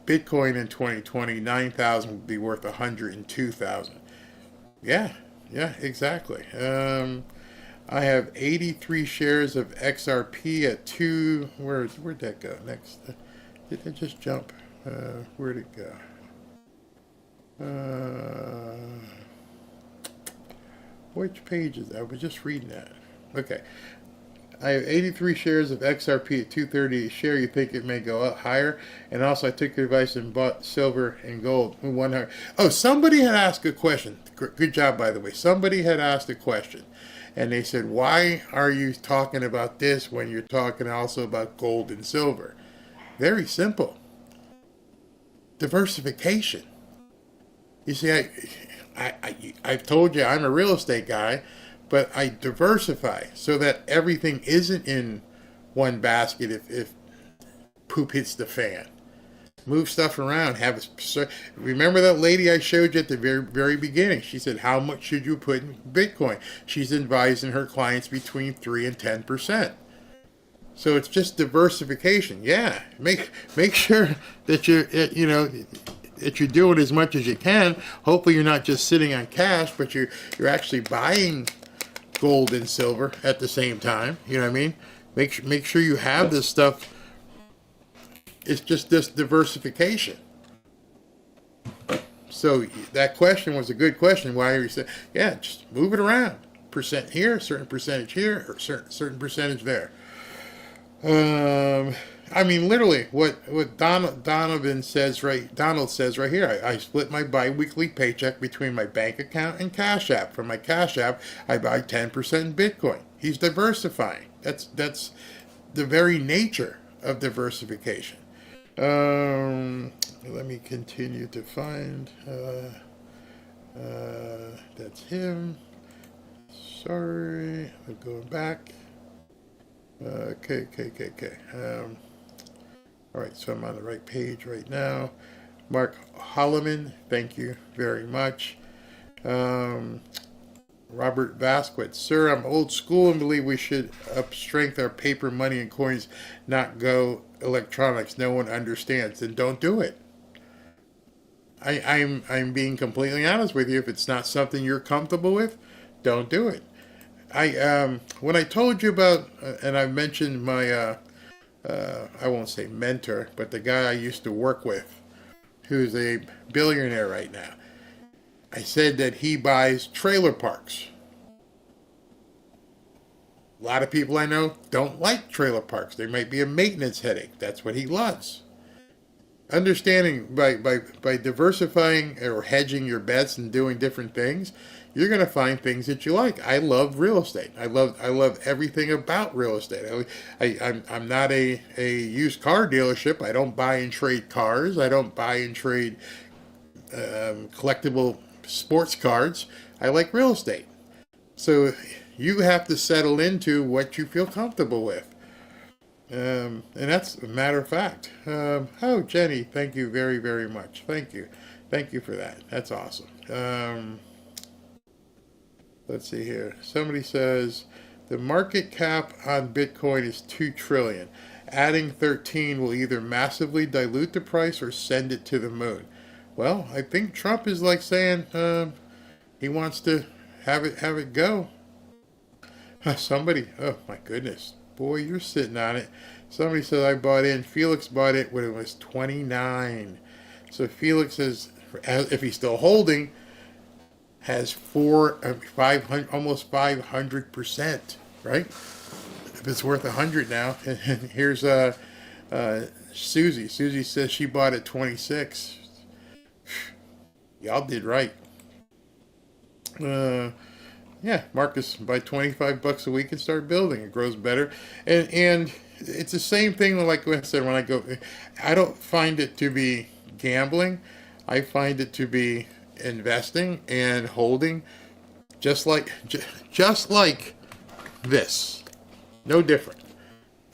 Bitcoin in 2020, 9,000 would be worth 102,000. Yeah, exactly. I have 83 shares of XRP at 2. Where'd that go? Next, did it just jump? Where'd it go? Which page is that? I was just reading that. Okay. I have 83 shares of XRP at 230 a share. You think it may go up higher? And also, I took your advice and bought silver and gold. 100. Oh, somebody had asked a question. Good job, by the way. Somebody had asked a question. And they said, why are you talking about this when you're talking also about gold and silver? Very simple. Diversification. You see, I've told you I'm a real estate guy, but I diversify so that everything isn't in one basket if poop hits the fan. Move stuff around. Remember that lady I showed you at the very, very beginning? She said, how much should you put in Bitcoin? She's advising her clients between 3 and 10%. So it's just diversification. Yeah, make sure that you're doing as much as you can. Hopefully you're not just sitting on cash, but you're actually buying gold and silver at the same time. You know what I mean? Make sure you have this stuff. It's just this diversification. So that question was a good question. Why are you saying, yeah, just move it around. Percent here, certain percentage here, or certain percentage there. I mean, literally, what Donald says right here. I split my bi-weekly paycheck between my bank account and Cash App. From my Cash App, I buy 10% in Bitcoin. He's diversifying. That's the very nature of diversification. Let me continue to find. That's him. Sorry, I'm going back. Okay. All right, so I'm on the right page right now. Mark Holloman, thank you very much. Robert Vasquez, sir, I'm old school and believe we should strengthen our paper money and coins, not go electronics. No one understands, then don't do it. I'm being completely honest with you. If it's not something you're comfortable with, don't do it. When I told you about, and I mentioned my, I won't say mentor, but the guy I used to work with, who's a billionaire right now. I said that he buys trailer parks. A lot of people I know don't like trailer parks. There might be a maintenance headache. That's what he loves. Understanding by diversifying or hedging your bets and doing different things, you're going to find things that you like. I love real estate. I love everything about real estate. I'm not a used car dealership. I don't buy and trade cars. I don't buy and trade collectible sports cards. I like real estate. So you have to settle into what you feel comfortable with. And that's a matter of fact. Oh, Jenny, thank you very, very much. Thank you for that. That's awesome. Let's see here. Somebody says the market cap on Bitcoin is 2 trillion. Adding 13 will either massively dilute the price or send it to the moon. Well, I think Trump is like saying he wants to have it go. Somebody, oh my goodness, boy, you're sitting on it. Somebody said I bought in. Felix bought it when it was 29. So Felix is, if he's still holding, has 500, almost 500%, right? If it's worth 100 now. And here's Susie. Susie says she bought at 26. Y'all did right. Yeah, Marcus, buy $25 a week and start building. It grows better. And it's the same thing like I said, when I go, I don't find it to be gambling. I find it to be investing and holding, just like this. No different.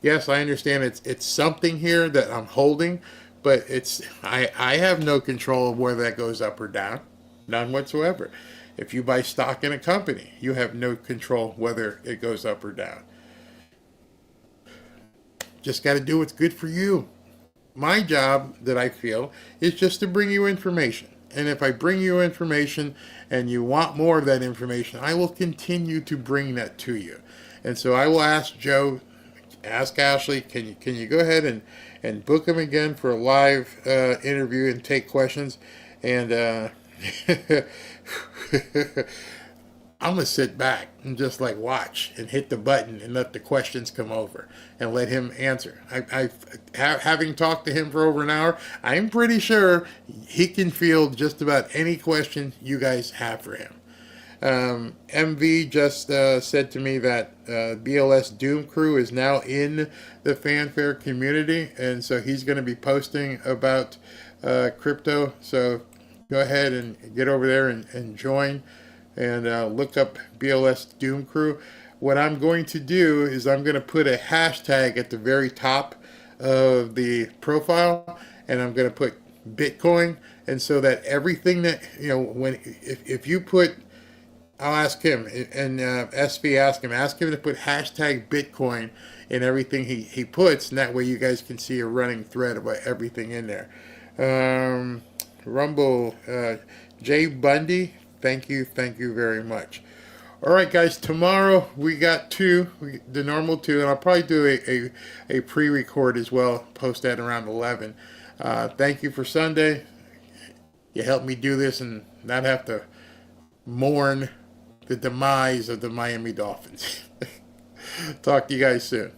Yes, I understand it's something here that I'm holding, but I have no control of whether that goes up or down. None whatsoever. If you buy stock in a company, you have no control whether it goes up or down. Just got to do what's good for you. my job that I feel is just to bring you information. And if I bring you information and you want more of that information, I will continue to bring that to you. And so I will ask Joe, ask Ashley, can you go ahead and book him again for a live interview and take questions? And I'm going to sit back and just like watch and hit the button and let the questions come over and let him answer. Having talked to him for over an hour, I'm pretty sure he can field just about any question you guys have for him. MV just said to me that BLS Doom Crew is now in the fanfare community, and so he's going to be posting about crypto. So go ahead and get over there and join. And look up BLS Doom Crew. What I'm going to do is I'm going to put a hashtag at the very top of the profile, and I'm going to put Bitcoin, and so that everything that, you know, when if you put, I'll ask him, and SV ask him to put hashtag Bitcoin in everything he puts, and that way you guys can see a running thread about everything in there. Rumble, Jay Bundy, thank you very much. All right, guys, tomorrow we got the normal two, and I'll probably do a pre-record as well, post that around 11. Thank you for Sunday. You helped me do this and not have to mourn the demise of the Miami Dolphins. Talk to you guys soon.